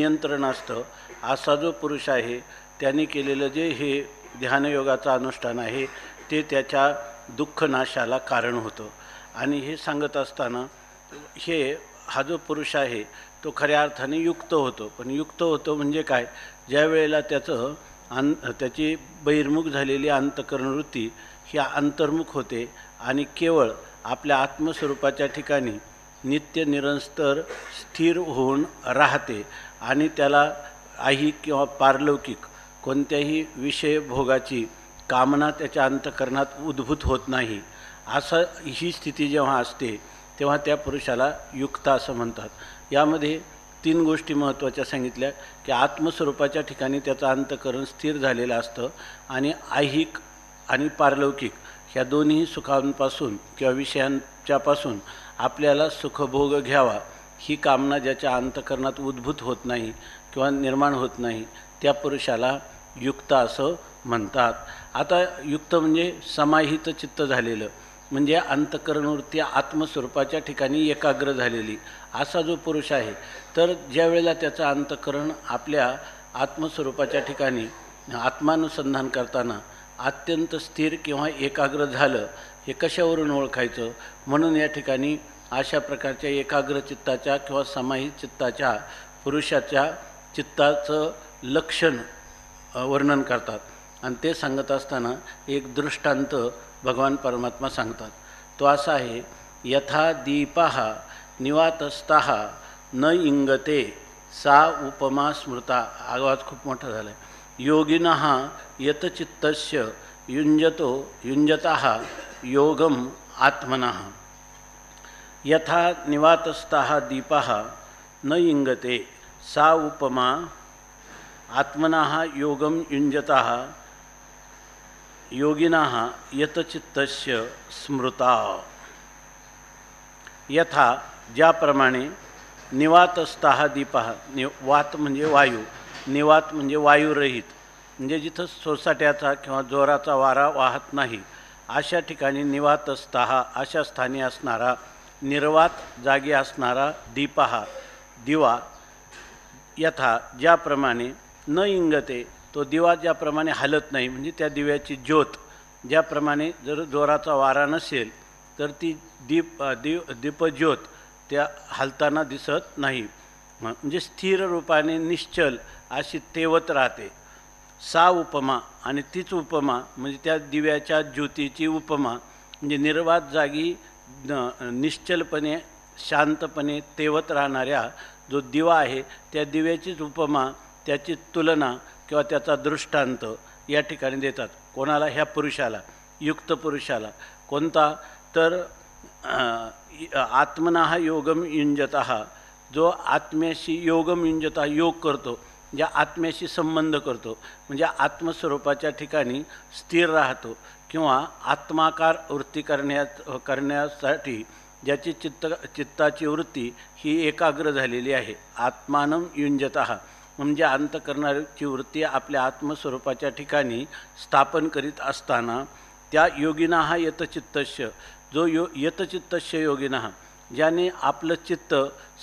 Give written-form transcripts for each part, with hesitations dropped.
नियंत्रण असतं असा जो पुरुष आहे त्याने केलेलं जे हे ध्यानयोगाचं अनुष्ठान आहे ते त्याच्या दुःखनाशाला कारण होतं. आणि हे सांगत असताना हा जो पुरुष आहे तो खऱ्या अर्थाने युक्त होतो. पण युक्त होतो म्हणजे काय, ज्या वेळेला त्याची बहिर्मुख झालेली अंतःकरणवृत्ती ही अंतर्मुख होते आणि केवळ आपल्या आत्मस्वरूपाच्या ठिकाणी नित्य निरंतर स्थिर होऊन राहते आणि त्याला ऐहिक किंवा पारलौकिक कोणत्याही विषय भोगाची कामना त्याच्या अंतःकरणात उद्भूत होत नाही. ही स्थिती जेव्हा असते तेव्हा त्या पुरुषाला युक्त असं म्हणतात. यामध्ये 3 गोष्टी महत्त्वाच्या सांगितल्या की आत्मस्वरूपाच्या ठिकाणी त्याचं अंतःकरण स्थिर झालेलं असतं आणि ऐहिक आणि पारलौकिक ह्या दोन्ही सुखांपासून किंवा विषयांच्यापासून आपल्याला सुखभोग घ्यावा ही कामना ज्याच्या अंतःकरणात उद्भूत होत नाही किंवा निर्माण होत नाही त्या पुरुषाला युक्त असं म्हणतात. आता युक्त म्हणजे समाहित चित्त झालेलं, म्हणजे अंतःकरणवृत्ती आत्मस्वरूपाच्या ठिकाणी एकाग्र झालेली असा जो पुरुष आहे. तर ज्या वेळेला त्याचं अंतःकरण आपल्या आत्मस्वरूपाच्या ठिकाणी आत्मानुसंधान करताना अत्यंत स्थिर किंवा एकाग्र झालं, हे कशावरून ओळखायचं, म्हणून या ठिकाणी अशा प्रकारच्या एकाग्र चित्ताच्या किंवा समाहित चित्ताच्या पुरुषाच्या चित्ताचं लक्षण वर्णन करतात. आणि ते सांगत असताना एक दृष्टांत भगवान परमात्मा सांगतात. तो असा आहे, यथा दीपः निवातस्थः न इंगते सा उपमा स्मृता. आवाज खूप मोठा झाला आहे. योगिनः यतचित्तस्य युञ्जतः योगम आत्मनः. यथा निवातस्थः दीपः न इंगते सा उपमा आत्मनः योगम युञ्जतः योगिनः यतचित्तस्य स्मृता. यथा ज्याप्रमाणे निवातस्थः दीपः, वात म्हणजे वायू, निवात म्हणजे वायुरहित, म्हणजे जिथं सोसाट्याचा किंवा जोराचा वारा वाहत नाही अशा ठिकाणी निवातस्थः अशा स्थानी असणारा निर्वात जागी असणारा दीपः दिवा. यथा ज्याप्रमाणे न इंगते, तो दिवा ज्याप्रमाणे हलत नाही, म्हणजे त्या दिव्याची ज्योत ज्याप्रमाणे जर जोराचा वारा नसेल तर ती दीपज्योत त्या हलताना दिसत नाही, म्हणजे स्थिर रूपाने निश्चल अशी तेवत राहते. सा उपमा, आणि तीच उपमा म्हणजे त्या दिव्याच्या ज्योतीची उपमा म्हणजे निर्वात जागी निश्चलपणे शांतपणे तेवत राहणाऱ्या जो दिवा आहे त्या दिव्याचीच उपमा, त्याची तुलना किंवा त्याचा दृष्टांत या ठिकाणी देतात. कोणाला? ह्या पुरुषाला, युक्त पुरुषाला. कोणता? तर आत्मनः योगम युञ्जतः, जो आत्म्याशी योगम युञ्जतः योग करतो, ज्या आत्म्याशी संबंध करतो, म्हणजे आत्मस्वरूपाच्या ठिकाणी स्थिर राहतो किंवा आत्माकार वृत्ती करण्यासाठी ज्याची चित्ताची वृत्ती ही एकाग्र झालेली आहे. आत्मानं युञ्जतः म्हणजे अंतःकरणाची वृत्ती आपल्या आत्मस्वरूपाच्या ठिकाणी स्थापन करीत असताना त्या योगिनः यतचित्तस्य, जो यतचित्तस्य योगिनः, ज्याने आपलं चित्त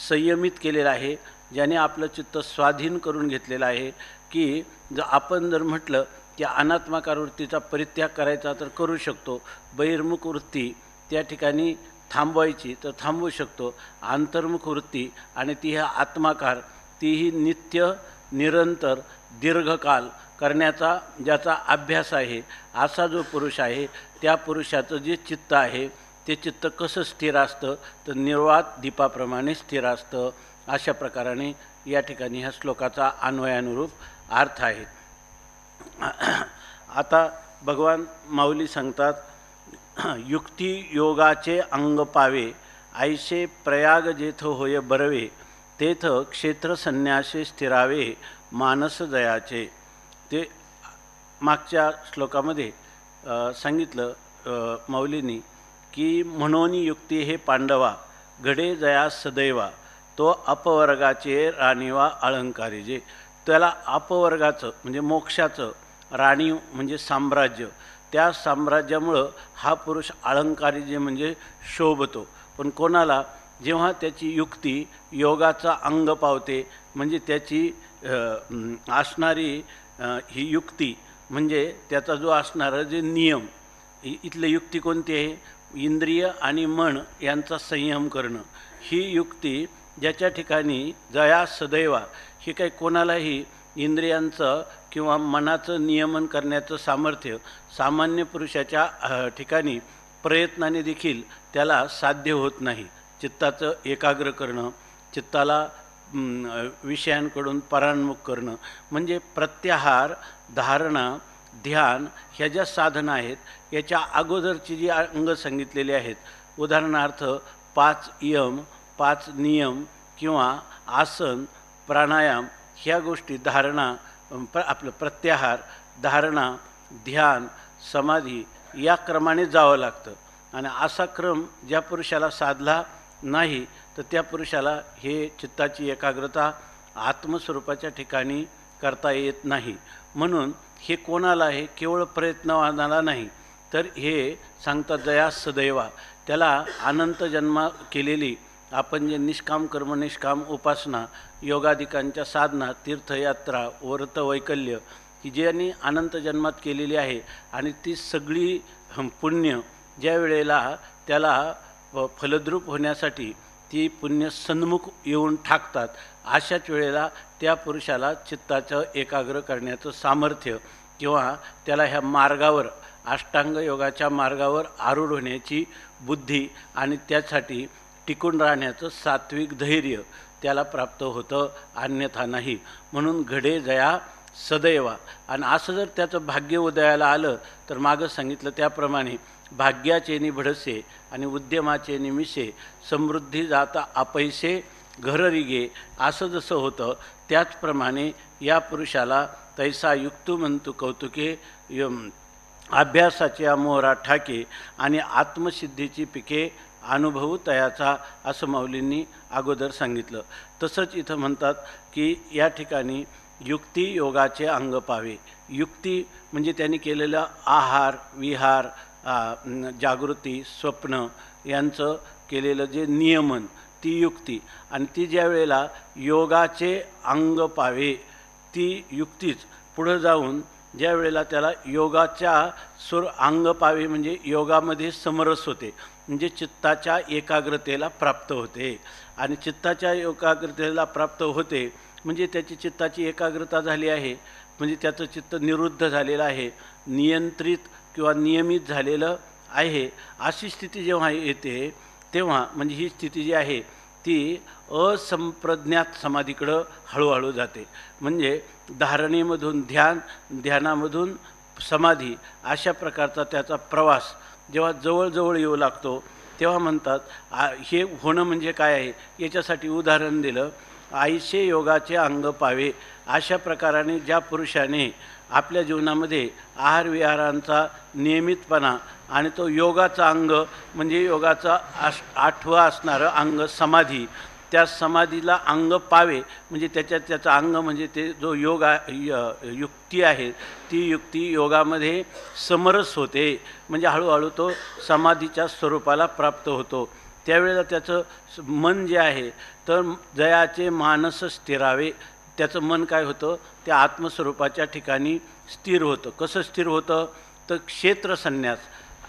संयमित केलेलं आहे, ज्याने आपलं चित्त स्वाधीन करून घेतलेलं आहे, की आपण जर म्हटलं की अनात्माकार वृत्तीचा परित्याग करायचा तर करू शकतो, बहिर्मुख वृत्ती त्या ठिकाणी थांबवायची तर थांबवू शकतो, अंतर्मुख वृत्ती आणि ती ह्या आत्माकार तीही नित्य निरंतर दीर्घकाल करण्याचा ज्याचा अभ्यास आहे असा जो पुरुष आहे त्या पुरुषाचं जे चित्त आहे ते चित्त कसं स्थिर असतं तर निर्वात दीपाप्रमाणे स्थिर असतं. अशा प्रकाराने या ठिकाणी ह्या श्लोकाचा अन्वयानुरूप अर्थ आहे. आता भगवान माऊली सांगतात, युक्ती योगाचे अंग पावे ऐसे प्रयाग जेथ होय बरवे तेथ क्षेत्र संन्यासे स्थिरावे मानस दयाचे. ते मागच्या श्लोकामध्ये सांगितलं माऊलींनी की म्हणून युक्ती हे पांडवा घडे जया सदैवा तो अपवर्गाचे राणीवा अलंकारी. जे त्याला अपवर्गाचं म्हणजे मोक्षाचं राणी म्हणजे साम्राज्य, त्या साम्राज्यामुळं हा पुरुष अलंकारी जे म्हणजे शोभतो. पण कोणाला? जेव्हा त्याची युक्ती योगाचा अंग पावते, म्हणजे त्याची असणारी ही युक्ती म्हणजे त्याचा जो असणारा जे नियम, इथले युक्ती कोणती आहे? इंद्रिय आणि मन यांचा संयम करणं, ही युक्ती ज्याच्या ठिकाणी जया सदैवा, ही काही कोणालाही इंद्रियांचं किंवा मनाचं नियमन करण्याचं सामर्थ्य सामान्य पुरुषाच्या ठिकाणी प्रयत्नाने देखील त्याला साध्य होत नाही. चित्ताचं एकाग्र करणं, चित्ताला विषयांकडून परान्मुख करणं, म्हणजे प्रत्याहार, धारणा, ध्यान ह्या ज्या साधना आहेत याच्या अगोदरची जी अंग सांगितलेली आहेत, उदाहरणार्थ 5 यम, 5 नियम किंवा आसन, प्राणायाम, ह्या गोष्टी धारणा, आपलं प्रत्याहार, धारणा, ध्यान, समाधी या क्रमाने जावं लागतं. आणि असा क्रम ज्या पुरुषाला साधला नाही तर त्या पुरुषाला हे चित्ताची एकाग्रता आत्मस्वरूपाच्या ठिकाणी करता येत नाही. म्हणून हे कोणाला आहे? केवळ प्रयत्नवानाला नाही, तर हे सांगतात जया सदैवा, त्याला अनंत जन्मा केलेली आपण जे निष्काम कर्म, निष्काम उपासना, योगादिकांच्या साधना, तीर्थयात्रा, व्रत, वैकल्य ही ज्यांनी अनंत जन्मात केलेली आहे आणि ती सगळी पुण्य ज्या वेळेला त्याला फलद्रूप होण्यासाठी ती पुण्य सन्मुख येऊन ठाकतात, अशाच वेळेला त्या पुरुषाला चित्ताचं एकाग्र करण्याचं सामर्थ्य किंवा त्याला ह्या मार्गावर, अष्टांग योगाच्या मार्गावर आरूढ होण्याची बुद्धी आणि त्यासाठी टिकून राहण्याचं सात्विक धैर्य त्याला प्राप्त होतं, अन्यथा नाही. म्हणून घडे जया सदैवा. आणि असं जर त्याचं भाग्य उदयाला आलं तर मागं सांगितलं त्याप्रमाणे भाग्याचे निभडसे आणि उद्यमाचे निमिषे, समृद्धी जाता अपैसे घर रिगे, असं जसं होतं त्याचप्रमाणे या पुरुषाला तैसा युक्तू म्हणतू कौतुके, अभ्यासाच्या मोहरा ठाके आणि आत्मसिद्धीची पिके अनुभवू तयाचा, असं माऊलींनी अगोदर सांगितलं. तसंच इथं म्हणतात की या ठिकाणी युक्ती योगाचे अंग पावे. युक्ती म्हणजे त्यांनी केलेलं आहार, विहार, जागृती, स्वप्न यांचं केलेलं जे नियमन, ती युक्ती. आणि ती ज्या वेळेला योगाचे अंग पावे, ती युक्तीच पुढं जाऊन ज्या वेळेला त्याला योगाच्या अंग पावे म्हणजे योगामध्ये समरस होते, म्हणजे चित्ताच्या एकाग्रतेला प्राप्त होते. आणि चित्ताच्या एकाग्रतेला प्राप्त होते म्हणजे त्याची चित्ताची एकाग्रता झाली आहे, म्हणजे त्याचं चित्त निरुद्ध झालेलं आहे, नियंत्रित किंवा नियमित झालेलं आहे. अशी स्थिती जेव्हा येते तेव्हा म्हणजे ही स्थिती जी आहे ती असंप्रज्ञात समाधीकडं हळूहळू जाते. म्हणजे धारणेमधून ध्यान, ध्यानामधून समाधी, अशा प्रकारचा त्याचा प्रवास जेव्हा जवळजवळ येऊ लागतो तेव्हा म्हणतात हे होणं म्हणजे काय आहे. याच्यासाठी उदाहरण दिलं, आईशे योगाचे अंग पावे. अशा प्रकाराने ज्या पुरुषाने आपल्या जीवनामध्ये आहार विहारांचा नियमितपणा आणि तो योगाचा अंग म्हणजे योगाचा 8वं असणारं अंग समाधी, त्या समाधीला अंग पावे म्हणजे त्याचं अंग म्हणजे ते जो युक्ती आहे ती युक्ती योगामध्ये समरस होते, म्हणजे हळूहळू तो समाधीच्या स्वरूपाला प्राप्त होतो. त्यावेळेला त्याचं मन जे आहे तर जयाचे मानस स्थिरावे, त्याचं मन काय होतं? त्या आत्मस्वरूपाच्या ठिकाणी स्थिर होतं. कसं स्थिर होतं? तर क्षेत्र संन्यास,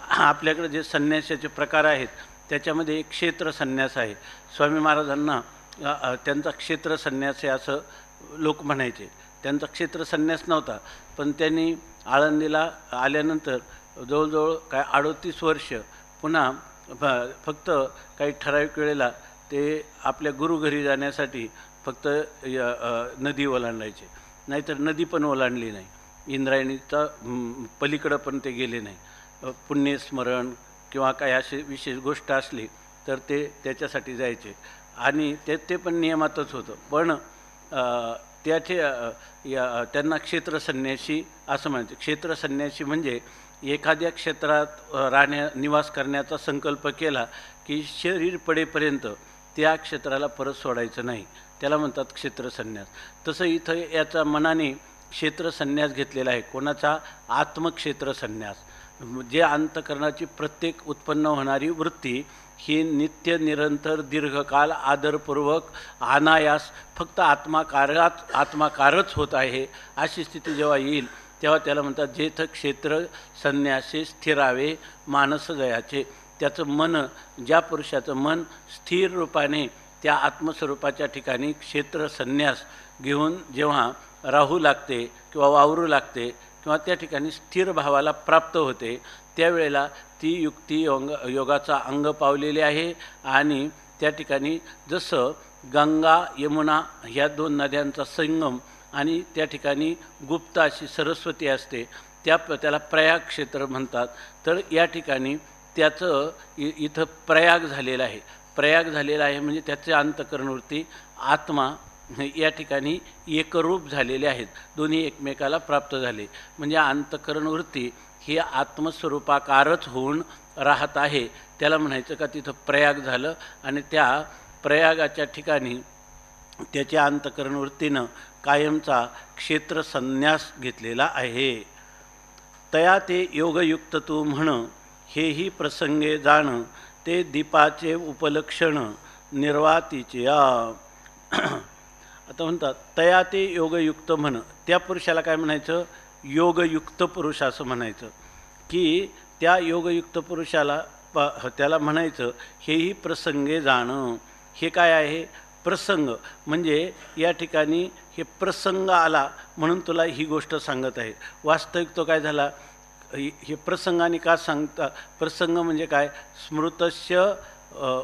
आपल्याकडे जे संन्यासाचे प्रकार आहेत त्याच्यामध्ये एक क्षेत्र संन्यास आहे. स्वामी महाराजांना त्यांचा क्षेत्र संन्यास आहे असं लोक म्हणायचे. त्यांचा क्षेत्र संन्यास नव्हता, पण त्यांनी आळंदीला आल्यानंतर जवळजवळ 38 वर्ष पुन्हा फक्त काही ठराविक वेळेला ते आपल्या गुरुघरी जाण्यासाठी फक्त नदी ओलांडायचे, नाहीतर नदी पण ओलांडली नाही. इंद्रायणीचा पलीकडं पण ते गेले नाही. पुण्यस्मरण किंवा काही अशी विशेष गोष्ट असली तर ते त्याच्यासाठी जायचे आणि ते पण नियमातच होतं. पण त्यांना क्षेत्रसन्यासी असं म्हणायचं. क्षेत्रसन्यासी म्हणजे एखाद्या क्षेत्रात निवास करण्याचा संकल्प केला की शरीर पडेपर्यंत त्या क्षेत्राला परत सोडायचं नाही, त्याला म्हणतात क्षेत्रसन्यास. तसं इथं याचा मनाने क्षेत्रसन्यास घेतलेला आहे. कोणाचा? आत्मक्षेत्रसन्यास. जे अंतःकरणाची प्रत्येक उत्पन्न होणारी वृत्ती ही नित्य निरंतर दीर्घकाल आदरपूर्वक अनायास फक्त आत्माकारच होत आहे, अशी स्थिती जेव्हा येईल तेव्हा त्याला म्हणतात जेथ क्षेत्र संन्यासे स्थिरावे मानस जयाचे. त्याचं मन, ज्या पुरुषाचं मन स्थिर रूपाने त्या आत्मस्वरूपाच्या ठिकाणी क्षेत्र संन्यास घेऊन जेव्हा राहू लागते किंवा वावरू लागते किंवा त्या ठिकाणी स्थिर भावाला प्राप्त होते, त्यावेळेला ती युक्ती योगाचा अंग पावलेली आहे. आणि त्या ठिकाणी जसं गंगा यमुना ह्या दोन नद्यांचा संगम आणि त्या ठिकाणी गुप्त अशी सरस्वती असते, त्याला प्रयाग क्षेत्र म्हणतात. तर या ठिकाणी त्याचं इथं प्रयाग झालेलं आहे. प्रयाग झालेला आहे म्हणजे त्याचे अंतःकरणवृत्ती आत्मा या ठिकाणी एकरूप झालेले आहेत, दोन्ही एकमेकाला प्राप्त झाले. म्हणजे अंतःकरणवृत्ती ही आत्मस्वरूपाकारच होऊन राहत आहे, त्याला म्हणायचं का तिथं प्रयाग झालं. आणि त्या प्रयागाच्या ठिकाणी त्याच्या अंतःकरणवृत्तीनं कायमचा क्षेत्र संन्यास घेतलेला आहे. तया ते योगयुक्त तू म्हण, हेही प्रसंगे जाण, ते दीपाचे उपलक्षण निर्वातीचे. आता म्हणतात तया ते योगयुक्त म्हण, त्या पुरुषाला काय म्हणायचं? योगयुक्त पुरुष असं म्हणायचं. की त्या योगयुक्त पुरुषाला त्याला म्हणायचं हेही प्रसंगे जाणं. हे काय आहे? प्रसंग. म्हणजे या ठिकाणी हे प्रसंग आला म्हणून तुला ही गोष्ट सांगत आहे. वास्तविक तो काय झाला? हे प्रसंगाने का सांगता? प्रसंग म्हणजे काय? स्मृतस्य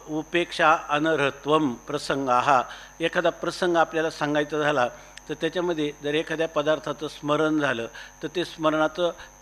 उपेक्षा अनर्हत्वम प्रसंगा. हा एखादा प्रसंग आपल्याला सांगायचा झाला तर त्याच्यामध्ये जर एखाद्या पदार्थाचं स्मरण झालं तर ते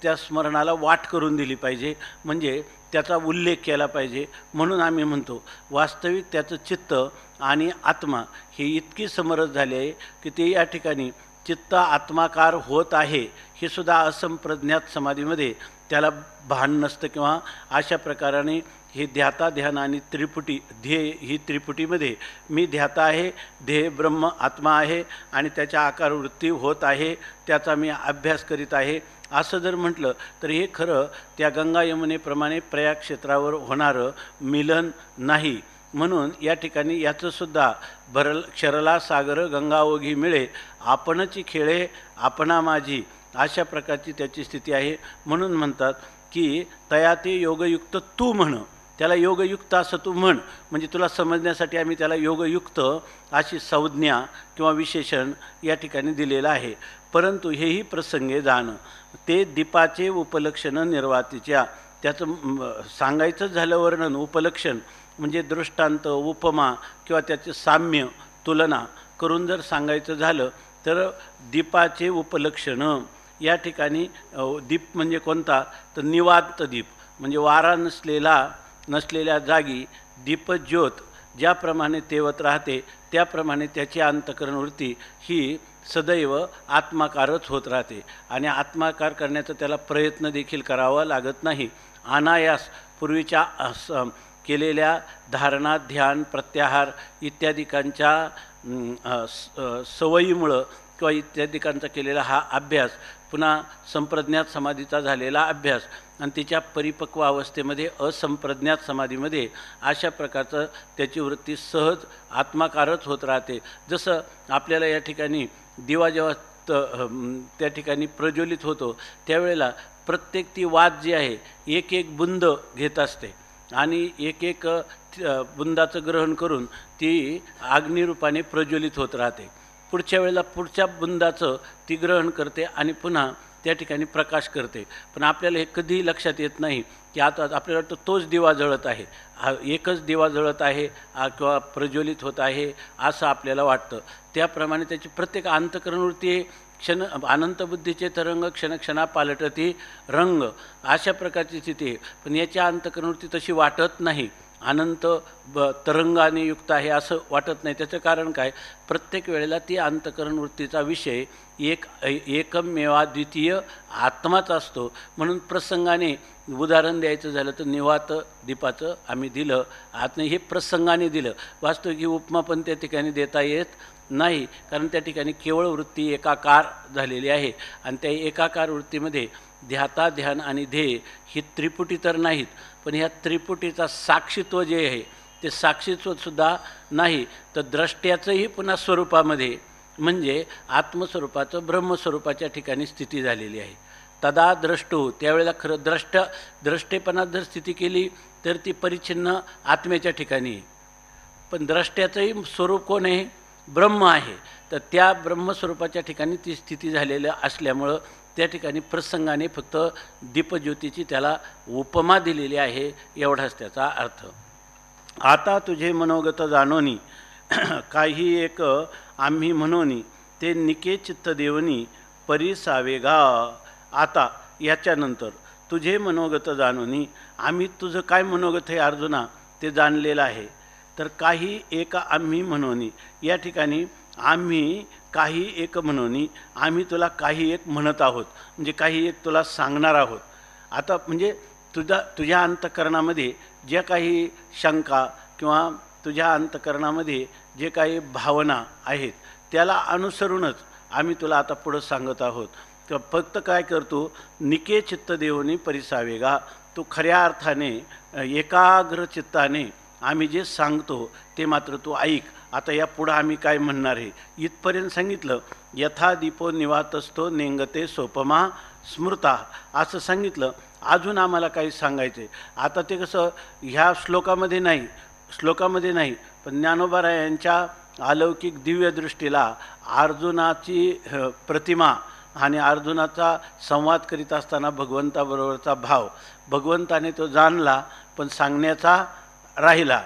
त्या स्मरणाला वाट करून दिली पाहिजे, म्हणजे त्याचा उल्लेख केला पाहिजे. म्हणून आम्ही म्हणतो वास्तविक त्याचं चित्त आणि आत्मा हे इतकी समरस झाले आहे की ते या ठिकाणी चित्त आत्माकार होत आहे हे सुद्धा असंप्रज्ञात समाधीमध्ये त्याला भान नसतं. किंवा अशा प्रकाराने हे ध्याता ध्यान आणि त्रिपुटी, ध्येय ही त्रिपुटीमध्ये मी ध्याता आहे, ध्येय ब्रह्म आत्मा आहे आणि त्याच्या आकारवृत्ती होत आहे, त्याचा मी अभ्यास करीत आहे असं जर म्हटलं तर हे खरं त्या गंगा यमुनेप्रमाणे प्रयाग क्षेत्रावर होणारं मिलन नाही. म्हणून या ठिकाणी याचंसुद्धा क्षरला सागर गंगा ओघी मिळे, आपणची खेळे आपणा माझी, अशा प्रकारची त्याची स्थिती आहे. म्हणून म्हणतात की तया ते योगयुक्त तू म्हण, त्याला योगयुक्त असं तू म्हण. म्हणजे तुला समजण्यासाठी आम्ही त्याला योगयुक्त अशी संज्ञा किंवा विशेषण या ठिकाणी दिलेलं आहे. परंतु हेही प्रसंगे जाणं, ते दीपाचे उपलक्षण निर्वातीच्या. त्याचं सांगायचं झालं वर्णन, उपलक्षण म्हणजे दृष्टांत, उपमा किंवा त्याचे साम्य तुलना करून जर सांगायचं झालं तर दीपाचे उपलक्षण या ठिकाणी दीप म्हणजे कोणता? तर निवांत दीप म्हणजे वारा नसलेल्या जागी दीपज्योत ज्याप्रमाणे तेवत राहते त्याप्रमाणे त्याची अंतःकरणवृत्ती ही सदैव आत्माकारच होत राहते. आणि आत्माकार करण्याचा त्याला प्रयत्न देखील करावा लागत नाही. अनायास पूर्वीच्या केलेल्या धारणा, ध्यान, प्रत्याहार इत्यादिकांच्या सवयीमुळं किंवा इत्यादिकांचा केलेला हा अभ्यास, पुन्हा संप्रज्ञात समाधीचा झालेला अभ्यास आणि तिच्या परिपक्व अवस्थेमध्ये असंप्रज्ञात समाधीमध्ये अशा प्रकारचं त्याची वृत्ती सहज आत्माकारच होत राहते. जसं आपल्याला या ठिकाणी दिवा जेव्हा त्या ठिकाणी प्रज्वलित होतो त्यावेळेला प्रत्येक ती वात जी आहे एक एक बुंद घेत असते आणि एक एक बुंदाचं ग्रहण करून ती अग्निरूपाने प्रज्वलित होत राहते. पुढच्या वेळेला पुढच्या बुंदाचं ती ग्रहण करते आणि पुन्हा त्या ठिकाणी प्रकाश करते. पण आपल्याला हे कधीही लक्षात येत नाही की आता आपल्याला वाटतं तोच दिवा जळत आहे, हा एकच दिवा जळत आहे किंवा प्रज्वलित होत आहे असं आपल्याला वाटतं. त्याप्रमाणे त्याची प्रत्येक अंतःकरणवृत्ती अनंत बुद्धीचे तरंग क्षणक्षणा पालटती रंग, अशा प्रकारची स्थिती आहे. पण याच्या अंतःकरणवृत्ती तशी वाटत नाही, अनंत तरंगाने युक्त आहे असं वाटत नाही. त्याचं कारण काय? प्रत्येक वेळेला ती अंतःकरणवृत्तीचा विषय एकमेवा द्वितीय आत्माच असतो. म्हणून प्रसंगाने उदाहरण द्यायचं झालं तर निवात दीपाचं आम्ही दिलं, आत हे प्रसंगाने दिलं. वास्तविक ही उपमा पण त्या ठिकाणी देता येत नाही, कारण त्या ठिकाणी केवळ वृत्ती एकाकार झालेली आहे आणि त्या एकाकार वृत्तीमध्ये ध्याता ध्यान आणि ध्येय ही त्रिपुटी तर नाहीत, पण ह्या त्रिपुटीचा साक्षीत्व जे आहे ते साक्षीत्वसुद्धा नाही, तर द्रष्ट्याचंही पुन्हा स्वरूपामध्ये म्हणजे आत्मस्वरूपाचं ब्रह्मस्वरूपाच्या ठिकाणी स्थिती झालेली आहे. तदा द्रष्टो, त्यावेळेला खरं द्रष्टेपणात जर स्थिती केली तर ती परिच्छिन्न आत्म्याच्या ठिकाणी आहे. पण द्रष्ट्याचंही स्वरूप कोण आहे? ब्रह्म आहे. तर त्या ब्रह्मस्वरूपाच्या ठिकाणी ती स्थिती झालेली असल्यामुळं त्या ठिकाणी प्रसंगाने फक्त दीपज्योतीची त्याला उपमा दिलेली आहे, एवढाच त्याचा अर्थ. आता तुझे मनोगत जाणोनी काही एक आम्ही म्हणोनी ते निके चित्त देवनी परिसावेगा. आता याच्यानंतर तुझे मनोगत जाणोनी, आम्ही तुझं काय मनोगत हे अर्जुना ते जाणलेलं आहे. तर काही एक आम्ही म्हणोनी, या ठिकाणी आम्ही काही एक म्हणोनी, आम्ही तुला काही एक म्हणत आहोत, म्हणजे काही एक तुला सांगणार आहोत. आता म्हणजे तुझ्या अंतःकरणामध्ये ज्या काही शंका किंवा तुझ्या अंतःकरणामध्ये जे काही भावना आहेत त्याला अनुसरूनच आम्ही तुला आता पुढं सांगत आहोत. किंवा फक्त काय करतो, निके चित्त देवनी परिसावेगा, तू खऱ्या अर्थाने एकाग्र चित्ताने आम्ही जे सांगतो ते मात्र तू ऐक. आता या पुढं आम्ही काय म्हणणार आहे इथपर्यंत सांगितलं. यथा दीपो निवातस्थो नेंगते सोपमा स्मृता असं सांगितलं. अजून आम्हाला काही सांगायचं आहे. आता ते कसं ह्या श्लोकामध्ये नाही, पण ज्ञानोबा यांच्या अलौकिक दिव्यदृष्टीला अर्जुनाची प्रतिमा आणि अर्जुनाचा संवाद करीत असताना भगवंताबरोबरचा भाव भगवंताने तो जाणला पण सांगण्याचा राहिला.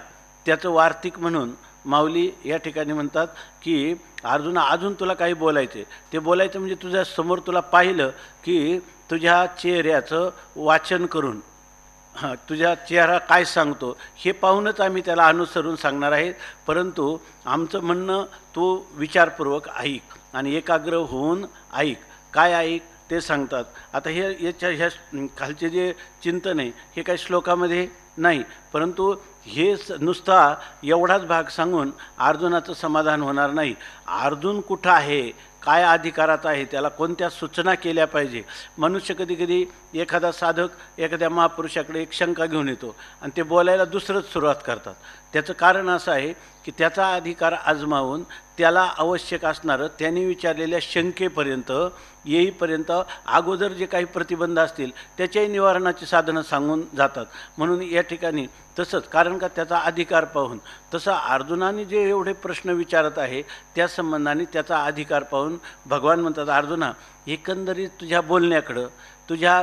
त्याचं वार्तिक म्हणून माऊली या ठिकाणी म्हणतात की अर्जुना अजून तुला काही बोलायचे, ते बोलायचं म्हणजे तुझ्या समोर तुला पाहिलं की तुझ्या चेहऱ्याचं वाचन करून तुझ्या चेहरा काय सांगतो हे पाहूनच आम्ही त्याला अनुसरून सांगणार आहे. परंतु आमचं म्हणणं तू विचारपूर्वक ऐक आणि एकाग्र होऊन ऐक. काय ऐक ते सांगतात. आता ह्या खालचे जे चिंतन आहे हे काही श्लोकामध्ये नाही, परंतु हे नुसता एवढाच भाग सांगून अर्जुनाचं समाधान होणार नाही. अर्जुन कुठं आहे, काय अधिकारात आहे, त्याला कोणत्या सूचना केल्या पाहिजे. मनुष्य कधी कधी एखादा साधक एखाद्या महापुरुषाकडे एक शंका घेऊन येतो आणि ते बोलायला दुसरंच सुरुवात करतात. त्याचं कारण असं आहे की त्याचा अधिकार आजमावून त्याला आवश्यक असणारं त्यांनी विचारलेल्या शंकेपर्यंत येईपर्यंत अगोदर जे काही प्रतिबंध असतील त्याच्याही निवारणाची साधनं सांगून जातात. म्हणून या ठिकाणी तसंच, कारण का त्याचा अधिकार पाहून तसं अर्जुनाने जे एवढे प्रश्न विचारत आहे त्या संबंधाने त्याचा अधिकार पाहून भगवान म्हणतात, अर्जुना एकंदरीत तुझ्या बोलण्याकडं तुझ्या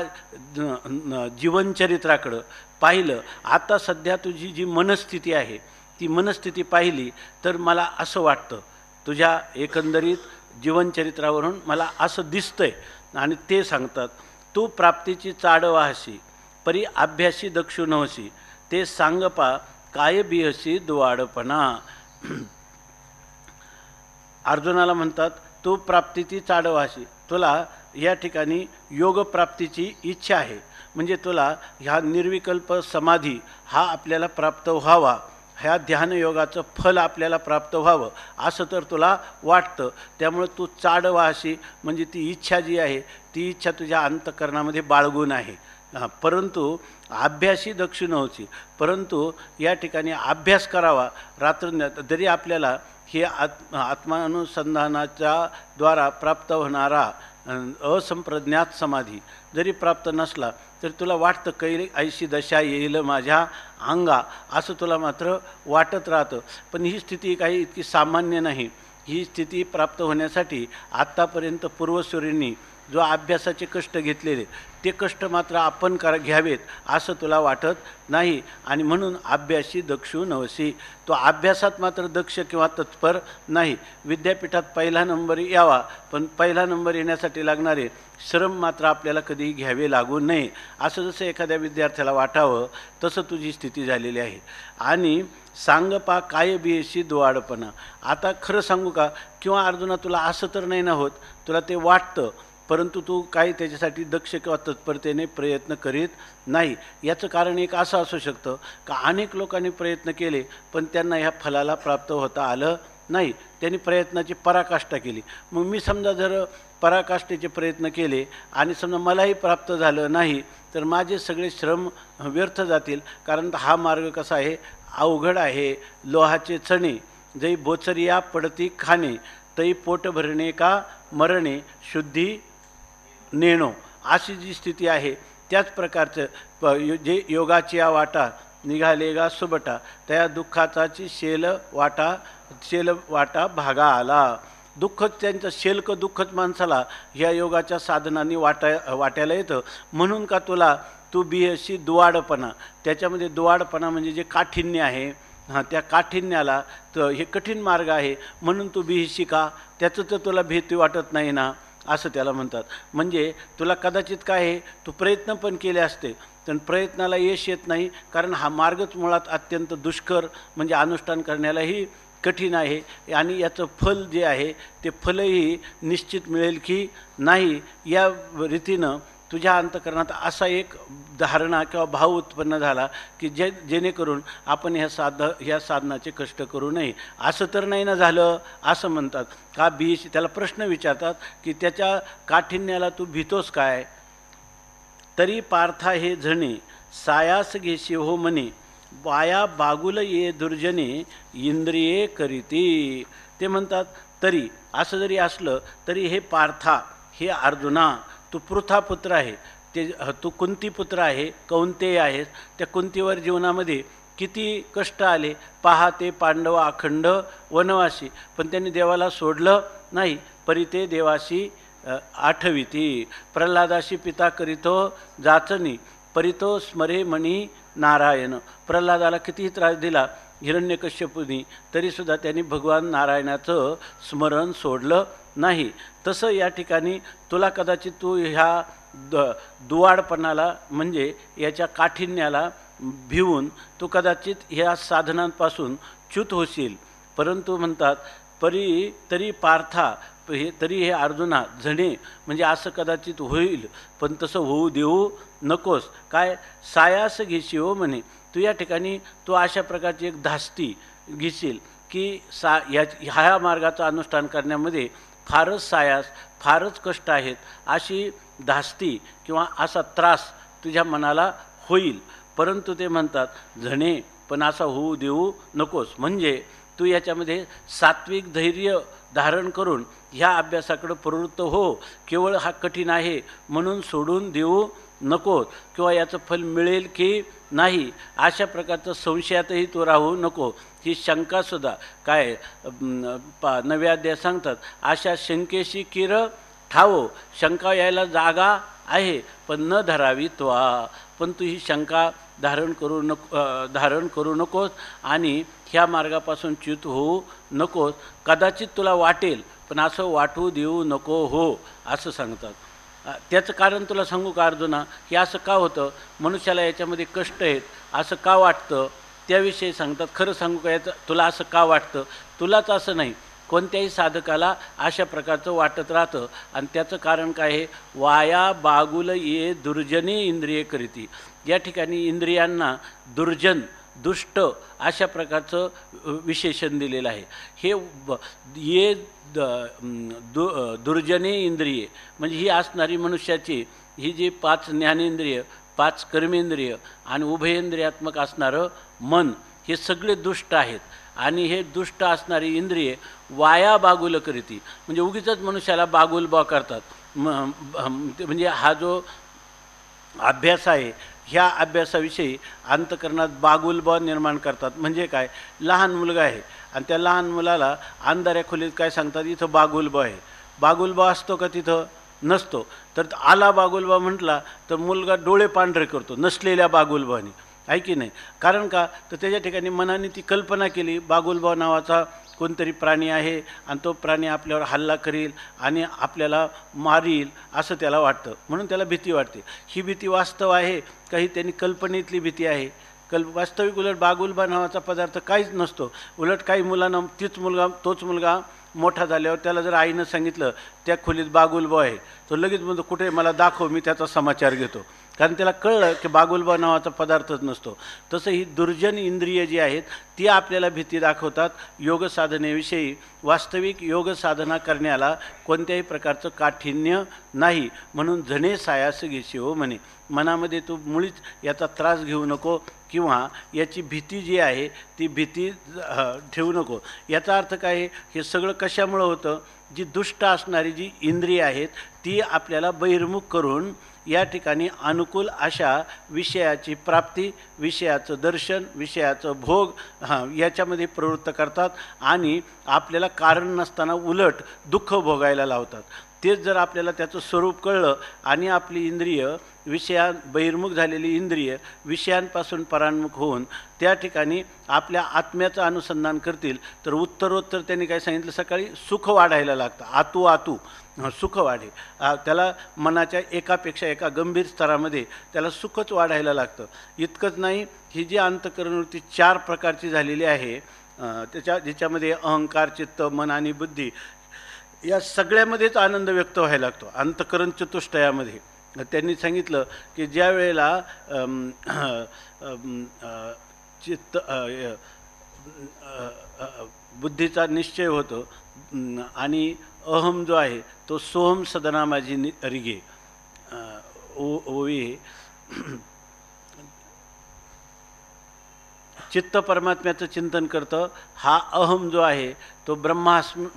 जीवनचरित्राकडं पाहिलं, आता सध्या तुझी जी मनस्थिती आहे ती मनस्थिती पाहिली तर मला असं वाटतं, तुझ्या एकंदरीत जीवनचरित्रावरून मला असं दिसतंय. आणि ते सांगतात, तू प्राप्तीची चाड वाहसी परी अभ्यासी दक्षु नवसी, ते सांगपा काय बिहसी दुवाडपणा. अर्जुनाला म्हणतात तू प्राप्तीची चाड वाहसी, तुला या ठिकाणी योगप्राप्तीची इच्छा आहे, म्हणजे तुला ह्या निर्विकल्प समाधी हा आपल्याला प्राप्त व्हावा, ह्या ध्यानयोगाचं फल आपल्याला प्राप्त व्हावं असं तर तुला वाटतं. त्यामुळे तू चाडवाशी म्हणजे ती इच्छा जी आहे ती इच्छा तुझ्या अंतःकरणामध्ये बाळगून आहे. परंतु अभ्यासी दक्षु नव्हती, परंतु या ठिकाणी अभ्यास करावा रात्र. जरी आपल्याला हे आत्मानुसंधानाच्या द्वारा प्राप्त होणारा असंप्रज्ञात समाधी जरी प्राप्त नसला तर तुला वाटतं कैली ऐशी दशा येईल माझ्या अंगा, असं तुला मात्र वाटत राहतं. पण ही स्थिती काही इतकी सामान्य नाही. ही स्थिती प्राप्त होण्यासाठी आत्तापर्यंत पूर्वसूरींनी जो अभ्यासाचे कष्ट घेतलेले ते कष्ट मात्र आपण घ्यावेत असं तुला वाटत नाही. आणि म्हणून अभ्यासी दक्षु नवसी, तो अभ्यासात मात्र दक्ष किंवा तत्पर नाही. विद्यापीठात पहिला नंबर यावा, पण पहिला नंबर येण्यासाठी लागणारे श्रम मात्र आपल्याला कधीही घ्यावे लागू नये असं जसं एखाद्या विद्यार्थ्याला वाटावं तसं तुझी स्थिती झालेली आहे. आणि सांगपा काय बियशी दुवाडपणा. आता खरं सांगू का, किंवा अर्जुना तुला असं तर नाही ना होत, तुला ते वाटतं परंतु तू काही त्याच्यासाठी दक्ष किंवा तत्परतेने प्रयत्न करीत नाही. याचं कारण एक असं असू शकतं का अनेक लोकांनी प्रयत्न केले पण त्यांना ह्या फलाला प्राप्त होता आलं नाही, त्यांनी प्रयत्नाची पराकाष्ठा केली. मग मी समजा जर पराकाष्ठेचे प्रयत्न केले आणि समजा मलाही प्राप्त झालं नाही, तर माझे सगळे श्रम व्यर्थ जातील. कारण हा मार्ग कसा आहे, अवघड आहे. लोहाचे चणे जै बोचरिया पडती खाणे, तै पोट भरणे का मरणे शुद्धी नेणो, अशी जी स्थिती आहे त्याच प्रकारचं जे योगाची या वाटा निघालेगा सुबटा, त्या दुःखाचाची शेल वाटा भागा आला. दुःख त्यांचं शेलकं दुःखच माणसाला ह्या योगाच्या साधनांनी वाट्याला येतं. म्हणून का तू बिहशी दुवाडपणा, त्याच्यामध्ये दुवाडपणा म्हणजे जे काठिण्य आहे, त्या काठिण्याला तर हे कठीण मार्ग आहे म्हणून तू बिहशी का, त्याचं तर तुला भीती वाटत नाही ना, असं त्याला म्हणतात. म्हणजे तुला कदाचित काय आहे, तू प्रयत्न पण केले असते पण प्रयत्नाला यश येत नाही, कारण हा मार्गच मुळात अत्यंत दुष्कर, म्हणजे अनुष्ठान करण्यालाही कठीण आहे. आणि याचं फल जे आहे ते फलही निश्चित मिळेल की नाही, या रीतीनं तुझ्या अंतःकरणात असा एक धारणा किंवा भाव उत्पन्न झाला की जेणेकरून आपण ह्या साधनाचे कष्ट करू नये. असं तर नाही ना झालं, असं म्हणतात. का भीशी, त्याला प्रश्न विचारतात की त्याच्या काठिण्याला तू भीतोस काय. तरी पार्था हे झणे सायास घेशी हो मने, वाया बागुल ये दुर्जने इंद्रिये करीती. ते म्हणतात तरी असं जरी असलं तरी हे पार्था, हे अर्जुना, तू पृथा पुत्र आहे, तू कुंती पुत्र आहे, कौंतेय आहेस. त्या कुंतीवर जीवनामध्ये किती कष्ट आले पहा. ते पांडव अखंड वनवासी, पण त्यांनी देवाला सोडलं नाही. परिते देवाशी आठविती, प्रल्हादाशी पिता करीतो जाचनी, परितो स्मरे मणी नारायण. प्रल्हादाला कितीही त्रास दिला हिरण्यकश्यपूनी, तरीसुद्धा त्यांनी भगवान नारायणाचं स्मरण सोडलं नाही. तसं या ठिकाणी तुला कदाचित तू ह्या दुवाडपणाला म्हणजे याच्या काठिण्याला भिवून तू कदाचित ह्या साधनांपासून च्युत होशील. परंतु म्हणतात तरी पार्था, तरी हे अर्जुना झणे, म्हणजे असं कदाचित होईल पण तसं होऊ देऊ नकोस. काय सायास घेशी हो म्हणे, तू या ठिकाणी तू अशा प्रकारची एक धास्ती घेशील की ह्या मार्गाचं अनुष्ठान करण्यामध्ये फारच सायास, फारच कष्ट आहेत, अशी धास्ती किंवा असा त्रास तुझ्या मनाला होईल. परंतु ते म्हणतात झणे, पण असा होऊ देऊ नकोस. म्हणजे तू याच्यामध्ये सात्विक धैर्य धारण करून ह्या अभ्यासाकडे प्रवृत्त हो. केवळ हा कठीण आहे म्हणून सोडून देऊ नको, किंवा याचं फल मिळेल की नाही अशा प्रकारचं संशयातही तो राहू नको. ही शंकासुद्धा काय 9व्या अध्यायात सांगतात, अशा शंकेशी किर ठावो, शंका यायला जागा आहे पण न धरावी त्वा. पण तू ही शंका धारण करू नकोस आणि ह्या मार्गापासून च्युत होऊ नकोस. कदाचित तुला वाटेल पण असं वाटू देऊ नको हो, असं सांगतात. त्याचं कारण तुला सांगू का अर्जुना, की असं का होतं, मनुष्याला याच्यामध्ये कष्ट आहेत असं का वाटतं, त्याविषयी सांगतात. खरं सांगू का, याचं तुला असं का वाटतं, तुलाच असं नाही कोणत्याही साधकाला अशा प्रकारचं वाटत राहतं. आणि त्याचं कारण काय आहे, वाया बागुल ये दुर्जनी इंद्रिये करीती. या ठिकाणी इंद्रियांना दुर्जन, दुष्ट अशा प्रकारचं विशेषण दिलेलं आहे. हे ये दुर्जने इंद्रिये म्हणजे ही असणारी मनुष्याची ही जी 5 ज्ञानेंद्रिय, 5 कर्मेंद्रिय आणि उभयेंद्रियात्मक असणारं मन, हे सगळे दुष्ट आहेत. आणि हे दुष्ट असणारी इंद्रिये वाया बागुल करीती, म्हणजे उगीचच मनुष्याला बागुलबा करतात. म्हणजे हा जो अभ्यास आहे ह्या अभ्यासाविषयी अंतःकरणात बागुलबा निर्माण करतात. म्हणजे काय, लहान मुलगा आहे आणि त्या लहान मुलाला अंधाऱ्या खोलीत काय सांगतात, इथं बागुलबा आहे. बागुलबा असतो का तिथं, नसतो. तर आला बागुलबा म्हटला तर मुलगा डोळे पांढरे करतो नसलेल्या बागुलबाने, आहे की नाही. कारण का, तर त्याच्या ठिकाणी मनाने ती कल्पना केली बागुलबा नावाचा कोणतरी प्राणी आहे आणि तो प्राणी आपल्यावर हल्ला करील आणि आपल्याला मारील असं त्याला वाटतं, म्हणून त्याला भीती वाटते. ही भीती वास्तव आहे काही त्यांनी कल्पनेतली भीती आहे. वास्तविक उलट बागुलबा नावाचा पदार्थ काहीच नसतो. उलट काही मुलांना तोच मुलगा मोठा झाल्यावर त्याला जर आईनं सांगितलं त्या खोलीत बागुलबा आहे, तो लगेच म्हणतो कुठे मला दाखव, मी त्याचा समाचार घेतो. कारण त्याला कळलं की बागुलबा नावाचा पदार्थच नसतो. तसं ही दुर्जन इंद्रिय जी आहेत ती आपल्याला भीती दाखवतात. योग साधनेविषयी वास्तविक योग साधना करण्याला कोणत्याही प्रकारचं काठिण्य नाही. म्हणून झणे सायास घेशी हो म्हणे, मनामध्ये तू मुळीच याचा त्रास घेऊ नको किंवा याची भीती जी आहे ती भीती ठेवू नको. याचा अर्थ काय आहे, हे सगळं कशामुळं होतं, जी दुष्ट असणारी जी इंद्रिय आहेत ती आपल्याला बहिर्मुख करून या ठिकाणी अनुकूल अशा विषयाची प्राप्ती, विषयाचं दर्शन, विषयाचं भोग याच्यामध्ये प्रवृत्त करतात आणि आपल्याला कारण नसताना उलट दुःख भोगायला लावतात. तेच जर आपल्याला त्याचं स्वरूप कळलं आणि आपली इंद्रिय बहिर्मुख झालेली इंद्रिय विषयांपासून परान्मुख होऊन त्या ठिकाणी आपल्या आत्म्याचं अनुसंधान करतील तर उत्तरोत्तर त्यांनी काय सांगितलं, सकाळी सुख वाढायला लागतं. आतू सुख वाढे, त्याला मनाच्या एकापेक्षा एका गंभीर स्तरामध्ये त्याला सुखच वाढायला लागतं. इतकंच नाही, ही जी अंतःकरणवृत्ती 4 प्रकारची झालेली आहे ज्याच्यामध्ये अहंकार, चित्त, मन आणि बुद्धी या सगळ्यामध्येच आनंद व्यक्त व्हायला लागतो. अंतःकरण चतुष्टयामध्ये त्यांनी सांगितलं की ज्या वेळेला चित्त बुद्धीचा निश्चय होतो आणि अहम जो आहे तो सोहम सदना माझी रिगे ओवी, चित्त परमात्म्याचं चिंतन करतं. हा अहम जो आहे तो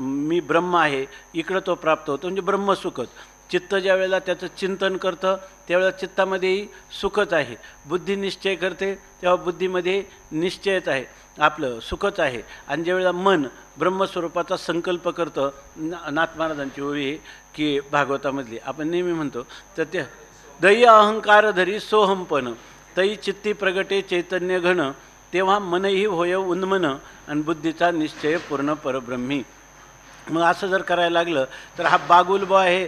मी ब्रह्म आहे इकडं तो प्राप्त होतो, म्हणजे ब्रह्मसुखच. चित्त ज्या वेळेला त्याचं चिंतन करतं त्यावेळेला चित्तामध्येही सुखच आहे. बुद्धी निश्चय करते तेव्हा बुद्धीमध्ये निश्चयच आहे, आपलं सुखच आहे. आणि ज्यावेळेला मन ब्रह्मस्वरूपाचा संकल्प करतं, नाथ महाराजांची ओळी की भागवतामधली आपण नेहमी म्हणतो, तर ते दय्य अहंकार धरी सोहमपण तई चित्ती प्रगटे चैतन्य घन, तेव्हा मनही होय उन्मन आणि बुद्धीचा निश्चय पूर्ण परब्रह्मी. मग असं जर करायला लागलं तर हा बागुलबा आहे,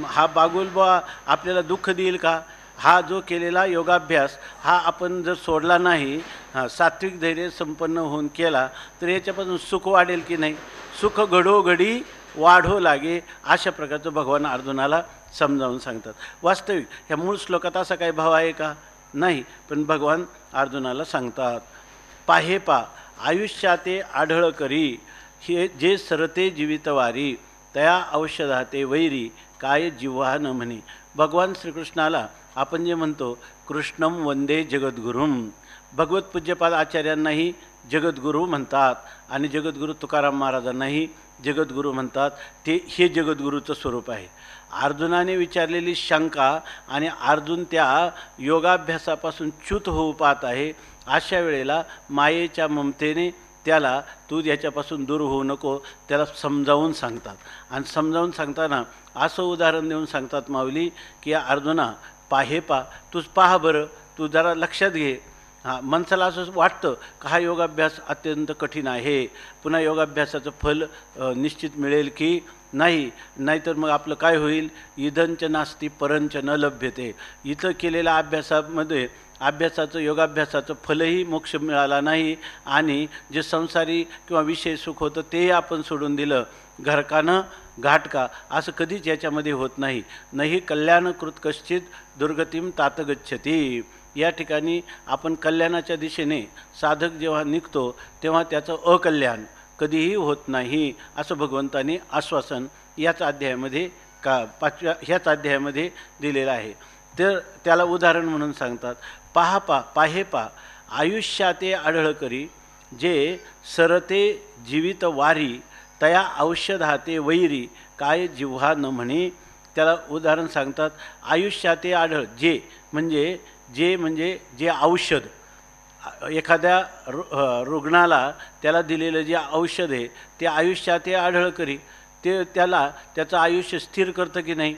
हा बागुलबा आपल्याला दुःख देईल का? हा जो केलेला योगाभ्यास हा आपण जर सोडला नाही, सात्विक धैर्य संपन्न होऊन केला तर याच्यापासून सुख वाढेल की नाही? सुख घडोघडी वाढो लागे, अशा प्रकारचं भगवान अर्जुनाला समजावून सांगतात. वास्तविक ह्या मूळ श्लोकात असा काही भाव आहे का? नाही, पण भगवान अर्जुनाला सांगतात, पाहे आयुष्याते आढळ करी, हे जे सरते जीवितवारी, तया औषधाते वैरी, काय जिव्हा न म्हणे. भगवान श्रीकृष्णाला आपण जे म्हणतो कृष्णम वंदे जगद्गुरुम, भगवत पूज्यपाद आचार्यांनाही जगद्गुरू म्हणतात आणि जगद्गुरू तुकाराम महाराजांनाही जगद्गुरू म्हणतात. हे जगद्गुरूचं स्वरूप आहे. अर्जुनाने विचारलेली शंका आणि अर्जुन त्या योगाभ्यासापासून च्युत होऊ पाहत आहे, अशा वेळेला मायेच्या ममतेने त्याला तू याच्यापासून दूर होऊ नको त्याला समजावून सांगतात. आणि समजावून सांगताना असं उदाहरण देऊन सांगतात माऊली की अर्जुना तूच पहा बरं, तू जरा लक्षात घे. माणसाला असं वाटतं का हा योगाभ्यास अत्यंत कठीण आहे, पुन्हा योगाभ्यासाचं फल निश्चित मिळेल की नाही, नाहीतर मग आपलं काय होईल, इदंच नास्ती परंच न लभ्यते. इथं केलेल्या अभ्यासाचं योगाभ्यासाचं फलही मोक्ष मिळाला नाही आणि जे संसारी किंवा विषय सुख होतं ते आपण सोडून दिलं, घरकानं घाटका, असं कधीच याच्यामध्ये होत नाही. नाही कल्याणकृत कश्चित दुर्गतीम तात गच्छती. या ठिकाणी आपण कल्याणाच्या दिशेने साधक जेव्हा निघतो तेव्हा त्याचं अकल्याण कधीही होत नाही, असं भगवंतांनी आश्वासन ह्याच अध्यायामध्ये दिलेलं आहे. तर त्याला उदाहरण म्हणून सांगतात, पाहे आयुष्याते आढळ करी, जे सरते जीवित वारी, तया औषधाते वैरी, काय जिव्हा न म्हणे. त्याला उदाहरण सांगतात, आयुष्याते आढळ, जे म्हणजे जे औषध, एखाद्या रुग्णाला त्याला दिलेलं जे औषध आहे ते आयुष्याते आढळ करी, ते त्याचं आयुष्य स्थिर करतं की नाही.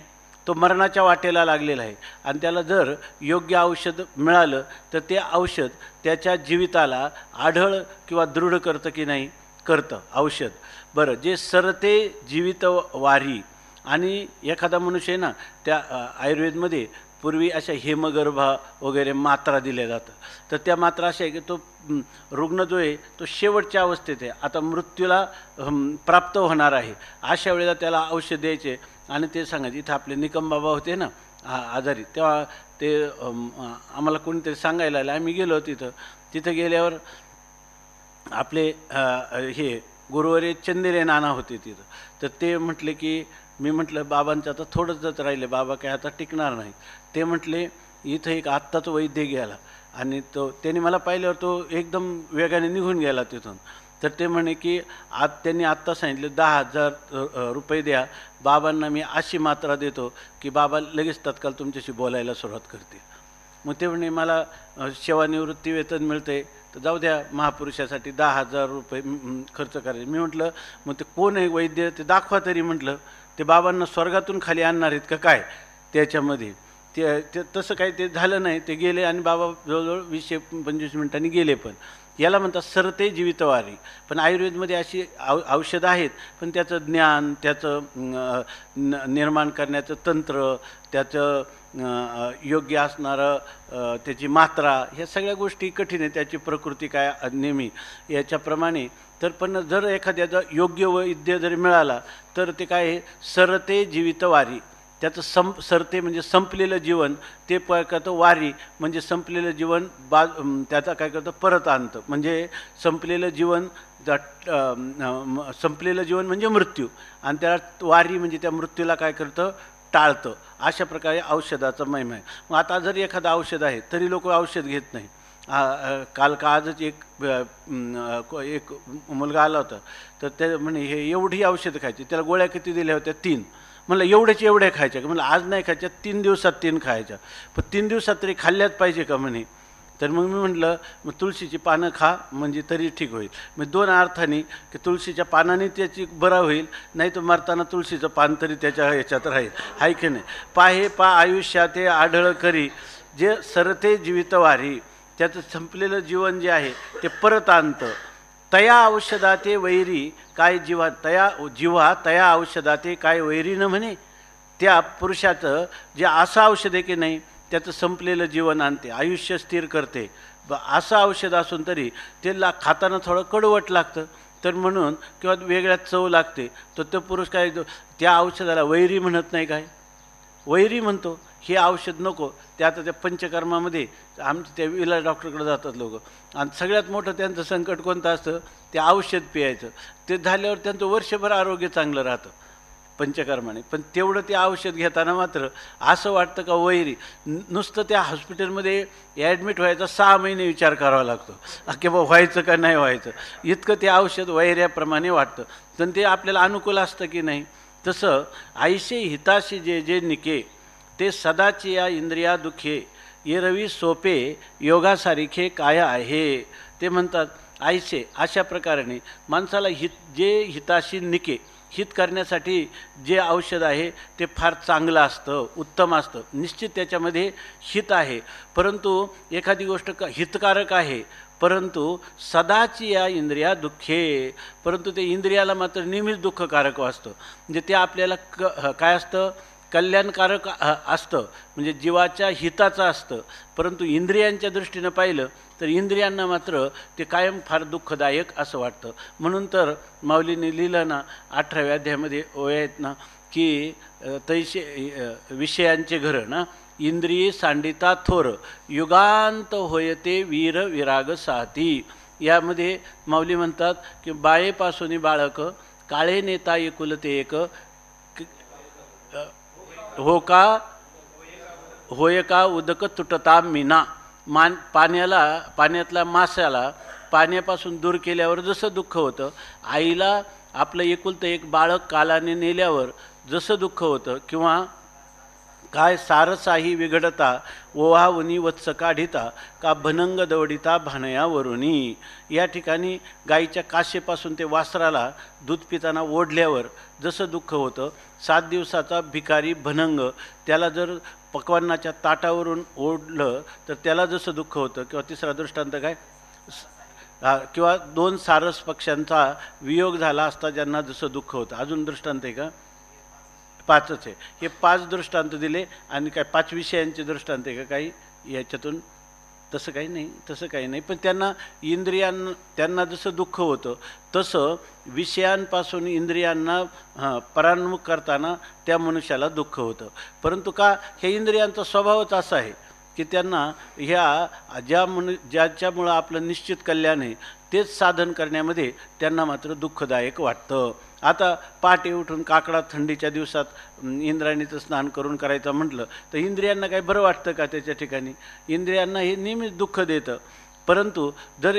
तो मरणाच्या वाटेला लागलेला आहे आणि त्याला जर योग्य औषध मिळालं तर ते औषध त्याच्या जीविताला आढळ किंवा दृढ करतं की नाही, करतं औषध. बरं, जे सरते जीवित वारी, आणि एखादा मनुष्य आहे ना, त्या आयुर्वेदमध्ये पूर्वी अशा हेमगर्भा वगैरे मात्रा दिल्या जातं, तर त्या मात्रा अशा आहे की तो रुग्ण जो आहे तो शेवटच्या अवस्थेत आहे, आता मृत्यूला प्राप्त होणार आहे, अशा वेळेला त्याला औषध द्यायचे आणि ते सांगायचे. इथं आपले निकम बाबा होते ना, आजारी. तेव्हा ते आम्हाला कोणीतरी सांगायला आलं. आम्ही गेलो तिथं गेल्यावर आपले हे गुरुवारी चंदेले नाना होते तिथं. तर ते म्हटले की, मी म्हटलं बाबांचं आता थोडंच राहिले, बाबा काय आता टिकणार नाही. ते म्हटले इथं एक आत्ताच वैद्य गेला आणि त्यांनी मला पाहिल्यावर तो एकदम वेगाने निघून गेला तिथून. तर ते म्हणे की त्यांनी आत्ता सांगितले 10,000 रुपये द्या, बाबांना मी अशी मात्रा देतो की बाबा लगेच तत्काल तुमच्याशी बोलायला सुरुवात करते. मग ते म्हणे मला सेवानिवृत्ती वेतन मिळते, तर जाऊ द्या, महापुरुषासाठी 10,000 रुपये खर्च करायचे. मी म्हटलं मग ते कोण आहे वैद्य, ते दाखवा तरी. म्हटलं ते बाबांना स्वर्गातून खाली आणणार आहेत का काय त्याच्यामध्ये. ते तसं काही ते झालं नाही. ते गेले आणि बाबा जवळजवळ 20-25 मिनिटांनी गेले. पण याला म्हणतात सरते जीवितवारी. पण आयुर्वेदमध्ये अशी औषधं आहेत, पण त्याचं ज्ञान, त्याचं निर्माण करण्याचं तंत्र, त्याचं योग्य असणारं त्याची मात्रा, ह्या सगळ्या गोष्टी कठीण आहे. त्याची प्रकृती काय नेहमी याच्याप्रमाणे. तर पण जर एखाद्याचा योग्य वैद्य जरी मिळाला तर ते काय आहे, सरते जीवितवारी. त्याचं सरते म्हणजे संपलेलं जीवन, ते काय करतं वारी म्हणजे संपलेलं जीवन त्याचा काय करतं परत आणतं. म्हणजे संपलेलं जीवन म्हणजे मृत्यू, आणि त्याला वारी म्हणजे त्या मृत्यूला काय करतं, टाळतं. अशा प्रकारे औषधाचा महिमा आहे. मग आता जर एखादं औषध आहे तरी लोक औषध घेत नाही. आजच एक मुलगा आला होता. तर ते म्हणे हे एवढी औषधं खायची. त्याला गोळ्या किती दिल्या होत्या? 3. म्हणलं एवढ्या खायच्या का? म्हणलं आज नाही खायच्या, 3 दिवसात 3 खायच्या. पण 3 दिवसात तरी खाल्ल्याच पाहिजे का म्हणे. तर मग मी म्हटलं मग तुळशीची पानं खा म्हणजे तरी ठीक होईल. मग 2 अर्थाने की तुळशीच्या पानाने त्याची बरा होईल, नाही तर मरताना तुळशीचं पान तरी त्याच्या ह्याच्यात राहील. आहे की नाही. पाहे आयुष्यात हे आढळ करी, जे सरते जीवितवारी. त्याचं संपलेलं जीवन जे आहे ते परत आणतं. तया औषधाते वैरी काय जीवा तया औषधाते काय वैरी न म्हणे. त्या पुरुषाचं जे असं औषध आहे की नाही, त्याचं संपलेलं जीवन आणते, आयुष्य स्थिर करते. असं औषध असून तरी ते खाताना थोडं कडवट लागतं, तर म्हणून किंवा वेगळ्या चव लागते. तर तो पुरुष काय त्या औषधाला वैरी म्हणत नाही, काय वैरी म्हणतो. हे औषध नको. ते आता त्या पंचकर्मामध्ये आमच्या त्या विलास डॉक्टरकडे जातात लोक, आणि सगळ्यात मोठं त्यांचं संकट कोणतं असतं, ते औषध पियायचं. ते झाल्यावर त्यांचं वर्षभर आरोग्य चांगलं राहतं पंचकर्माने. पण तेवढं ते औषध घेताना मात्र असं वाटतं का वैरी. नुसतं त्या हॉस्पिटलमध्ये ॲडमिट व्हायचा 6 महिने विचार करावा लागतो की बा व्हायचं का नाही व्हायचं. इतकं ते औषध वैर्याप्रमाणे वाटतं. पण ते आपल्याला अनुकूल असतं की नाही. तसं आईशे हिताशी जे निके, ते सदाची या इंद्रिया दुखे, ये रवी सोपे योगासारिखे काय आहे. ते म्हणतात आईशे अशा प्रकाराने माणसाला हिताशी निके, हित करण्यासाठी जे औषध आहे ते फार चांगलं असतं, उत्तम असतं. निश्चित त्याच्यामध्ये हित आहे, परंतु एखादी गोष्ट हितकारक आहे, परंतु सदाची या इंद्रिया दुःखे. परंतु ते इंद्रियाला मात्र नेहमीच दुःखकारक असतं. म्हणजे ते आपल्याला काय असतं, कल्याणकारक असतं, म्हणजे जीवाच्या हिताचं असतं. परंतु इंद्रियांच्या दृष्टीनं पाहिलं तर इंद्रियांना मात्र ते कायम फार दुःखदायक असं वाटतं. म्हणून तर माऊलींनी लिहिलं ना 18व्या अध्यायामध्ये ओव्या आहेत ना, की तैसे विषयांचे घर ना, इंद्रिये सांडिता थोर, युगांत होयते वीर विराग साती. यामध्ये माऊली म्हणतात की बाळेपासून बाळक, काळे नेता एकुलते एक, होय का उदक तुटता मीना. पाण्यातला माशाला पाण्यापासून दूर केल्यावर जसं दुःख होतं, आईला आपलं एकुलतं एक बाळक कालाने नेल्यावर जसं दुःख होतं, किंवा काय सारसाही विघडता ओहावनी वत्स काढिता, का भनंग दवडिता भानयावरुनी. या ठिकाणी गाईच्या काशेपासून ते वासराला दूध पिताना ओढल्यावर जसं दुःख होतं, 7 दिवसाचा भिकारी भनंग त्याला जर पक्वान्नाच्या ताटावरून ओढलं तर त्याला जसं दुःख होतं. किंवा तिसरा दृष्टांत काय, किंवा 2 सारस पक्ष्यांचा वियोग झाला असता ज्यांना जसं दुःख होतं. अजून दृष्टांत आहे का? 5च आहे. हे 5 दृष्टांत दिले. आणि काय 5 विषयांचे दृष्टांत आहे का काही याच्यातून? तसं काही नाही, तसं काही नाही. पण त्यांना जसं दुःख होतं तसं विषयांपासून इंद्रियांना परान्मुख करताना त्या मनुष्याला दुःख होतं. परंतु का, ह्या इंद्रियांचा स्वभावच असा आहे की त्यांना ह्या ज्याच्यामुळं आपलं निश्चित कल्याण आहे तेच साधन करण्यामध्ये त्यांना मात्र दुःखदायक वाटतं. आता पहाटे उठून काकडा थंडीच्या दिवसात इंद्रायणीचं स्नान करून करायचं म्हटलं तर इंद्रियांना काही बरं वाटतं का? त्याच्या ठिकाणी इंद्रियांना हे नेहमीच दुःख देतं. परंतु जर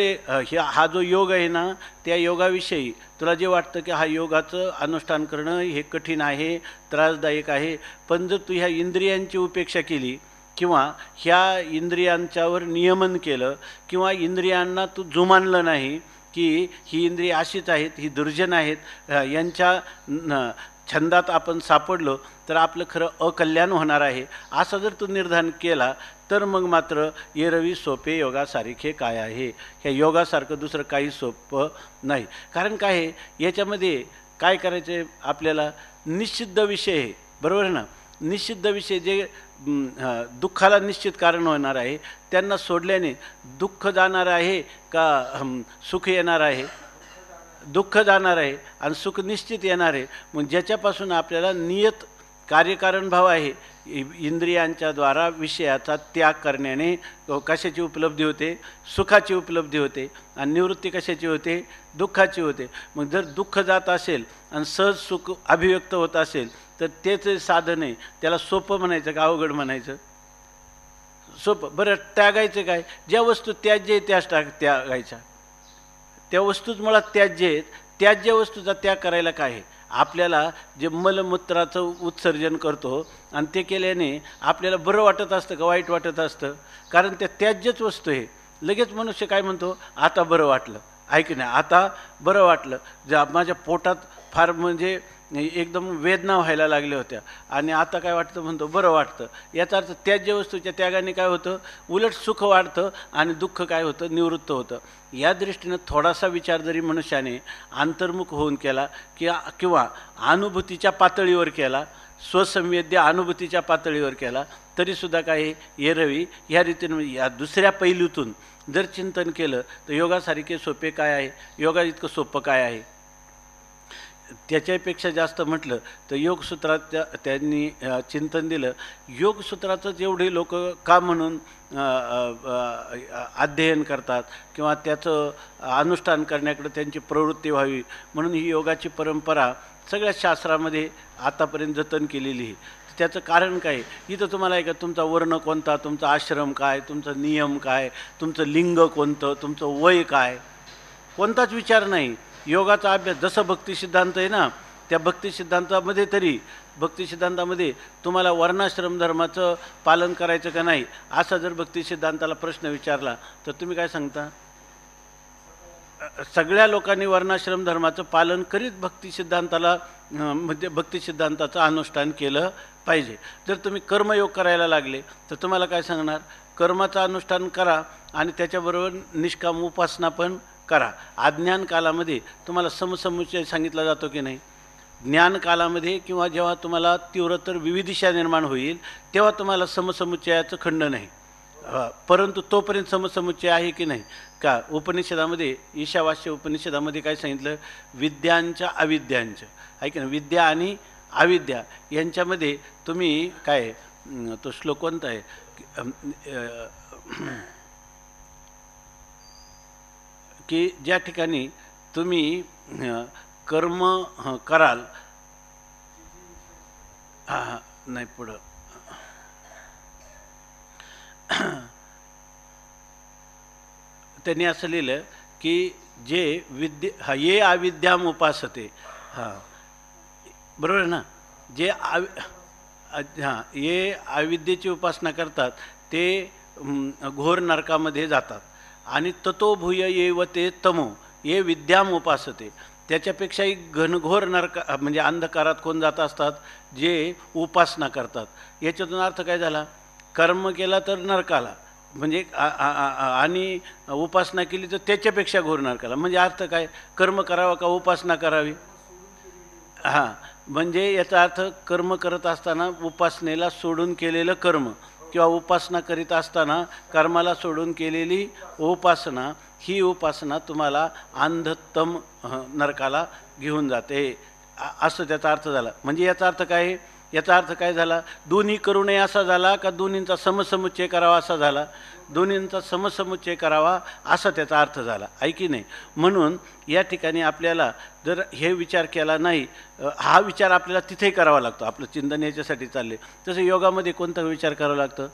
हा जो योग आहे ना, त्या योगाविषयी तुला जे वाटतं की हा योगाचं अनुष्ठान करणं हे कठीण आहे, त्रासदायक आहे, पण जर तू ह्या इंद्रियांची उपेक्षा केली किंवा ह्या इंद्रियांच्यावर नियमन केलं किंवा इंद्रियांना तू जुमानलं नाही की ही इंद्रिय अशीच आहेत, ही दुर्जन आहेत, यांच्या छंदात आपण सापडलो तर आपलं खरं अकल्याण होणार आहे, असं जर तू निर्धार केला तर मग मात्र एरवी सोपे योगासारखे काय आहे. ह्या योगासारखं दुसरं काही सोपं नाही. कारण काय आहे, याच्यामध्ये काय करायचं आहे आपल्याला, निषिद्ध विषय आहे, बरोबर ना. निषिद्ध विषय जे दुःखाला निश्चित कारण होणार आहे त्यांना सोडल्याने दुःख जाणार आहे का सुख येणार आहे? दुःख जाणार आहे आणि सुख निश्चित येणार आहे. मग ज्याच्यापासून आपल्याला नियत कार्यकारण भाव आहे, इंद्रियांच्या द्वारा विषयाचा त्याग करण्याने कशाची उपलब्धी होते? सुखाची उपलब्धी होते. आणि निवृत्ती कशाची होते? दुःखाची होते. मग जर दुःख जात असेल आणि सहज सुख अभिव्यक्त होत असेल तर त्याचे साधन आहे, त्याला सोपं म्हणायचं का अवघड म्हणायचं? सोपं. बरं, त्यागायचं काय? ज्या वस्तू त्याज्य आहे त्याच त्यागायच्या. त्या वस्तूच मुळात त्याज्य आहेत, त्याज्य वस्तूचा त्याग करायला काय आहे? आपल्याला जे मलमूत्राचं उत्सर्जन करतो आणि ते केल्याने आपल्याला बरं वाटत असतं का वाईट वाटत असतं? कारण त्या त्याज्यच वस्तू आहे. लगेच मनुष्य काय म्हणतो, आता बरं वाटलं. ऐक नाही, आता बरं वाटलं. माझ्या पोटात फार म्हणजे एकदम वेदना व्हायला लागल्या होत्या आणि आता काय वाटतं म्हणतो बरं वाटतं. याचा अर्थ त्याज्य वस्तूच्या त्यागाने काय होतं? उलट सुख वाढतं आणि दुःख काय होतं? निवृत्त होतं. या दृष्टीनं थोडासा विचार जरी मनुष्याने अंतर्मुख होऊन केला किंवा अनुभूतीच्या पातळीवर केला, स्वसंवेद्य अनुभूतीच्या पातळीवर केला तरीसुद्धा काय एरवी ह्या रीतीनं या दुसऱ्या पैलूतून जर चिंतन केलं तर योगासारखे सोपे काय आहे? योगा इतकं सोपं काय आहे? त्याच्यापेक्षा जास्त म्हटलं तर योगसूत्रात त्यांनी चिंतन दिलं. योगसूत्राचंच एवढे लोक का म्हणून अध्ययन करतात किंवा त्याचं अनुष्ठान करण्याकडे त्यांची प्रवृत्ती व्हावी म्हणून ही योगाची परंपरा सगळ्या शास्त्रामध्ये आतापर्यंत जतन केलेली आहे. त्याचं कारण काय? इथं तुम्हाला आहे का तुमचा वर्ण कोणता, तुमचा आश्रम काय, तुमचा नियम काय, तुमचं लिंग कोणतं, तुमचं वय काय, कोणताच विचार नाही. योगाचा अभ्यास जसं भक्तिसिद्धांत आहे ना, त्या भक्तिसिद्धांतामध्ये तुम्हाला वर्णाश्रम धर्माचं पालन करायचं का नाही असा जर भक्तिसिद्धांताला प्रश्न विचारला तर तुम्ही काय सांगता? सगळ्या लोकांनी वर्णाश्रम धर्माचं पालन करीत भक्तिसिद्धांताला म्हणजे भक्तिसिद्धांताचं अनुष्ठान केलं पाहिजे. जर तुम्ही कर्मयोग करायला लागले तर तुम्हाला काय सांगणार? कर्माचं अनुष्ठान करा आणि त्याच्याबरोबर निष्काम उपासना पण करा. अज्ञान कालामध्ये तुम्हाला समसमुच्चय सांगितला जातो की नाही? ज्ञान कालामध्ये किंवा जेव्हा तुम्हाला तीव्रतर विविधिशा निर्माण होईल तेव्हा तुम्हाला समसमुच्चयाचं खंडन आहे. परंतु तोपर्यंत समसमुच्चय आहे की नाही? का उपनिषदामध्ये ईशावास्य उपनिषदामध्ये काय सांगितलं? विद्यांच्या अविद्यांचं आहे की नाही? विद्या आणि अविद्या यांच्यामध्ये तुम्ही काय तो श्लोक कोणता आहे की ज्या ठिकाणी तुम्ही कर्म कराल नाही पुढं त्यांनी असं लिहिलं की जे ये अविद्याम उपासते. बरोबर ना? जे ये अविद्येची उपासना करतात ते घोर नरकामध्ये जातात. आणि ततो भूय येव ते तमो ये विद्याम उपासते. त्याच्यापेक्षाही घनघोर नरक म्हणजे अंधकारात कोण जात असतात? जे उपासना करतात. याच्यातून अर्थ काय झाला? कर्म केला तर नरकाला म्हणजे आणि उपासना केली तर त्याच्यापेक्षा घोर नरकाला. म्हणजे अर्थ काय? कर्म करावं का उपासना करावी? म्हणजे याचा अर्थ कर्म करत असताना उपासनेला सोडून केलेलं कर्म किंवा उपासना करीत असताना कर्माला सोडून केलेली उपासना, ही उपासना तुम्हाला अंधतम नरकाला घेऊन जाते, असं त्याचा अर्थ झाला. म्हणजे याचा अर्थ काय? याचा अर्थ काय झाला? दोन्ही करू नये असा झाला का दोन्हींचा समसमुच्चय करावा असा झाला? दोन्हींचा समसमुच्चय करावा असा त्याचा अर्थ झाला, आहे की नाही? म्हणून या ठिकाणी आपल्याला जर हे विचार केला नाही, हा विचार आपल्याला तिथेही करावा लागतो. आपलं चिंतन याच्यासाठी चालले. तसं योगामध्ये कोणता विचार करावा लागतं?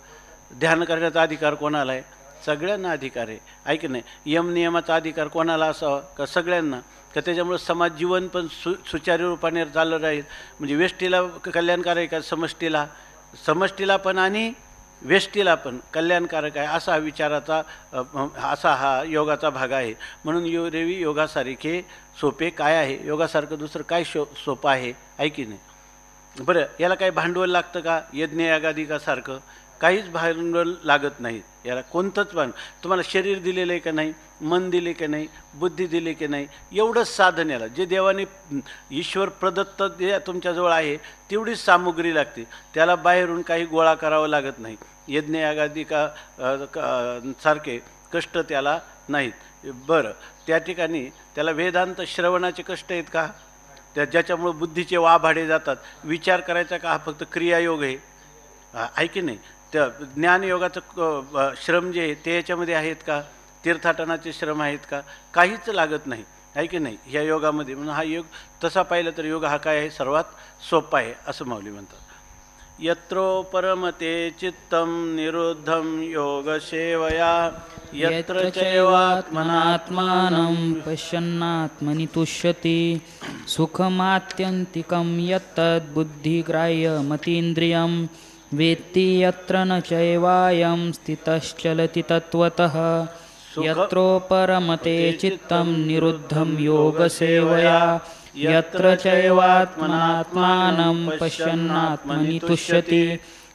ध्यान करण्याचा अधिकार कोणाला आहे? सगळ्यांना अधिकार आहे की नाही? यमनियमाचा अधिकार कोणाला असावा? का सगळ्यांना? का त्याच्यामुळं समाज जीवन पण सुचारू रूपाने चाललं राहील. म्हणजे व्यष्टीला कल्याणकारक आहे का समष्टीला? समष्टीला पण आणि व्यष्टीला पण कल्याणकारक आहे, असा विचाराचा असा हा योगाचा भाग आहे. म्हणून रेवी योगासारखे सोपे काय आहे? योगासारखं दुसरं काय सोपं आहे की नाही? बरं, याला काही भांडवल लागतं का? यज्ञ यागादिकासारखं काहीच भांडवल लागत नाही याला. कोणतंच तुम्हाला शरीर दिलेलं आहे का नाही? मन दिले की नाही? बुद्धी दिली की नाही? एवढंच साधन याला. जे देवाने ईश्वर प्रदत्त जे तुमच्याजवळ आहे तेवढीच सामुग्री लागते. त्याला बाहेरून काही गोळा करावं लागत नाही. यज्ञ यागादिका सारखे कष्ट त्याला नाहीत. बरं, त्या ठिकाणी त्याला वेदांत श्रवणाचे कष्ट आहेत का? ज्याच्यामुळं बुद्धीचे वाभाडे जातात. विचार करायचा का? हा फक्त क्रियायोग आहे की नाही? त्या ज्ञानयोगाचं श्रम जे आहे ते याच्यामध्ये आहेत का? तीर्थाटनाचे श्रम आहेत का? काहीच लागत नाही, आहे की नाही ह्या योगामध्ये. म्हणून हा योग तसा पाहिलं तर योग हा काय आहे? सर्वात सोपा आहे असं माऊली म्हणतात. यत्रो परमते चित्तं निरुद्धं योगसेवया यत्र चैवात्मनात्मानं पश्यन्नात्मनि तुष्यति सुखमात्यन्तिकं यत्तद्बुद्धिग्राह्यमतीन्द्रियं वेत्ति यत्र न चैवायं स्थितश्चलति तत्त्वतः यत्रोपरमते चित्तं निरुद्धं योगसेवया यत्र चैवात्मनात्मानं पश्यन्नात्मनि तुष्यति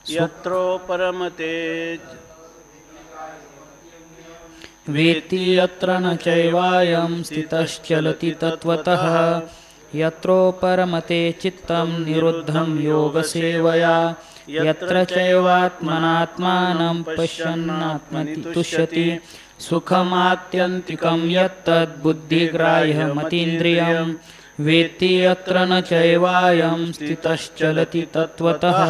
यत्रोपरमते वेत्ति यत्र न चैवायं स्थितश्चलति तत्त्वतः यत्रोपरमते चित्तं निरुद्धं योगसेवया यत्र चैवात्मनात्मानं पश्यन्नात्मनि तुष्यति सुखमात्यन्तिकं यत्तद्बुद्धिग्राह्यमतीन्द्रियं वेत्ति यत्र न चैवायं स्थितश्चलति तत्त्वतः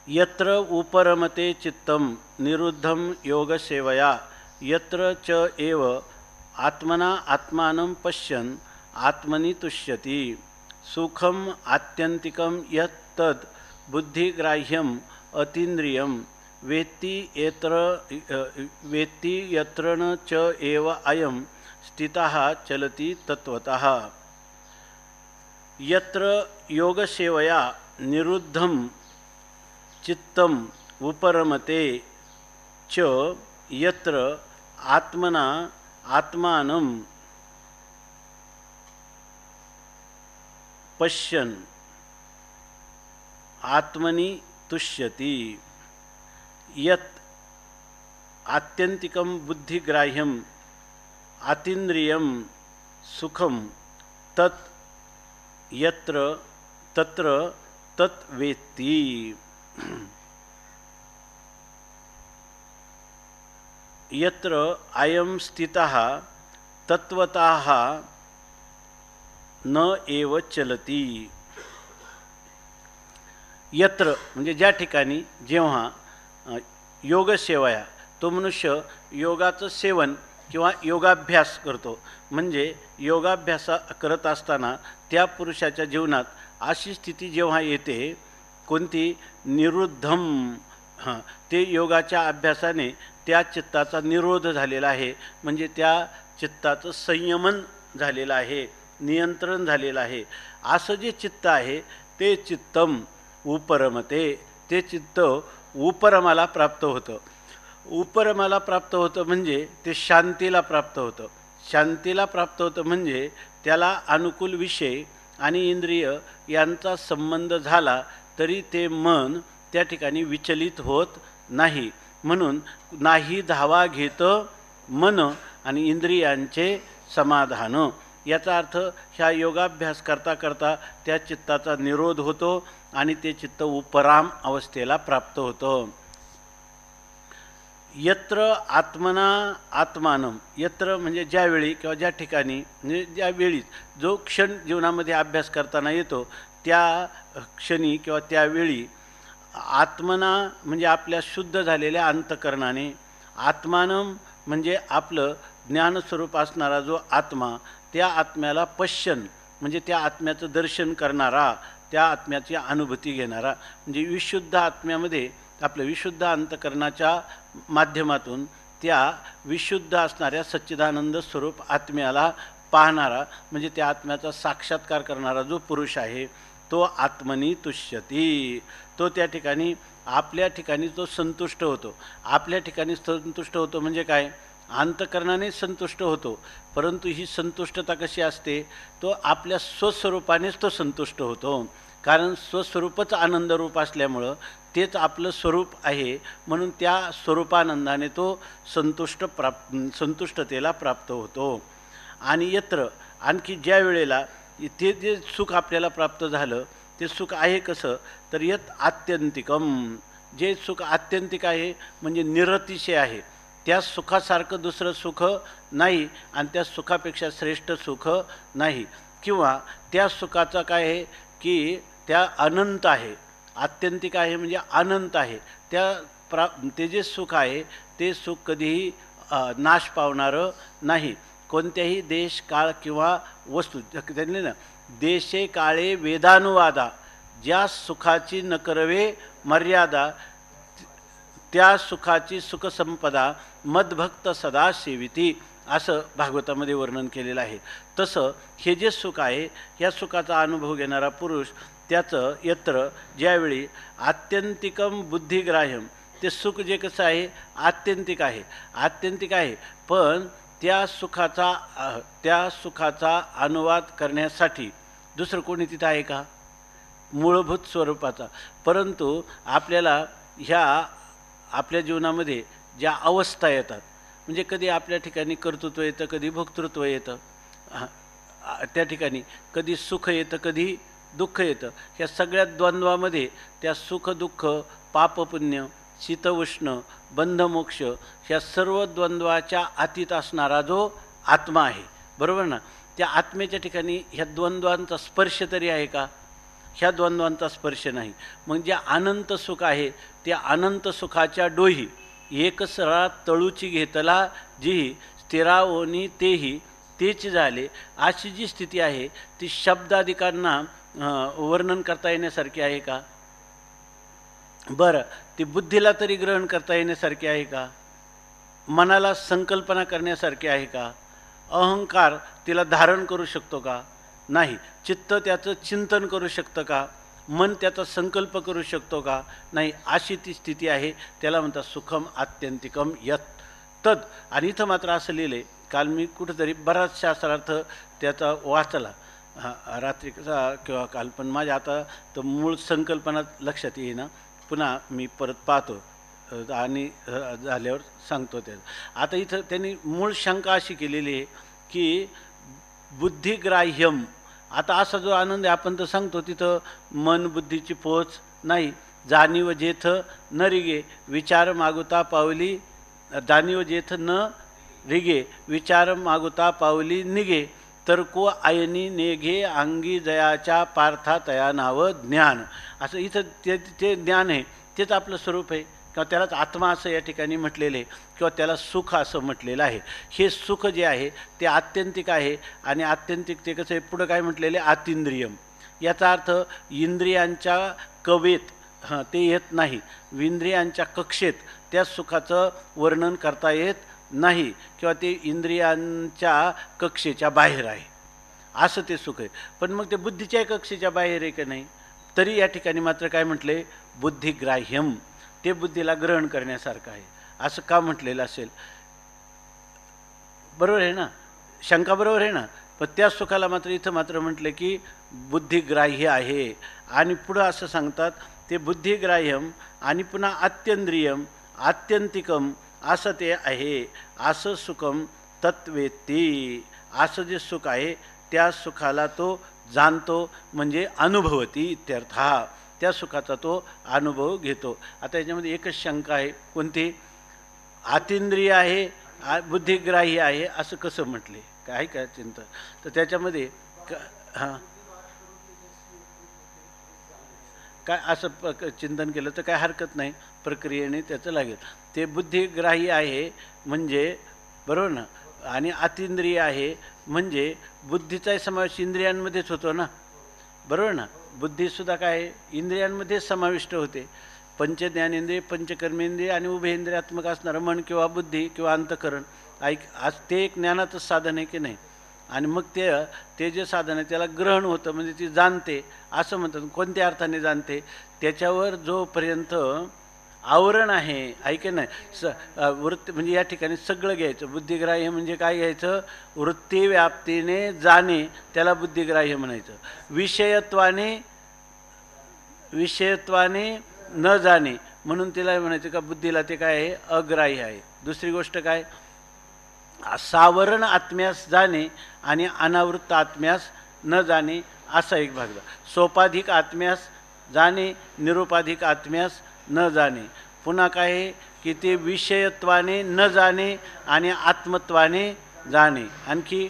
यत्र उपरमते चित्तं निरुद्धं योगसेवया यत्र च एव आत्मना आत्मानं पश्यन् आत्मनि तुष्यति सुखम आत्यंतिकं यत्तद् बुद्धिग्राह्यम् अतीन्द्रियं वेत्ति यत्र न च एव अयं स्थितः चलति तत्त्वतः यत्र योगसेवया निरुद्धं चित्तम उपरमते च यत्र आत्मना आत्मानं पश्यन् आत्मनि तुष्यति यत् आत्यंतिकं बुद्धिग्राह्यम् अतीन्द्रियं सुखम तत् यत्र तत्र तत् वेत्ति यत्र अयं स्थितः तत्त्वतः न एव चलती. यत्र म्हणजे ज्या ठिकाणी जेव्हा योगसेवया तो मनुष्य योगाचं सेवन किंवा योगाभ्यास करतो, म्हणजे योगाभ्यास करत असताना त्या पुरुषाच्या जीवनात अशी स्थिती जेव्हा येते कोणती? निरुद्धम. ते योगाच्या अभ्यासाने त्या चित्ताचा निरोध झालेला आहे, म्हणजे त्या चित्ताचं संयमन झालेलं आहे, नियंत्रण झालेलं आहे. असं जे चित्त आहे ते चित्तम उपरमते, ते चित्त उपरमाला प्राप्त होतं. उपरमाला प्राप्त होतं म्हणजे ते शांतीला प्राप्त होतं. शांतीला प्राप्त होतं म्हणजे त्याला अनुकूल विषय आणि इंद्रिय यांचा संबंध झाला तरी ते मन त्या ठिकाणी विचलित होत नाही. म्हणून नाही धावा घेतं मन आणि इंद्रियांचे समाधान. याचा अर्थ ह्या योगाभ्यास करता करता त्या चित्ताचा निरोध होतो आणि ते चित्त उपराम अवस्थेला प्राप्त होतं. यत्र आत्मना आत्मानम, यत्र म्हणजे ज्यावेळी किंवा ज्या ठिकाणी म्हणजे ज्यावेळी जो क्षण जीवनामध्ये अभ्यास करताना येतो त्या क्षणी किंवा त्यावेळी आत्मना म्हणजे आपल्या शुद्ध झालेल्या अंतकरणाने, आत्मानम म्हणजे आपलं ज्ञानस्वरूप असणारा जो आत्मा, त्या आत्म्याला पश्यन म्हणजे त्या आत्म्याचं दर्शन करणारा, त्या आत्म्याची अनुभूती घेणारा, म्हणजे विशुद्ध आत्म्यामध्ये आपलं विशुद्ध अंतकरणाच्या माध्यमातून त्या विशुद्ध असणाऱ्या सच्चिदानंद स्वरूप आत्म्याला पाहणारा, म्हणजे त्या आत्म्याचा साक्षात्कार करणारा जो पुरुष आहे तो आत्मनी तुष्यती. तो त्या ठिकाणी आपल्या ठिकाणी तो संतुष्ट होतो. आपल्या ठिकाणी संतुष्ट होतो म्हणजे काय, अंतकरणाने संतुष्ट होतो, परंतु ही संतुष्टता कशी असते, तो आपल्या स्वस्वरूपानेच तो संतुष्ट होतो. कारण स्वस्वरूपच आनंदरूप असल्यामुळं तेच आपलं स्वरूप आहे, म्हणून त्या स्वरूपानंदाने तो संतुष्टतेला प्राप्त होतो. आणि यत्र आणखी ज्या वेळेला ते जे सुख आपल्याला प्राप्त झालं ते सुख आहे कसं, तर यत आत्यंतिकम, जे सुख आत्यंतिक आहे म्हणजे निरतिशय आहे, त्या सुखासारखं दुसरं सुख नाही आणि त्या सुखापेक्षा श्रेष्ठ सुख नाही. किंवा त्या सुखाचा काय आहे की त्या अनंत आहे, आत्यंतिक आहे म्हणजे अनंत आहे. ते जे सुख आहे ते सुख कधीही नाश पावणारं नाही. कोणत्याही देश काळ किंवा वस्तू त्यांनी ना देशे काळे वेदानुवादा, ज्या सुखाची न करवे मर्यादा त्या सुखाची सुखसंपदा मदभक्त सदा सेविती, असं भागवतामध्ये वर्णन केलेलं आहे. तसं हे जे सुख आहे या सुखाचा अनुभव घेणारा पुरुष त्याचं यत्र ज्यावेळी आत्यंतिकम बुद्धिग्राह्यम, ते सुख जे कसं आहे आत्यंतिक आहे, आत्यंतिक आहे, पण त्या सुखाचा अनुवाद करण्यासाठी दुसरं कोणी तिथं आहे का, मूलभूत स्वरूपाचा. परंतु आपल्याला ह्या आपल्या जीवनामध्ये ज्या अवस्था येतात, म्हणजे कधी आपल्या ठिकाणी कर्तृत्व येतं, कधी भोक्तृत्व येतं, त्या ठिकाणी कधी सुख येतं, कधी दुःख येतं. ह्या सगळ्या द्वंद्वामध्ये त्या सुख दुःख, पापपुण्य, शीतउष्ण, बंधमोक्ष ह्या सर्व द्वंद्वाच्या अतीत असणारा जो आत्मा आहे, बरोबर ना, त्या आत्म्याच्या ठिकाणी ह्या द्वंद्वांचा स्पर्श तरी आहे का, ह्या द्वंद्वांचा स्पर्श नाही. मग जे अनंत सुख आहे त्या अनंत सुखाच्या डोही एक सरळा तळूची घेतला जी, स्थिरावोनी तेही तेच झाले, अशी जी स्थिती आहे ती शब्दाधिकांना वर्णन करता येण्यासारखी आहे का, बरं ती बुद्धीला तरी ग्रहण करता येण्यासारखी आहे का, मनाला संकल्पना करण्यासारखी आहे का, अहंकार तिला धारण करू शकतो का, नाही. चित्त त्याचं चिंतन करू शकतं का, मन त्याचा संकल्प करू शकतो का, नाही. अशी ती स्थिती आहे, त्याला म्हणतात सुखम आत्यंतिकम यत तद. आणि इथं मात्र असं लिहिले, काल मी कुठंतरी बराच शास्त्रार्थ त्याचा वाचला रात्रीचा किंवा काल, पण माझ्या आता तर मूळ संकल्पना लक्षात येईना, पुन्हा मी परत पाहतो आणि झाल्यावर सांगतो त्याचं. आता इथं त्यांनी मूळ शंका अशी केलेली आहे की बुद्धिग्राह्यम, आता असा जो आनंद आहे आपण तर सांगतो तिथं मन बुद्धीची पोच नाही. जाणीव जेथ न रिगे विचार मागुता पावली, जाणीव जेथ न रिगे विचार मागुता पावली निगे, तर को आयनी नेघे अंगी जयाच्या पार्था तया नाव ज्ञान. असं इथं ते ज्ञान आहे, तेच आपलं स्वरूप आहे, किंवा त्यालाच आत्मा असं या ठिकाणी म्हटलेलं आहे, किंवा त्याला सुख असं म्हटलेलं आहे. हे सुख जे आहे ते आत्यंतिक आहे, आणि आत्यंतिक ते कसं आहे, पुढं काय म्हटलेलं आहे, आतिंद्रियम. याचा अर्थ इंद्रियांच्या कवेत ते येत नाही, इंद्रियांच्या कक्षेत त्या सुखाचं वर्णन करता येत नाही, किंवा ते इंद्रियांच्या कक्षेच्या बाहेर आहे, असं ते सुख आहे. पण मग ते बुद्धीच्या कक्षेच्या बाहेर आहे का नाही, तरी या ठिकाणी मात्र काय म्हटले, बुद्धिग्राह्यम, ते बुद्धीला ग्रहण करण्यासारखं आहे, असं का म्हटलेलं असेल. बरोबर आहे ना, शंका बरोबर आहे ना. पण त्या सुखाला मात्र इथं मात्र म्हटलं की बुद्धिग्राह्य आहे. आणि पुढं असं सांगतात ते बुद्धिग्राह्यम आणि पुन्हा आत्यंद्रियम आत्यंतिकम असं ते आहे. असं सुखम तत्वेत्ती, असं जे सुख आहे त्या सुखाला तो जाणतो, म्हणजे अनुभवती इत्यर्थ. त्या सुखाचा तो अनुभव घेतो. आता याच्यामध्ये एकच शंका आहे, कोणती? आतींद्रिय आहे, बुद्धिग्राही आहे असं कसं म्हटले, काय काय चिंता? तर त्याच्यामध्ये हां काय असं चिंतन केलं तर काय हरकत नाही, प्रक्रियेने त्याचं लागेल. ते बुद्धिग्राही आहे म्हणजे बरोबर ना, आणि अतींद्रिय आहे म्हणजे बुद्धीचाही समावेश इंद्रियांमध्येच होतो ना, बरोबर ना. बुद्धीसुद्धा काय इंद्रियांमध्येच समाविष्ट होते. पंचज्ञानेंद्रिय, पंचकर्मेंद्रिय आणि उभयेंद्रियात्मक असणारं मन किंवा बुद्धी किंवा अंतःकरण आज ते एक ज्ञानाचंच साधन आहे की नाही. आणि मग ते जे साधन आहे त्याला ग्रहण होतं, म्हणजे ती जाणते असं म्हणतात. कोणत्या अर्थाने जाणते? त्याच्यावर जोपर्यंत आवरण आहे, ऐके नाही वृत्ती, म्हणजे या ठिकाणी सगळं घ्यायचं. बुद्धिग्राह्य म्हणजे काय घ्यायचं? वृत्ती व्याप्तीने जाणे, त्याला बुद्धिग्राह्य म्हणायचं. विषयत्वाने न जाणे म्हणून तिला म्हणायचं का बुद्धीला ते काय आहे? अग्राह्य आहे. दुसरी गोष्ट काय? सावरण आत्म्यास जाणे आणि अनावृत्त आत्म्यास न जाणे असा एक भाग. सोपाधिक आत्म्यास जाणे, निरुपाधिक आत्म्यास न जाणे. पुन्हा काय आहे की ते विषयत्वाने न जाणे आणि आत्मत्वाने जाणे. आणखी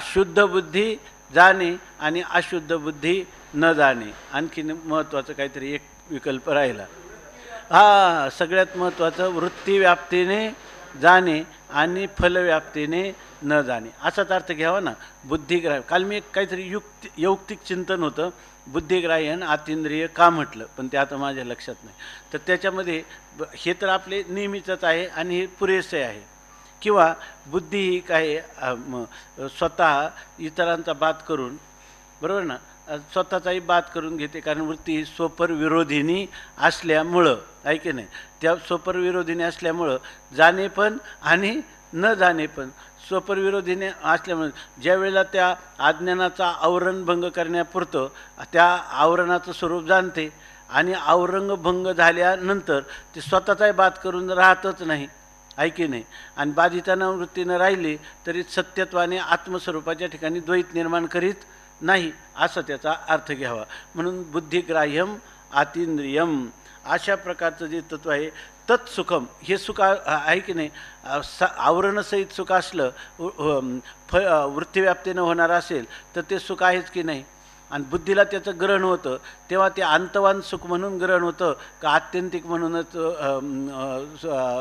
शुद्ध बुद्धी जाणे आणि अशुद्ध बुद्धी न जाणे. आणखी महत्त्वाचं काहीतरी एक विकल्प राहिला. सगळ्यात महत्त्वाचं वृत्ती व्याप्तीने जाणे आणि फलव्याप्तीने न जाणे असाच अर्थ घ्यावा ना बुद्धिग्राह्य. काल मी एक काहीतरी यौक्तिक चिंतन होतं, बुद्धिग्राह्य आणि आतींद्रिय का म्हटलं, पण ते आता माझ्या लक्षात नाही. तर त्याच्यामध्ये हे तर आपले नेहमीचंच आहे आणि हे पुरेसे आहे. किंवा बुद्धी ही काय स्वतः इतरांचा बात करून, बरोबर ना, स्वतःचाही बात करून घेते. कारण वृत्ती ही स्वपर विरोधिनी असल्यामुळं, आहे की नाही, त्या स्वपर विरोधिनी असल्यामुळं जाणे पण आणि न जाणे पण. स्वपर विरोधीने असल्यामुळे ज्या वेळेला त्या अज्ञानाचा आवरणभंग करण्यापुरतं त्या आवरणाचं स्वरूप जाणते आणि आवरणभंग झाल्यानंतर ते स्वतःचाही बात करून राहतच नाही, आहे की नाही. आणि बाधिताना वृत्तीनं राहिली तरी सत्यत्वाने आत्मस्वरूपाच्या ठिकाणी द्वैत निर्माण करीत नाही, असं त्याचा अर्थ घ्यावा. म्हणून बुद्धिग्राह्यम आतींद्रियम अशा प्रकारचं जे तत्व आहे. तत्सुखम हे सुख आहे की नाही, आवरणसहित सुख असलं, वृत्तीव्याप्तीनं होणारं असेल तर ते सुख आहेच की नाही. आणि बुद्धीला त्याचं ग्रहण होतं तेव्हा ते अंतवान सुख म्हणून ग्रहण होतं का आत्यंतिक म्हणूनच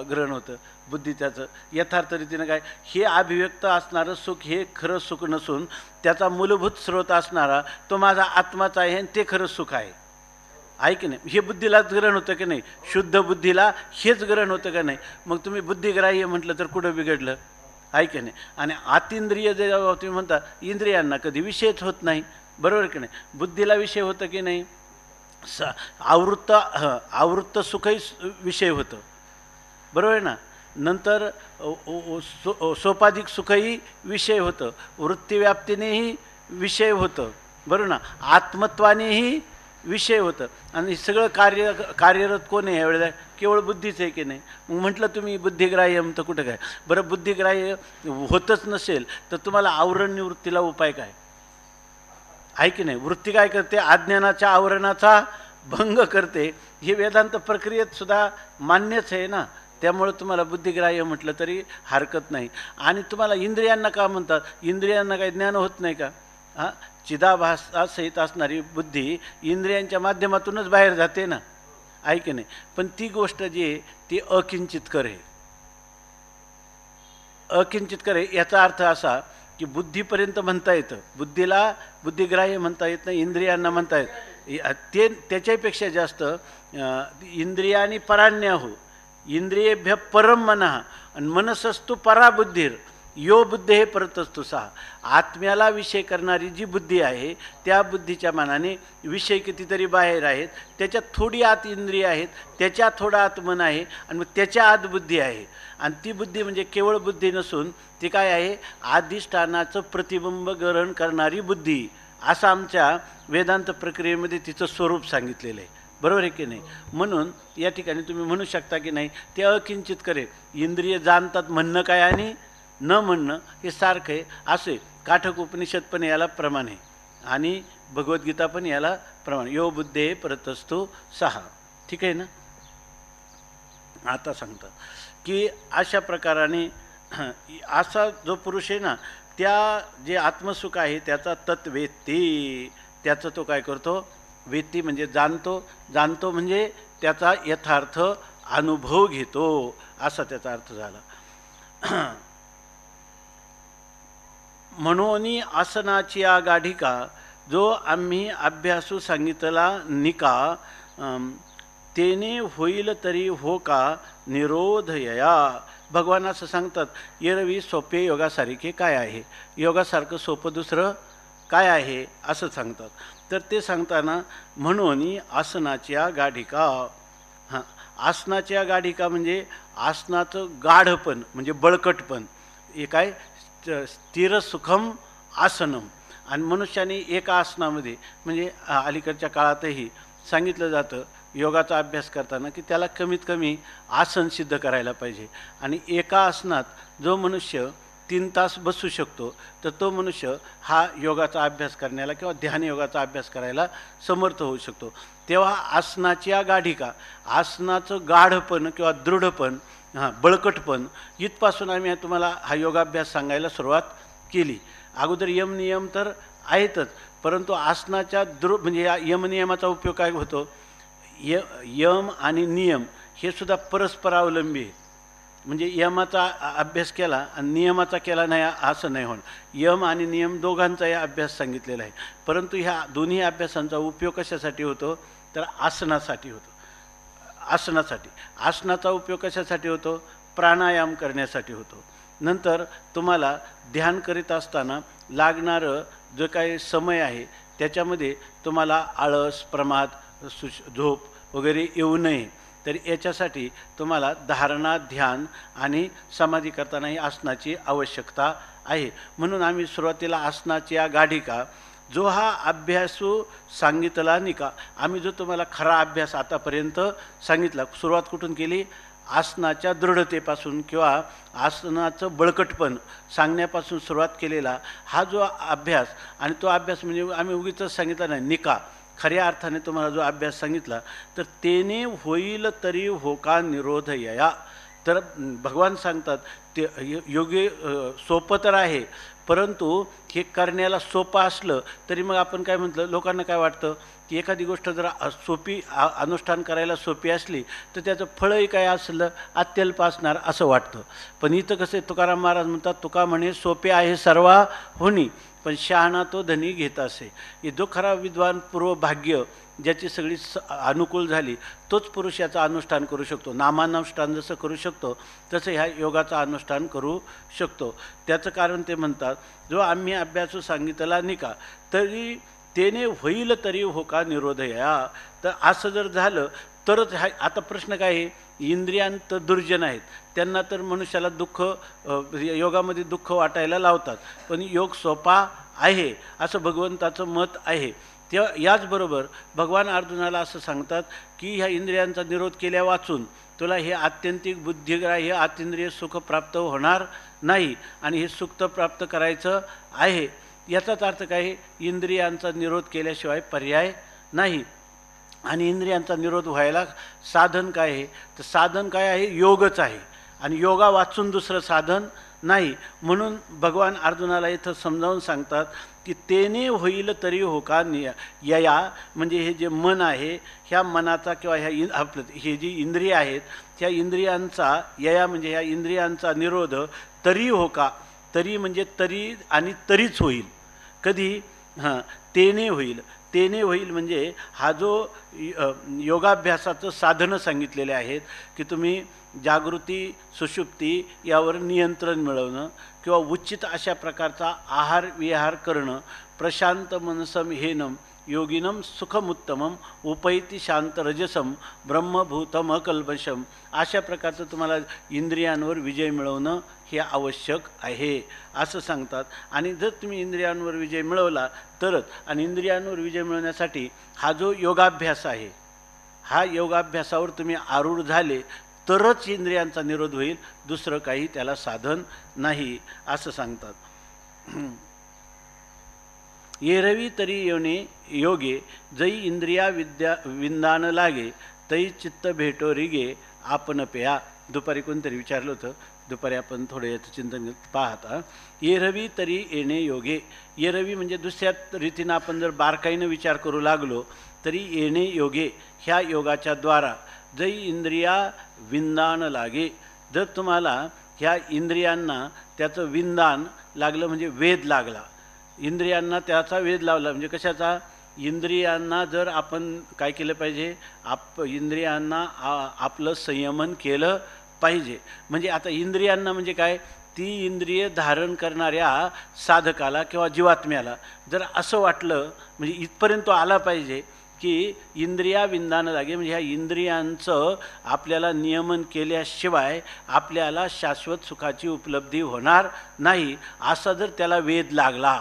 ग्रहण होतं. बुद्धी त्याचं यथार्थ रीतीनं काय हे अभिव्यक्त असणारं सुख हे खरं सुख नसून त्याचा मूलभूत स्रोत असणारा तो माझा आत्माच आहे आणि ते खरं सुख आहे, आहे की नाही. हे बुद्धीलाच ग्रहण होतं की नाही, शुद्ध बुद्धीला हेच ग्रहण होतं का नाही. मग तुम्ही बुद्धिग्राह्य म्हटलं तर कुठं बिघडलं, आहे की नाही. आणि आतींद्रिय जे तुम्ही म्हणता, इंद्रियांना कधी विषयच होत नाही, बरोबर की नाही. बुद्धीला विषय होतं की नाही, आवृत्त सुखही विषय होतं, बरोबर आहे ना. नंतर सोपाधिक सुखही विषय होतं, वृत्तीव्याप्तीनेही विषय होतं, बरोबर ना, आत्मत्वानेही विषय होतं. आणि सगळं कार्यरत कोण आहे यावेळेला? केवळ बुद्धीच आहे की नाही. मग म्हटलं तुम्ही बुद्धिग्राह्य तर कुठं काय? बरं बुद्धिग्राह्य होतच नसेल तर तुम्हाला आवरण निवृत्तीला उपाय काय, आहे की नाही. वृत्ती काय करते? अज्ञानाच्या आवरणाचा भंग करते. हे वेदांत प्रक्रियेत सुद्धा मान्यच आहे ना. त्यामुळे तुम्हाला बुद्धिग्राह्य म्हटलं तरी हरकत नाही. आणि तुम्हाला इंद्रियांना का म्हणतात? इंद्रियांना काही ज्ञान होत नाही का? चिदाभासासहित असणारी बुद्धी इंद्रियांच्या माध्यमातूनच बाहेर जाते ना, आहे की नाही. पण ती गोष्ट जी आहे ती अकिंचितकर आहे. अकिंचितकर आहे याचा अर्थ असा की बुद्धीपर्यंत म्हणता येतं, बुद्धीला बुद्धिग्राह्य म्हणता येत नाही, इंद्रियांना म्हणता येत ते. त्याच्यापेक्षा जास्त इंद्रियानी पराण्याहु इंद्रियेभ्य परम मनः आणि मनसस्तु पराबुद्धीर यो बुद्धी हे परतस्तु सहा. आत्म्याला विषय करणारी जी बुद्धी आहे त्या बुद्धीच्या मनाने विषय कितीतरी बाहेर आहेत, त्याच्यात थोडी आत इंद्रिय आहेत, त्याच्यात थोडा आत मन आहे आणि मग त्याच्या आत बुद्धी आहे. आणि ती बुद्धी म्हणजे केवळ बुद्धी नसून ती काय आहे? अधिष्ठानाचं प्रतिबिंब ग्रहण करणारी बुद्धी, असं आमच्या वेदांत प्रक्रियेमध्ये तिचं स्वरूप सांगितलेलं आहे, बरोबर आहे की नाही. म्हणून या ठिकाणी तुम्ही म्हणू शकता की नाही ते अकिंचित करे. इंद्रिय जाणतात म्हणणं काय आणि न म्हणणं हे सारखं आहे. असे काठक उपनिषद पण याला प्रमाण आहे आणि भगवद्गीता पण याला प्रमाण. यो बुद्धे परतस्तु सहा. ठीक आहे ना. आता सांगतात की अशा प्रकाराने असा जो पुरुष आहे ना, त्या जे आत्मसुख आहे त्याचा तत्वेत्ती, त्याचं तो काय करतो, वेत्ती म्हणजे जाणतो म्हणजे त्याचा यथार्थ अनुभव घेतो, असा त्याचा अर्थ झाला. म्हणून आसनाची गाढिका जो आम्ही अभ्यासू सांगितला निका, तेने होईल तरी हो का निरोधया. भगवान असं सांगतात, एरवी सोपे योगासारखे काय आहे, योगासारखं सोपं दुसरं काय आहे असं सांगतात. तर ते सांगताना म्हणून आसनाच्या गाढिका, हां आसनाच्या गाढिका म्हणजे आसनाचं गाढपण म्हणजे बळकटपण, हे काय स्थिर सुखम आसनम. आणि मनुष्याने एका आसनामध्ये म्हणजे अलीकडच्या काळातही सांगितलं जातं योगाचा अभ्यास करताना की त्याला कमीत कमी आसन सिद्ध करायला पाहिजे. आणि एका आसनात जो मनुष्य 3 तास बसू शकतो तर तो मनुष्य हा योगाचा अभ्यास करण्याला किंवा ध्यान योगाचा अभ्यास करायला समर्थ होऊ शकतो. तेव्हा आसनाची गाढिका, आसनाचं गाढपण किंवा दृढपण, बळकटपण, इथपासून आम्ही तुम्हाला हा योगाभ्यास सांगायला सुरुवात केली. अगोदर यम तर आहेतच, परंतु आसनाच्या म्हणजे या यमनियमाचा उपयोग काय होतो, यम आणि नियम हे सुद्धा परस्परावलंबी आहेत. म्हणजे यमाचा अभ्यास केला आणि नियमाचा केला नाही असं नाही होणार. यम आणि नियम दोघांचाही अभ्यास सांगितलेला आहे, परंतु ह्या दोन्ही अभ्यासांचा उपयोग कशासाठी होतो तर आसनासाठी होतो. आसनाचा उपयोग कशासाठी होतो, प्राणायाम करण्यासाठी होतो. नंतर तुम्हाला ध्यान करीत असताना लागणारं जो काही समय आहे त्याच्यामध्ये तुम्हाला आळस, प्रमाद, झोप वगैरे येऊ नये, तर याच्यासाठी तुम्हाला धारणा, ध्यान आणि समाधी करतानाही आसनाची आवश्यकता आहे. म्हणून आम्ही सुरुवातीला आसनाची गाढिका जो हा अभ्यासू सांगितला निका, आम्ही जो तुम्हाला खरा अभ्यास आतापर्यंत सांगितला, सुरुवात कुठून केली, आसनाच्या दृढतेपासून किंवा आसनाचं बळकटपण सांगण्यापासून सुरुवात केलेला हा जो अभ्यास, आणि तो अभ्यास म्हणजे आम्ही उगीच सांगितला नाही, निका खऱ्या अर्थाने तुम्हाला जो अभ्यास सांगितला, तर तेने होईल तरी हो का निरोध या. तर भगवान सांगतात ते योग्य सोपं तर आहे, परंतु हे करण्याला सोपं असलं तरी मग आपण काय म्हटलं, लोकांना काय वाटतं की एखादी गोष्ट जर सोपी अनुष्ठान करायला सोपी असली तर त्याचं फळही काय असलं अत्यल्प असणार असं वाटतं. पण इथं कसं तुकाराम महाराज म्हणतात, तुका म्हणे सोपे आहे सर्वा होणी, पण शहाणा तो धनी घेत असे. हे जो खरा विद्वान पूर्व भाग्य ज्याची सगळी अनुकूल झाली तोच पुरुष याचं अनुष्ठान करू शकतो. नामानुष्ठान जसं करू शकतो तसं ह्या योगाचं अनुष्ठान करू शकतो. त्याचं कारण ते म्हणतात, जो आम्ही अभ्यासू सांगितला निका तरी तेने होईल तरी हो का निरोध या. तर असं जर झालं तरच आता प्रश्न काय आहे, इंद्रियांत दुर्जन आहेत त्यांना तर मनुष्याला दुःख, योगामध्ये दुःख वाटायला लावतात, पण योग सोपा आहे असं भगवंताचं मत आहे. तेव्हा याचबरोबर भगवान अर्जुनाला असं सांगतात की ह्या इंद्रियांचा निरोध केल्या वाचून तुला हे आत्यंतिक बुद्धिग्राह्य आतींद्रिय सुख प्राप्त होणार नाही, आणि हे सुख तर प्राप्त करायचं आहे. याचाच अर्थ काय, इंद्रियांचा निरोध केल्याशिवाय पर्याय नाही. आणि इंद्रियांचा निरोध व्हायला साधन काय आहे, तर साधन काय आहे, योगच आहे, आणि योगा वाचून दुसरं साधन नाही. म्हणून भगवान अर्जुनाला इथं समजावून सांगतात की तेने होईल तरी हो का यया, म्हणजे हे जे मन आहे ह्या मनाचा किंवा ह्या आपलं हे जी इंद्रिय आहेत ह्या इंद्रियांचा यया म्हणजे ह्या इंद्रियांचा निरोध तरी हो का, तरी म्हणजे तरी आणि तरीच होईल. कधी, तेने होईल. तेने होईल म्हणजे हा जो योगाभ्यासाचं साधनं सांगितलेले आहेत की तुम्ही जागृती, सुषुप्ती यावर नियंत्रण मिळवणं किंवा उचित अशा प्रकारचा आहार विहार करणं, प्रशांत मनसम हेनम योगिनम सुखमुत्तमम उपैती शांत रजसम ब्रह्मभूतम अकल्पशम, अशा प्रकारचं तुम्हाला इंद्रियांवर विजय मिळवणं हे आवश्यक आहे असं सांगतात. आणि जर तुम्ही इंद्रियांवर विजय मिळवला तरच, आणि इंद्रियांवर विजय मिळवण्यासाठी हा जो योगाभ्यास आहे, हा योगाभ्यासावर तुम्ही आरूढ झाले तरच इंद्रियांचा निरोध होईल, दुसरं काही त्याला साधन नाही असं सांगतात. येरवी तरी योने योगे जई इंद्रिया विंदान लागे तई चित्त भेटो रिगे आपण पेया. दुपारी कोणतरी विचारलं होतं, दुपारी आपण थोडं याचं चिंतन पाहता. येरवी तरी येणे योगे, येरवी म्हणजे दुसऱ्या रीतीनं आपण जर बारकाईनं विचार करू लागलो तरी येणे योगे, ह्या योगाच्या द्वारा जई इंद्रिया विंदान लागे, जर तुम्हाला ह्या इंद्रियांना त्याचं विंदान लागलं म्हणजे वेध लागला, इंद्रियांना त्याचा वेध लावला म्हणजे कशाचा, इंद्रियांना जर आपण काय केलं पाहिजे, इंद्रियांना आपलं संयमन केलं पाहिजे. म्हणजे आता इंद्रियांना म्हणजे काय, ती इंद्रिय धारण करणाऱ्या साधकाला किंवा जीवात्म्याला जर असं वाटलं म्हणजे इथपर्यंत तो आला पाहिजे की इंद्रिया विंदानं लागे, म्हणजे ह्या इंद्रियांचं आपल्याला नियमन केल्याशिवाय आपल्याला शाश्वत सुखाची उपलब्धी होणार नाही, असा जर त्याला वेध लागला,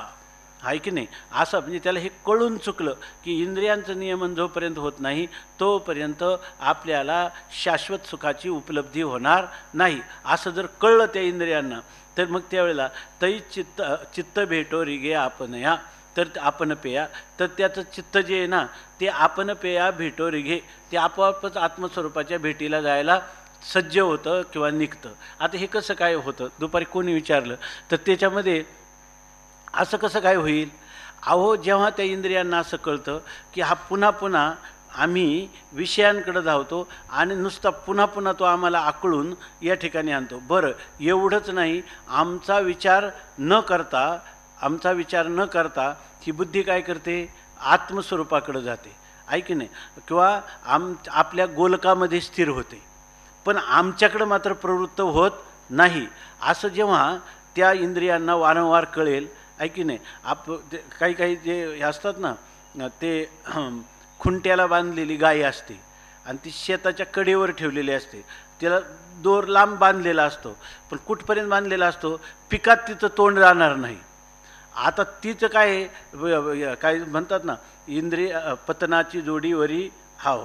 आहे की नाही, असं म्हणजे त्याला हे कळून चुकलं की इंद्रियांचं नियमन जोपर्यंत होत नाही तोपर्यंत आपल्याला शाश्वत सुखाची उपलब्धी होणार नाही, असं जर कळलं त्या इंद्रियांना, तर मग त्यावेळेला तै चित्त भेटो रिगे आपण या, तर आपण पेया, तर त्याचं चित्त जे आहे ना ते आपण पेया भेटो रिघे, ते आपोआपच आत्मस्वरूपाच्या भेटीला जायला सज्ज होतं किंवा निघतं. आता हे कसं काय होतं, दुपारी कोणी विचारलं तर त्याच्यामध्ये असं कसं काय होईल. अहो, जेव्हा त्या इंद्रियांना असं कळतं की हा पुन्हा पुन्हा आम्ही विषयांकडे धावतो आणि नुसता पुन्हा पुन्हा तो आम्हाला आकळून या ठिकाणी आणतो. बरं, एवढंच नाही, आमचा विचार न करता ही बुद्धी काय करते, आत्मस्वरूपाकडे जाते, आहे की नाही, किंवा आपल्या गोलकामध्ये स्थिर होते, पण आमच्याकडं मात्र प्रवृत्त होत नाही. असं जेव्हा त्या इंद्रियांना वारंवार कळेल, आहे की नाही, काही काही जे असतात ना, ते खुंट्याला बांधलेली गाय असते आणि ती शेताच्या कडेवर ठेवलेली असते, त्याला दोर लांब बांधलेला असतो, पण कुठपर्यंत बांधलेला असतो, पिकात तिचं तोंड जाणार नाही. आता तिचं काय म्हणतात ना, इंद्रिय पतनाची जोडीवरी हाव,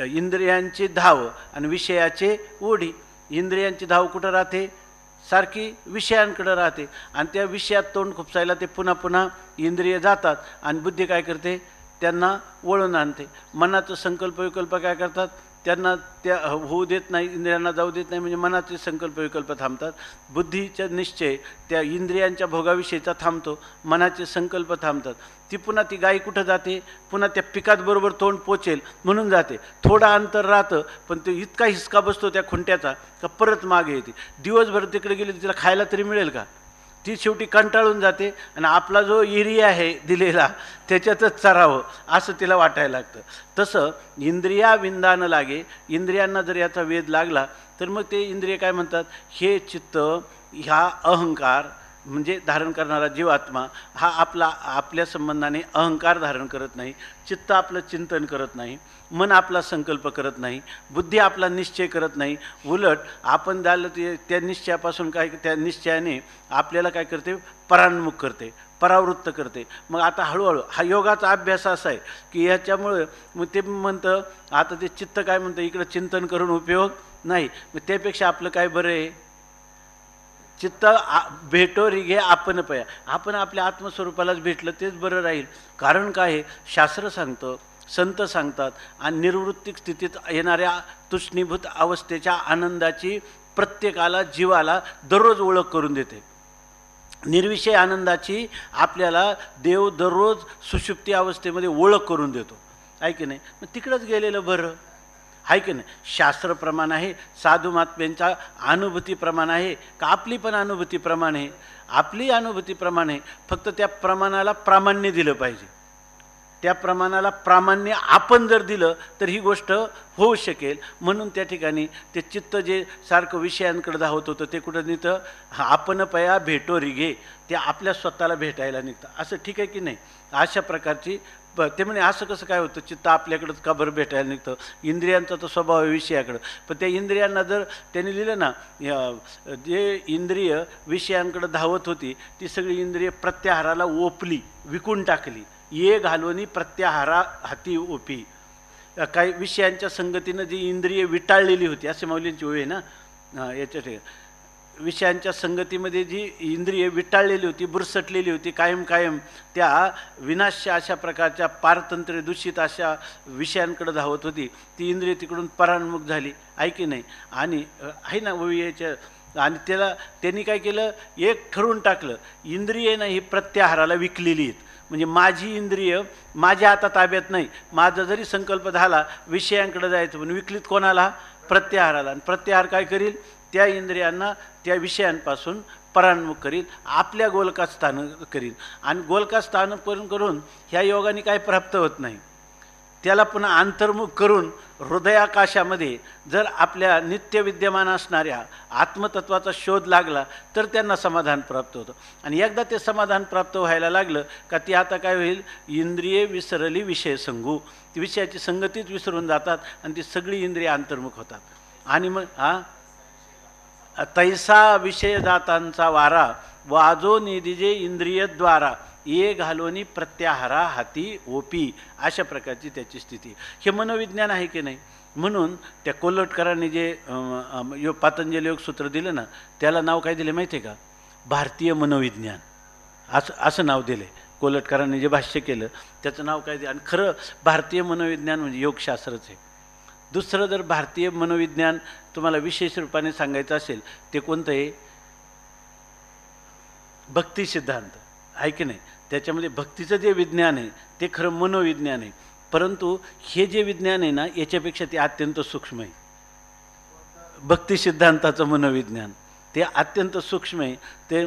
इंद्रियांची धाव आणि विषयाचे ओढी. इंद्रियांची धाव कुठं राहते, सारखी विषयांकडे राहते आणि त्या विषयात तोंड खुपसायला ते पुन्हा पुन्हा इंद्रिय जातात आणि बुद्धी काय करते, त्यांना वळून आणते. मनाचं संकल्प विकल्प काय करतात, त्यांना त्या होऊ देत नाही, इंद्रियांना जाऊ देत नाही, म्हणजे मनाचे संकल्प विकल्प थांबतात. बुद्धीचा निश्चय त्या इंद्रियांच्या भोगाविषयीचा थांबतो, मनाचे संकल्प थांबतात. ती पुन्हा ती गाय कुठं जाते, पुन्हा त्या पिकात बरोबर तोंड पोचेल म्हणून जाते. थोडं अंतर राहतं पण ते इतका हिसका बसतो त्या खुंट्याचा का परत मागे येते. दिवसभर तिकडे गेली तिला खायला तरी मिळेल का, ती शेवटी कंटाळून जाते आणि आपला जो एरिया आहे दिलेला त्याच्यातच चरावं असं तिला वाटायला लागतं. तसं इंद्रिया विंदानं लागे, इंद्रियांना जर याचा वेध लागला तर मग ते इंद्रिय काय म्हणतात, हे चित्त, ह्या अहंकार म्हणजे धारण करणारा जीवात्मा हा आपल्या संबंधाने अहंकार धारण करत नाही, चित्त आपलं चिंतन करत नाही, मन आपला संकल्प करत नाही, बुद्धी आपला निश्चय करत नाही. उलट आपण झालं त्या निश्चयापासून काय, त्या निश्चयाने आपल्याला काय करते, परान्मुख करते, परावृत्त करते. मग आता हळूहळू हा योगाचा अभ्यास असा आहे की ह्याच्यामुळे मग ते म्हणतं, आता ते चित्त काय म्हणतं, इकडं चिंतन करून उपयोग नाही, मग त्यापेक्षा आपलं काय बरं आहे, चित्त भेटो रिघे आपण पया, आपण आपल्या आत्मस्वरूपालाच भेटलं तेच बरं राहील. कारण काय आहे, शास्त्र सांगतं, संत सांगतात, आणि निर्वृत्तिक स्थितीत येणाऱ्या तुष्णीभूत अवस्थेच्या आनंदाची प्रत्येकाला जीवाला दररोज ओळख करून देते. निर्विषय आनंदाची आपल्याला देव दररोज सुषुप्ती अवस्थेमध्ये ओळख करून देतो, आहे की नाही. मग तिकडंच गेलेलं बरं, आहे की नाही. शास्त्र प्रमाण आहे, साधू महात्म्यांचा अनुभूती प्रमाण आहे का आपली पण अनुभूती प्रमाण आहे, आपली अनुभूती प्रमाण आहे, फक्त त्या प्रमाणाला प्रामाण्य दिलं पाहिजे. त्या प्रमाणाला प्रामाण्य आपण जर दिलं तर ही गोष्ट होऊ शकेल. म्हणून त्या ठिकाणी ते चित्त जे सारखं विषयांकडे धावत होतं ते कुठं निघतं, आपण पया भेटो रिघे, ते आपल्या स्वतःला भेटायला निघतं. असं ठीक आहे की नाही. अशा प्रकारची ते म्हणे असं कसं काय होतं, चित्त आपल्याकडंच का बरं भेटायला निघतं, इंद्रियांचा तर स्वभाव आहे विषयाकडं. पण त्या इंद्रियांना जर त्यांनी लिहिलं ना, जे इंद्रिय विषयांकडे धावत होती ती सगळी इंद्रिय प्रत्याहाराला ओपली, विकून टाकली. ये घालवणी प्रत्याहारा हाती ओपी, काही विषयांच्या संगतीनं जी इंद्रिय विटाळलेली होती, असे माऊलींची ओळ आहे ना याच्यात, विषयांच्या संगतीमध्ये जी इंद्रिय विटाळलेली होती, बुरसटलेली होती, कायम त्या विनाश्य अशा प्रकारच्या पारतंत्र्य दूषित अशा विषयांकडे धावत होती, ती इंद्रिय तिकडून परान्मुख झाली, आहे की नाही? आणि आहे ना ओवी याच्या, आणि त्यांनी काय केलं, एक ठरवून टाकलं, इंद्रिय नाही प्रत्याहाराला विकलेली आहेत, म्हणजे माझी इंद्रिय माझ्या आता ताब्यात नाही, माझा जरी संकल्प झाला विषयांकडे जायचं, पण विकलित कोणाला? प्रत्याहाराला. आणि प्रत्याहार काय करील? त्या इंद्रियांना त्या विषयांपासून परान्मुख करील, आपल्या गोलकास्थान करील. आणि गोलकास्थान करून ह्या योगाने काय प्राप्त होत नाही, त्याला पुन्हा अंतर्मुख करून हृदयाकाशामध्ये जर आपल्या नित्य विद्यमान असणाऱ्या आत्मतत्वाचा शोध लागला तर त्यांना समाधान प्राप्त होतं. आणि एकदा ते समाधान प्राप्त व्हायला लागलं का ती आता काय होईल, इंद्रिये विसरली विषय संगू, ती विषयाची संगतीच विसरून जातात आणि ती सगळी इंद्रिय अंतर्मुख होतात. आणि मग तैसा विषय जातांचा वारा वाजो निदिजे इंद्रियद्वारा ये घालोनी प्रत्याहारा हाती ओपी, अशा प्रकारची त्याची स्थिती. हे मनोविज्ञान आहे की नाही? म्हणून त्या कोल्हटकरांनी जे पातंजली योग सूत्र दिलं ना, त्याला नाव काय दिले माहिती आहे का? भारतीय मनोविज्ञान असं नाव दिले. कोल्हटकरांनी जे भाष्य केलं त्याचं नाव काय दिलं. आणि खरं भारतीय मनोविज्ञान म्हणजे योगशास्त्रच आहे. दुसरं जर भारतीय मनोविज्ञान तुम्हाला विशेष रूपाने सांगायचं असेल ते कोणतं आहे? भक्ती सिद्धांत, आहे की नाही? त्याच्यामध्ये भक्तीचं जे विज्ञान आहे ते खरं मनोविज्ञान आहे, परंतु हे जे विज्ञान आहे ना याच्यापेक्षा ते अत्यंत सूक्ष्म आहे. भक्ती सिद्धांताचं मनोविज्ञान ते अत्यंत सूक्ष्म आहे, ते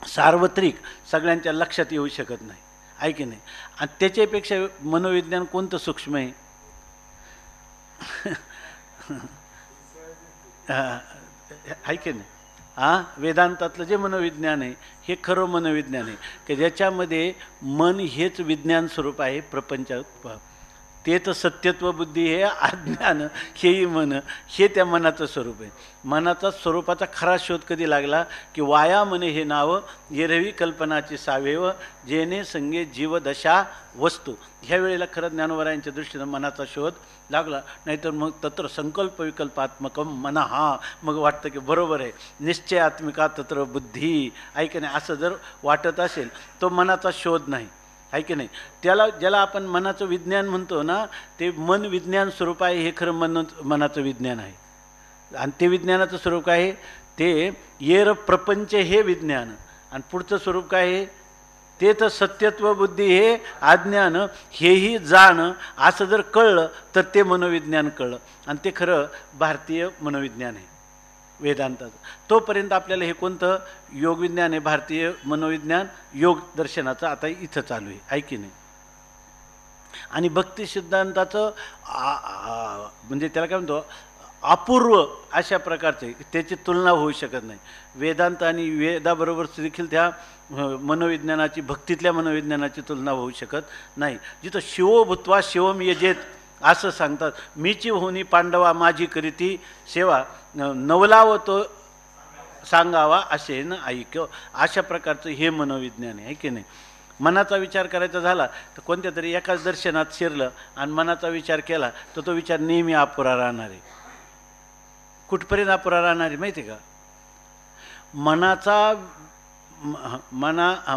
सार्वत्रिक सगळ्यांच्या लक्षात येऊ शकत नाही, आहे की नाही? आणि त्याच्यापेक्षा मनोविज्ञान कोणतं सूक्ष्म आहे? आहे की नाही? वेदांतातलं जे मनोविज्ञान आहे हे खरं मनोविज्ञान आहे की ज्याच्यामध्ये मन हेच विज्ञान स्वरूप आहे. प्रपंच ते तर सत्यत्व बुद्धी हे अज्ञान हेही मन, हे त्या मनाचं स्वरूप आहे. मनाचा स्वरूपाचा खरा शोध कधी लागला की वाया मने हे नाव येरवी कल्पनाची सावेव जेने संगे जीवदशा वस्तू, ह्या वेळेला खरं ज्ञानोबरायांच्या दृष्टीनं मनाचा शोध लागला. नाहीतर मग तत्र संकल्प विकल्पात्मकम मना, हा मग वाटतं की बरोबर आहे, निश्चयात्मिका तत्र बुद्धी, आहे की नाही? असं जर वाटत असेल तो मनाचा शोध नाही, आहे की नाही? ज्याला आपण मनाचं विज्ञान म्हणतो ना, ते मन विज्ञान स्वरूप आहे, हे खरं मनाचं विज्ञान आहे. आणि ते विज्ञानाचं स्वरूप काय आहे? ते येर प्रपंच हे विज्ञान, आणि पुढचं स्वरूप काय आहे? ते तर सत्यत्व बुद्धी हे अज्ञान, हेही जाण, असं जर कळलं तर ते मनोविज्ञान कळलं. आणि ते खरं भारतीय मनोविज्ञान आहे वेदांताचं. तोपर्यंत आपल्याला हे कोणतं योगविज्ञान आहे? भारतीय मनोविज्ञान योग दर्शनाचं आता इथं चालू आहे की नाही? आणि भक्ती सिद्धांताचं म्हणजे त्याला काय म्हणतो, अपूर्व अशा प्रकारचे, त्याची तुलना होऊ शकत नाही. वेदांत आणि वेदाबरोबर देखील त्या मनोविज्ञानाची, भक्तीतल्या मनोविज्ञानाची तुलना होऊ शकत नाही. जिथं शिवो भूत्वा शिवम यजेत असं सांगतात, मीची होनी पांडवा माझी करीती सेवा, नवलाव तो सांगावा असे न ऐक, अशा प्रकारचं हे मनोविज्ञान आहे की नाही? मनाचा विचार करायचा झाला तर कोणत्या तरी एकाच दर्शनात शिरलं आणि मनाचा विचार केला तर तो विचार नेहमी अपुरा राहणार आहे. कुठपर्यंत अपुरा राहणार आहे माहिती आहे का?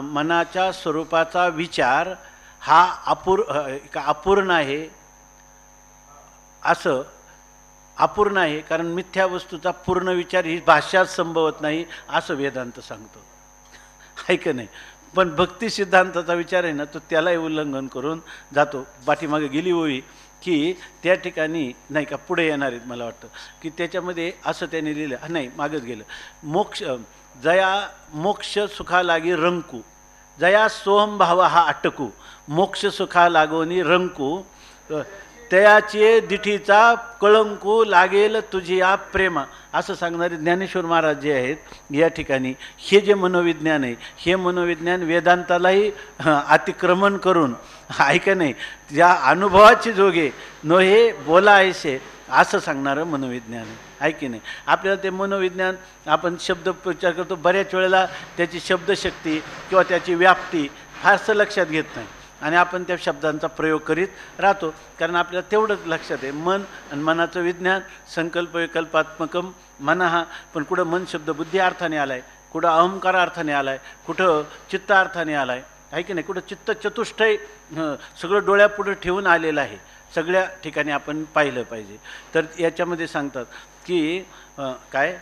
मनाच्या स्वरूपाचा विचार हा अपूर्ण आहे, असं अपूर्ण आहे, कारण मिथ्या वस्तूचा पूर्ण विचार ही भाष्यात संभवत नाही असं वेदांत सांगतो, आहे की नाही? पण भक्ती सिद्धांताचा विचार आहे ना, तो त्यालाही उल्लंघन करून जातो. पाठीमागे गेली होई की त्या ठिकाणी नाही का, पुढे येणार आहेत मला वाटतं की त्याच्यामध्ये असं त्यांनी लिहिलं, नाही मागच गेलं, मोक्ष सुखा लागी रंकू, जया सोहम भाव हा अटकू, मोक्ष सुखा लागोनी रंकू, तयाचे दिठीचा कळंकू लागेल तुझी या प्रेमा, असं सांगणारे ज्ञानेश्वर महाराज जे आहेत या ठिकाणी. हे जे मनोविज्ञान आहे हे मनोविज्ञान वेदांतालाही अतिक्रमण करून, ऐका नाही, या अनुभवाची जोगे नोहे बोला ऐसे असं सांगणारं मनोविज्ञान आहे की नाही? आपल्याला ते मनोविज्ञान, आपण शब्द प्रचार करतो बऱ्याच वेळेला त्याची शब्दशक्ती किंवा त्याची व्याप्ती फारसं लक्षात घेत नाही. आणि आपण त्या शब्दांचा प्रयोग करीत राहतो. कारण आपल्याला तेवढंच लक्षात आहे, मन आणि मनाचं विज्ञान संकल्प विकल्पात्मकम मनहा. पण कुठं मन शब्द बुद्धी अर्थाने आला आहे, कुठं अहंकार अर्थाने आला आहे, कुठं चित्त अर्थाने आला आहे की नाही, कुठं चित्त चतुष्टय सगळं डोळ्यापुढं ठेवून आलेलं आहे. सगळ्या ठिकाणी आपण पाहिलं पाहिजे. तर याच्यामध्ये सांगतात की काय,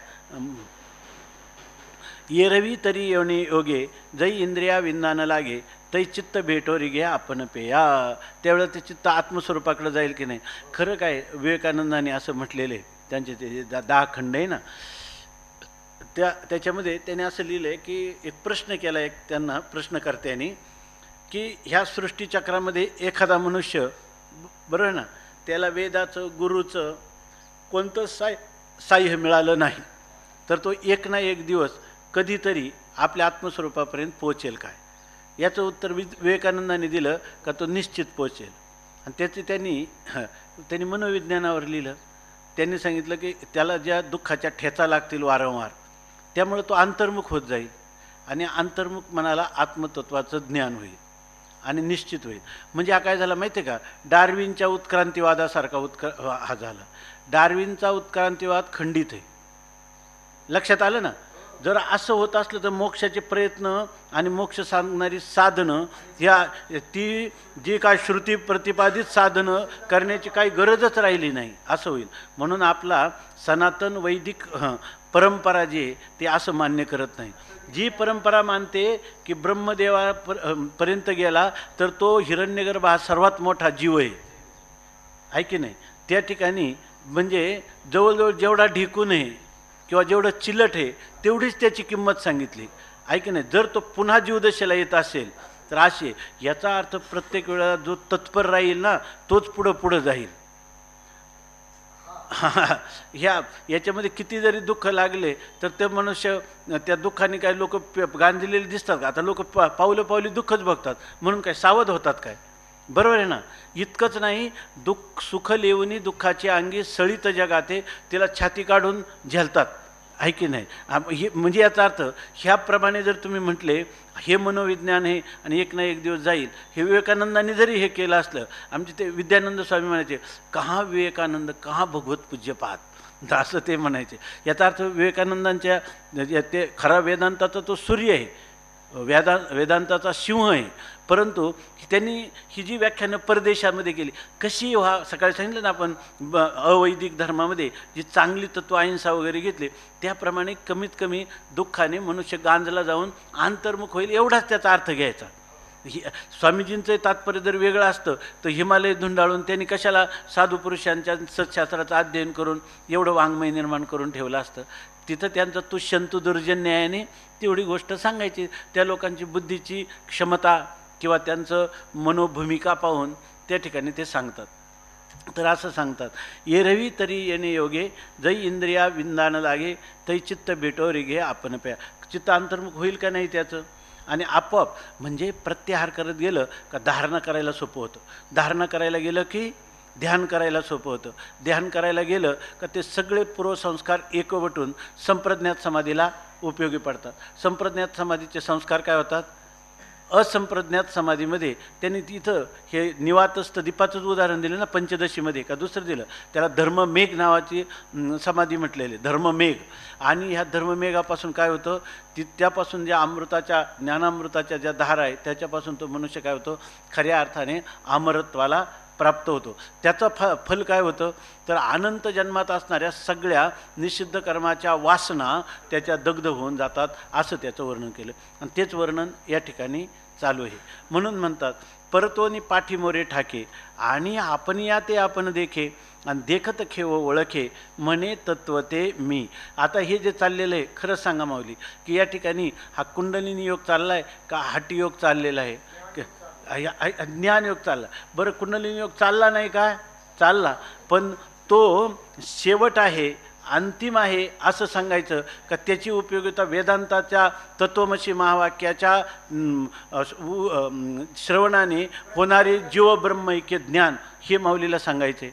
येरवी तरी योनी योगे जै इंद्रिया विंदान लागे तै चित्त भेटोरी घे आपण पेया. त्यावेळेला ते चित्त आत्मस्वरूपाकडे जाईल की नाही. खरं काय विवेकानंदाने असं म्हटलेलं आहे, त्यांचे ते 10 खंड आहे ना, त्याच्यामध्ये त्याने असं लिहिलं आहे की एक प्रश्न केला, एक त्यांना प्रश्नकर्त्यांनी, की ह्या सृष्टीचक्रामध्ये एखादा मनुष्य बरोबर ना, त्याला वेदाचं गुरुचं कोणतं साह्य मिळालं नाही, तर तो एक ना एक दिवस कधीतरी आपल्या आत्मस्वरूपापर्यंत पोहोचेल काय. याचं उत्तर विवेकानंदाने दिलं का तो निश्चित पोहोचेल. आणि त्याचे त्यांनी मनोविज्ञानावर लिहिलं. त्यांनी सांगितलं की त्याला ज्या दुःखाच्या ठेचा लागतील वारंवार, त्यामुळे तो अंतर्मुख होत जाईल आणि अंतर्मुख मनाला आत्मतत्वाचं ज्ञान होईल आणि निश्चित होईल. म्हणजे हा काय झाला माहिती आहे का, डार्विनच्या उत्क्रांतिवादासारखा हा झाला. डार्विनचा उत्क्रांतिवाद खंडित आहे, लक्षात आलं ना. जर असं होत असलं तर मोक्षाचे प्रयत्न आणि मोक्ष सांगणारी साधनं ती जी काय श्रुती प्रतिपादित साधनं करण्याची काही गरजच राहिली नाही, असं होईल. म्हणून आपला सनातन वैदिक परंपरा जी आहे ती असं मान्य करत नाही. जी परंपरा मानते की ब्रह्मदेवापर्यंत गेला तर तो हिरण्यगर्भ हा सर्वात मोठा जीव आहे की नाही. त्या ठिकाणी म्हणजे जवळजवळ जेवढा ढिकून आहे किंवा जेवढं चिलट आहे तेवढीच त्याची किंमत सांगितली आहे की नाही. जर तो पुन्हा जीवदशेला येत असेल तर असे, याचा अर्थ प्रत्येक वेळेला जो तत्पर राहील ना तोच पुढं जाईल. याच्यामध्ये किती जरी दुःख लागले तर ते मनुष्य त्या दुःखाने काय लोक गांजलेले दिसतात का. आता लोक पावली दुःखच बघतात म्हणून काय सावध होतात काय, बरोबर आहे ना. इतकंच नाही, सुख लेवणी दुःखाची अंगी सळीत जगाते तिला छाती काढून झेलतात आहे की नाही. हे म्हणजे याचा अर्थ ह्याप्रमाणे जर तुम्ही म्हटले हे मनोविज्ञान आहे आणि एक ना एक दिवस जाईल, हे विवेकानंदांनी जरी हे केलं असलं, आमचे ते विद्यानंद स्वामी म्हणायचे कहाँ विवेकानंद कहाँ भगवत पूज्यपाद, असं ते म्हणायचे. याचा अर्थ विवेकानंदांच्या ते खरा वेदांताचा तो सूर्य आहे, वेदांताचा सिंह आहे. परंतु त्यांनी ही जी व्याख्यानं परदेशामध्ये केली कशी सकाळी सांगितलं ना आपण, अवैदिक धर्मामध्ये जी चांगली तत्व अहिंसा वगैरे घेतली त्याप्रमाणे कमीत कमी दुःखाने मनुष्य गांजला जाऊन अंतर्मुख होईल, एवढाच त्याचा अर्थ घ्यायचा. स्वामीजींचं तात्पर्य जर वेगळं असतं तर हिमालय धुंडाळून त्यांनी कशाला साधू पुरुषांच्या सत्शास्त्राचं अध्ययन करून एवढं वाङ्मय निर्माण करून ठेवलं असतं. तिथं त्यांचं तुष्यंतु दुर्जन्यायाने तेवढी गोष्ट सांगायची. त्या लोकांची बुद्धीची क्षमता किंवा त्यांचं मनोभूमिका पाहून त्या ठिकाणी ते सांगतात. तर असं सांगतात, येरवी तरी येणे योगे जै इंद्रिया विंदान लागे तै चित्त भेटोरी घे आपण प्या. चित्त अंतर्मुख होईल का नाही त्याचं. आणि आपोआप म्हणजे प्रत्याहार करत गेलं का धारणा करायला सोपं होतं. धारणा करायला गेलं की ध्यान करायला सोपं होतं. ध्यान करायला गेलं का ते सगळे पूर्वसंस्कार एकवटून संप्रज्ञात समाधीला उपयोगी पडतात. संप्रज्ञात समाधीचे संस्कार काय होतात. असंप्रज्ञात समाधीमध्ये त्यांनी तिथं हे निवातस्थ दीपाचंच उदाहरण दिलं ना पंचदशीमध्ये, का दुसरं दिलं त्याला धर्ममेघ नावाची समाधी म्हटलेली, धर्ममेघ. आणि ह्या धर्ममेघापासून काय होतं, त्यापासून ज्या अमृताच्या ज्ञानामृताच्या ज्या धारा आहे त्याच्यापासून तो मनुष्य काय होतो, खऱ्या अर्थाने अमरत्वाला प्राप्त होतो. त्याचं फल काय होतं तर अनंत जन्मात असणाऱ्या सगळ्या निषिद्ध कर्माच्या वासना त्याच्या दग्ध होऊन जातात, असं त्याचं वर्णन केलं. आणि तेच वर्णन या ठिकाणी चालू आहे. म्हणून म्हणतात परतोनी पाठीमोरे ठाके आणि आपण या ते आपण देखे आणि देखत खेव ओळखे म्हणे तत्व ते मी. आता हे जे चाललेलं आहे खरंच सांगा माऊली की या ठिकाणी हा कुंडलिनी योग चालला आहे का हठी योग चाललेला आहे, ज्ञान योग चालला. बरं कुंडलिनी योग चालला नाही का, चालला, पण तो शेवट आहे अंतिम आहे असं सांगायचं का त्याची उपयोगिता वेदांताच्या तत्वमसी महावाक्याच्या श्रवणाने होणारे जीवब्रह्मैक्य ज्ञान हे माऊलीला सांगायचे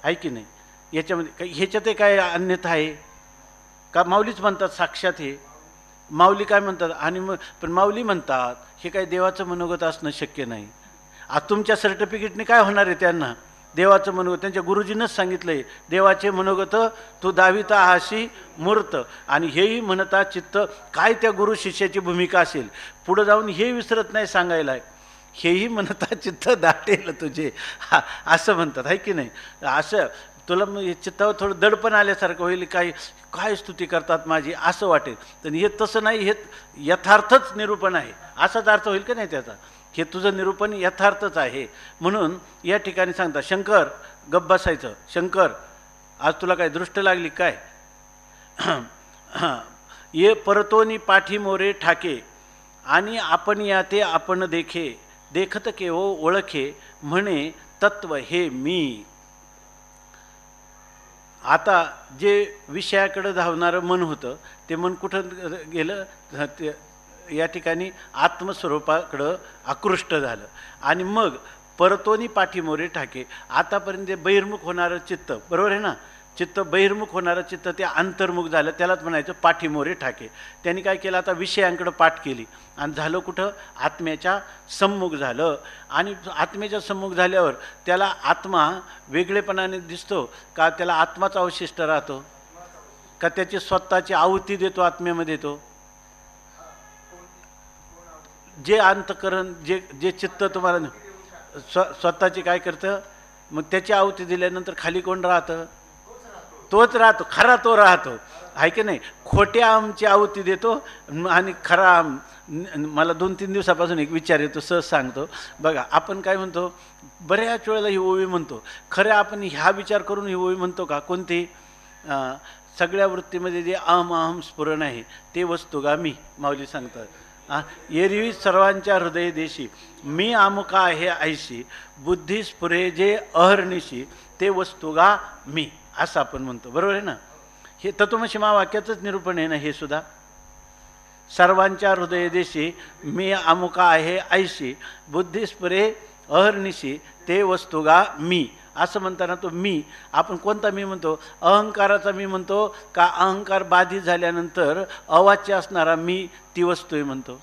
आहे की नाही. याच्यामध्ये ह्याच्यात काय अन्यथा आहे का, माऊलीच म्हणतात साक्षात हे माऊली काय म्हणतात. आणि पण माऊली म्हणतात हे काय देवाचं मनोगत असणं शक्य नाही. आज तुमच्या सर्टिफिकेटने काय होणार आहे त्यांना? देवाचं मनोगत त्यांच्या गुरुजींनाच सांगितलंय, देवाचे मनोगत तू दाविता आहाशी मूर्त. आणि हेही म्हणता चित्त, काय त्या गुरु शिष्याची भूमिका असेल पुढं जाऊन हे विसरत नाही सांगायला. हेही म्हणता चित्त दाटेल तुझे, असं म्हणतात, आहे की नाही? असं तुला मग चित्तावर थोडं दडपण आल्यासारखं होईल, काय स्तुती करतात माझी असं वाटेल. तर हे तसं नाही, हे यथार्थच निरूपण आहे असाच अर्थ होईल का नाही त्याचा? हे तुझं निरूपण यथार्थच आहे. म्हणून या ठिकाणी सांगता, शंकर गप्प बसायचं. शंकर आज तुला काय दृष्ट लागली काय? ये परतोनी पाठी मोरे ठाके आणि आपण या ते आपण देखे, देखत केवो ओळखे म्हणे तत्व हे मी. आता जे विषयाकडे धावणारं मन होतं ते मन कुठं गेलं? ते या ठिकाणी आत्मस्वरूपाकडं आकृष्ट झालं. आणि मग परतोनी पाठीमोरे ठाके, आतापर्यंत बहिर्मुख होणारं चित्त, बरोबर आहे ना? चित्त बहिर्मुख होणारं चित्त ते अंतर्मुख झालं, त्यालाच म्हणायचं पाठीमोरे ठाके. त्यांनी काय केलं? आता विषयांकडं पाठ केली आणि झालं कुठं? आत्म्याच्या सम्मुख झालं. आणि आत्म्याच्या सम्मुख झाल्यावर त्याला आत्मा वेगळेपणाने दिसतो का? त्याला आत्माच अवशिष्ट राहतो का? त्याची स्वतःची आहुती देतो आत्म्यामध्ये तो? जे अंतकरण जे चित्त तुम्हाला स्वतःची काय करतं, मग त्याची आहुती दिल्यानंतर खाली कोण राहतं? तोच राहतो, खरा तो राहतो, आहे की नाही? खोट्या आमची आहुती देतो आणि खरा आम. मला 2-3 दिवसापासून एक विचार येतो, सहज सांगतो बघा. आपण काय म्हणतो? बऱ्याच वेळेला ही ओवी म्हणतो, खरं आपण ह्या विचार करून ही ओवी म्हणतो का? कोणती? सगळ्या वृत्तीमध्ये जे अहम स्फुरण आहे ते वस्तुगा मी. माऊली सांगतात, एरवी सर्वांच्या हृदय देशी मी आमुका आहे ऐशी, बुद्धी स्फुरे जे अहर्निशी ते वस्तुगा मी, असं आपण म्हणतो, बरोबर आहे ना? हे तत्वमसी महावाक्याचंच निरूपण आहे ना हे सुद्धा. सर्वांच्या हृदय देशी मी आमुका आहे ऐशी, बुद्धी स्फुरे अहर्निशी ते वस्तुगा मी, असं म्हणताना तो मी आपण कोणता मी म्हणतो? अहंकाराचा मी म्हणतो का अहंकार बाधित झाल्यानंतर अवाच्य असणारा मी ती वस्तू आहे म्हणतो?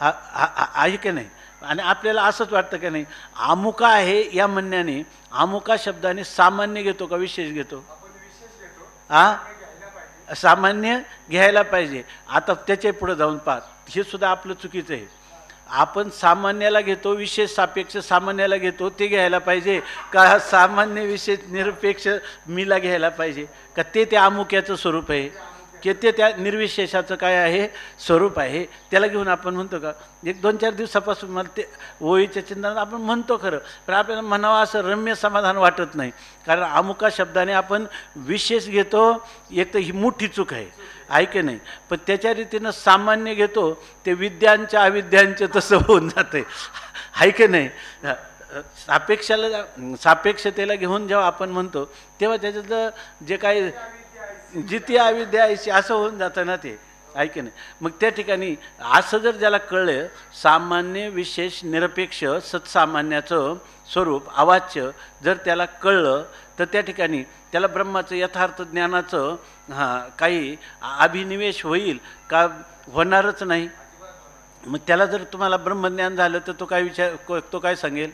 आहे की नाही? आणि आपल्याला असंच वाटतं का नाही? अमुका आहे या म्हणण्याने, अमुका शब्दाने सामान्य घेतो का विशेष घेतो? सामान्य घ्यायला पाहिजे. आता त्याच्या पुढे जाऊन पाहत, हे सुद्धा आपलं चुकीचं आहे. आपण सामान्याला घेतो, विशेष सापेक्ष सामान्याला घेतो, ते घ्यायला पाहिजे का सामान्य विशेष निरपेक्ष मीला घ्यायला पाहिजे का? ते त्या अमुक्याचं स्वरूप आहे की ते त्या निर्विशेषाचं काय आहे? स्वरूप आहे. त्याला घेऊन आपण म्हणतो का? 1-2-4 दिवसापासून मला ते ओळीच्या चिन्हात आपण म्हणतो खरं, पण आपल्याला म्हणावं असं रम्य समाधान वाटत नाही. कारण अमुका शब्दाने आपण विशेष घेतो, एक तर ही मोठी चूक आहे, ऐके नाही? पण त्याच्या रीतीनं सामान्य घेतो, ते विद्यांच्या अविद्यांचं तसं होऊन जाते, ऐके नाही? सापेक्षतेला घेऊन जेव्हा आपण म्हणतो तेव्हा त्याच्यातलं जे काही जिती अविद्या आहे असं होऊन जातं ना ते, ऐके नाही? मग त्या ठिकाणी असं जर ज्याला कळलं, सामान्य विशेष निरपेक्ष सत्सामान्याचं स्वरूप अवाच्य जर त्याला कळलं, तर त्या ठिकाणी त्याला ब्रह्माचं यथार्थ ज्ञानाचं काही अभिनिवेश होईल का? होणारच नाही. मग त्याला जर तुम्हाला ब्रह्मज्ञान झालं तर तो काय सांगेल?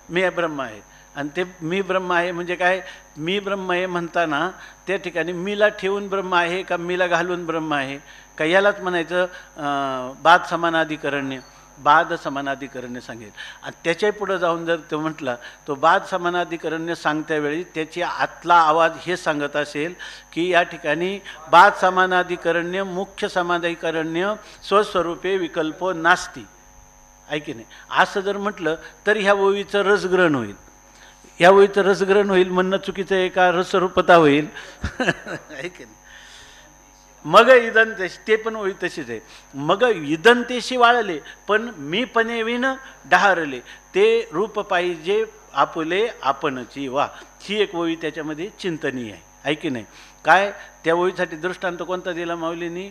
मी ब्रह्म आहे. आणि ते मी ब्रह्म आहे म्हणजे काय? मी ब्रह्म आहे म्हणताना त्या ठिकाणी मीला ठेवून ब्रह्म आहे का मीला घालून ब्रह्म आहे का? यालाच म्हणायचं बाद समानाधिकरण्य. बाद समानाधिकरण्य सांगेल. आणि त्याच्या पुढं जाऊन जर तो म्हटला, तो बाद समानाधिकरण्य सांगत्यावेळी त्याची आतला आवाज हे सांगत असेल की या ठिकाणी बाद समानाधिकरण्य मुख्य समानाधिकरण्य स्वस्वरूपे विकल्पो नास्ती, ऐकी नाही? असं जर म्हटलं तर ह्या ओवीचं रसग्रहण होईल. या ओळीचं रसग्रहण होईल म्हणणं चुकीचं आहे का? रसरूपता होईल, ऐक नाही? मग इदंतेश, ते पण ओळी तशीच आहे. मग इदंतेशी वाळले पण मी पणेविन डहारले, ते रूप पाहिजे आपुले आपणची वा. ही एक ओळी त्याच्यामध्ये चिंतनीय आहे, ऐकी नाही? काय त्या ओळीसाठी दृष्टांत कोणता दिला माऊलींनी?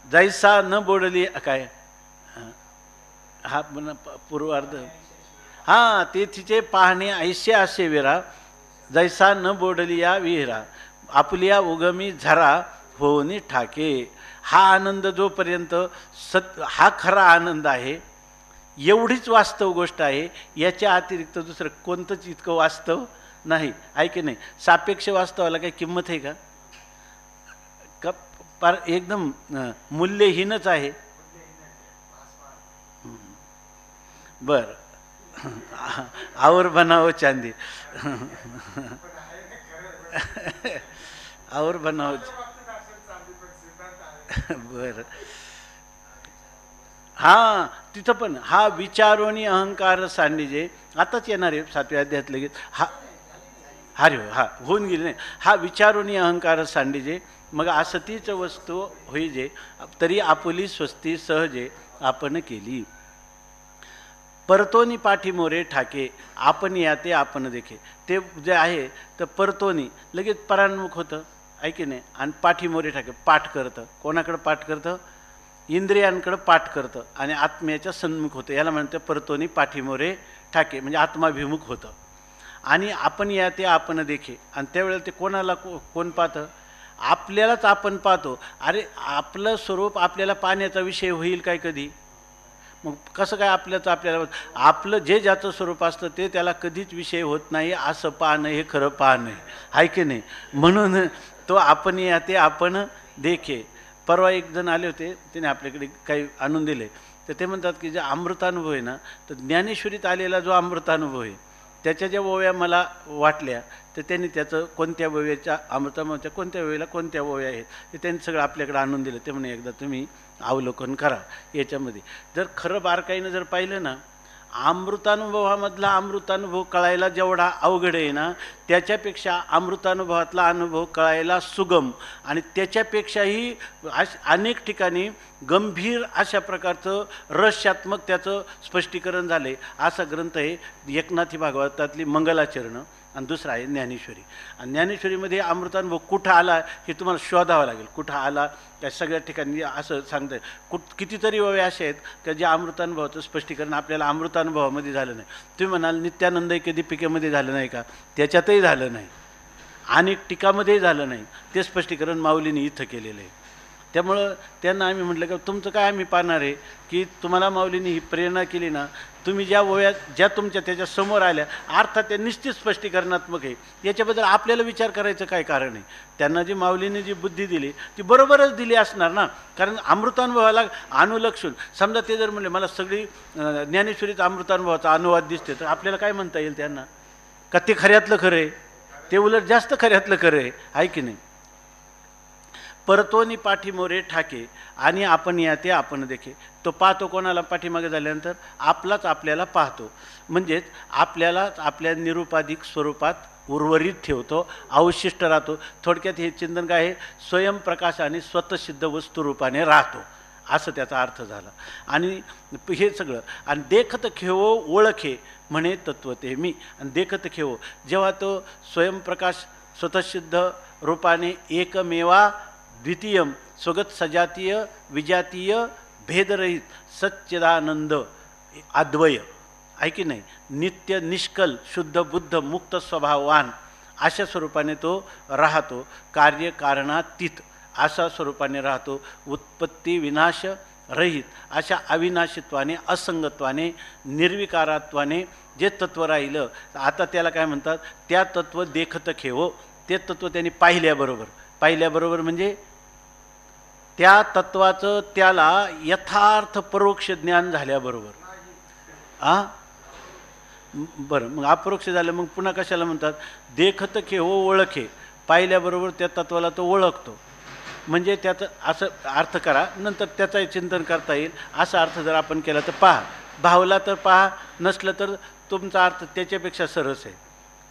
जैसा न बोडली काय हा पूर्वार्ध, तेथीचे पाहणे ऐसे असे विरा, जैसा न बोडली या विहिरा, आपल्या उगमी झरा होनी ठाके. हा आनंद जोपर्यंत हा खरा आनंद आहे, एवढीच वास्तव गोष्ट आहे, याच्या अतिरिक्त दुसरं कोणतंच इतकं वास्तव नाही. आहे की नाही? सापेक्ष वास्तवाला काही किंमत आहे का? पार एकदम मूल्यहीनच आहे. बर और बनाओ चांदी. और बनाओ. बर. हा तिथं पण हा विचारोनी अहंकार सांडिजे. आताच येणार आहे 7व्या अध्यायात लगेच. अरे हा होऊन गेली नाही. हा विचारोनी अहंकार सांडिजे, मग असतीच वस्तू होईजे, तरी आपुली स्वस्ती सहजे आपण केली. परतोनी पाठीमोरे ठाके, आपण या ते आपण देखे. ते जे आहे तर परतोनी लगेच परान्मुख होतं, आहे की नाही? आणि पाठीमोरे ठाके पाठ करतं. कोणाकडं पाठ करतं? इंद्रियांकडं पाठ करतं आणि आत्म्याच्या सन्मुख होतं. याला म्हणतं परतोनी पाठीमोरे ठाके, म्हणजे आत्माभिमुख होतं. आणि आपण या ते आपण देखे. आणि त्यावेळेला ते कोणाला कोण पाहतं? आपल्यालाच आपण पाहतो. अरे आपलं स्वरूप आपल्याला पाहण्याचा विषय होईल काय कधी? मग कसं काय आपल्याचं आपल्याला? आपलं जे ज्याचं स्वरूप असतं ते त्याला कधीच विषय होत नाही. असं पाहणं हे खरं पाहणं आहे की नाही? म्हणून तो आपण या ते आपण देखे. परवा एक जण आले होते, त्याने आपल्याकडे काही आणून दिले. तर ते म्हणतात की जे अमृतानुभव आहे ना, तर ज्ञानेश्वरीत आलेला जो अमृतानुभव आहे त्याच्या ज्या ओव्या मला वाटल्या, तर त्यांनी त्याचं कोणत्या ओव्याच्या अमृतानुभवच्या कोणत्या ओव्याला कोणत्या ओव्या आहेत ते त्यांनी सगळं आपल्याकडे आणून दिलं. ते म्हणे एकदा तुम्ही अवलोकन करा याच्यामध्ये. जर खरं बारकाईनं जर पाहिलं ना, अमृतानुभवामधला अमृतानुभव कळायला जेवढा अवघड आहे ना, त्याच्यापेक्षा अमृतानुभवातला अनुभव कळायला सुगम आणि त्याच्यापेक्षाही अनेक ठिकाणी गंभीर अशा प्रकारचं रहस्यात्मक त्याचं स्पष्टीकरण झालं आहे. असा ग्रंथ आहे एकनाथी भागवतातली मंगलाचरणं आणि दुसरा आहे ज्ञानेश्वरी. आणि ज्ञानेश्वरीमध्ये अमृतानुभव कुठं आला हे तुम्हाला शोधावं लागेल. कुठं आला त्या सगळ्या ठिकाणी असं सांगता येईल. कितीतरी ओव्या असे आहेत की जे अमृतानुभवाचं स्पष्टीकरण आपल्याला अमृतानुभवामध्ये झालं नाही. तुम्ही म्हणाल नित्यानंद एके दीपिकेमध्ये झालं नाही का? त्याच्यातही झालं नाही. अनेक टीकामध्येही झालं नाही. ते स्पष्टीकरण माऊलीने इथं केलेलं आहे. त्यामुळं त्यांना आम्ही म्हटलं की तुमचं काय आम्ही पाहणार आहे की तुम्हाला माऊलीने ही प्रेरणा केली ना, तुम्ही ज्या ओव्या ज्या तुमच्या त्याच्या समोर आल्या अर्थात त्या निश्चित स्पष्टीकरणात्मक आहे. याच्याबद्दल आपल्याला विचार करायचं काय कारण आहे? त्यांना जी माऊलीने जी बुद्धी दिली ती बरोबरच दिली असणार ना. कारण अमृतानुभवाला अनुलक्षून समजा ते जर म्हणले मला सगळी ज्ञानेश्वरीचा अमृतानुभवाचा अनुवाद दिसते, तर आपल्याला काय म्हणता येईल त्यांना? का ते खऱ्यातलं खरं आहे? ते उलट जास्त खऱ्यातलं खरं आहे की नाही? परतोनी पाठीमोरे ठाके आणि आपण या ते आपण देखे. तो पाहतो कोणाला? पाठीमागे झाल्यानंतर आपलाच आपल्याला पाहतो. म्हणजेच आपल्यालाच आपल्या निरुपाधिक स्वरूपात उर्वरित ठेवतो, अवशिष्ट राहतो. थोडक्यात हे चिंतन काय आहे? स्वयंप्रकाशाने स्वतःसिद्ध वस्तुरूपाने राहतो, असं त्याचा अर्थ झाला. आणि हे सगळं आणि देखत खेवो ओळखे म्हणे तत्व ते मी. आणि देखत खेवो जेव्हा तो स्वयंप्रकाश स्वतःसिद्ध रूपाने एकमेवा द्वितीयम स्वगत सजातीय विजातीय भेदरहित सच्चिदानंद अद्वय आहे की नाही, नित्य निष्कल शुद्ध बुद्ध मुक्त स्वभाववान अशा स्वरूपाने तो राहतो. कार्यकारणातीत अशा स्वरूपाने राहतो. उत्पत्ती विनाश रहित अशा अविनाशित्वाने असंगत्वाने निर्विकारात्वाने जे तत्व राहिलं, आता त्याला काय म्हणतात? त्या तत्व देखत खेवो. ते तत्व त्यांनी पाहिल्याबरोबर म्हणजे त्या तत्वाचं त्याला यथार्थ परोक्ष ज्ञान झाल्याबरोबर. बरं, मग अपरोक्ष झालं मग पुन्हा कशाला म्हणतात? देखत खेवो ओळखे. पाहिल्याबरोबर त्या तत्वाला तो ओळखतो. म्हणजे त्याचं असं अर्थ करा, नंतर त्याचंही चिंतन करता येईल. असा अर्थ जर आपण केला तर पहा, भावला तर पहा, नसलं तर तुमचा अर्थ त्याच्यापेक्षा सरस आहे,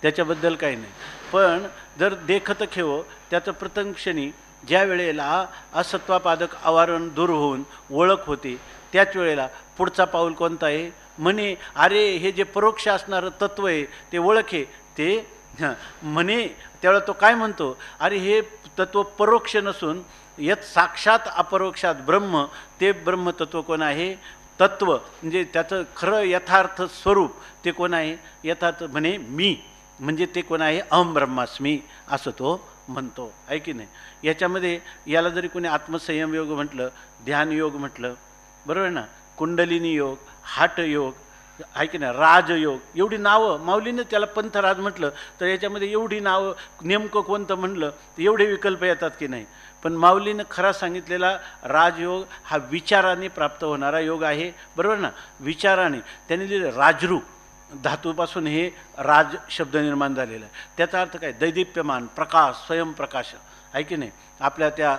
त्याच्याबद्दल काही नाही. पण जर देखत खेवो त्याचं प्रथम क्षणी ज्या वेळेला असत्वापादक आवारण दूर होऊन ओळख होते, त्याच वेळेला पुढचा पाऊल कोणता आहे? म्हणे अरे हे जे परोक्ष असणारं तत्व आहे ते ओळखे. ते म्हणे त्यावेळेला तो काय म्हणतो? अरे हे तत्व परोक्ष नसून यत साक्षात अपरोक्षात ब्रह्म, ते ब्रह्मतत्व कोण आहे? तत्व म्हणजे त्याचं खरं यथार्थ स्वरूप ते कोण आहे? यथार्थ म्हणे मी, म्हणजे ते कोण आहे? अहम ब्रह्मास्मी असं तो म्हणतो, आहे की नाही. याच्यामध्ये याला जरी कोणी आत्मसंयम योग म्हटलं, ध्यान योग म्हटलं, बरोबर ना, कुंडलिनी योग, हाट योग, आहे की नाही, राजयोग, एवढी नावं माऊलीनं त्याला पंथराज म्हटलं तर याच्यामध्ये एवढी नावं नेमकं कोणतं म्हटलं तर एवढे विकल्प येतात की नाही. पण माऊलीनं खरा सांगितलेला राजयोग हा विचाराने प्राप्त होणारा योग आहे, बरोबर ना. विचाराने त्यांनी लिहिलं, राजरूप धातूपासून हे राज शब्द निर्माण झालेला आहे. त्याचा अर्थ काय, दैदिप्यमान, प्रकाश, स्वयंप्रकाश, आहे की नाही. आपल्या त्या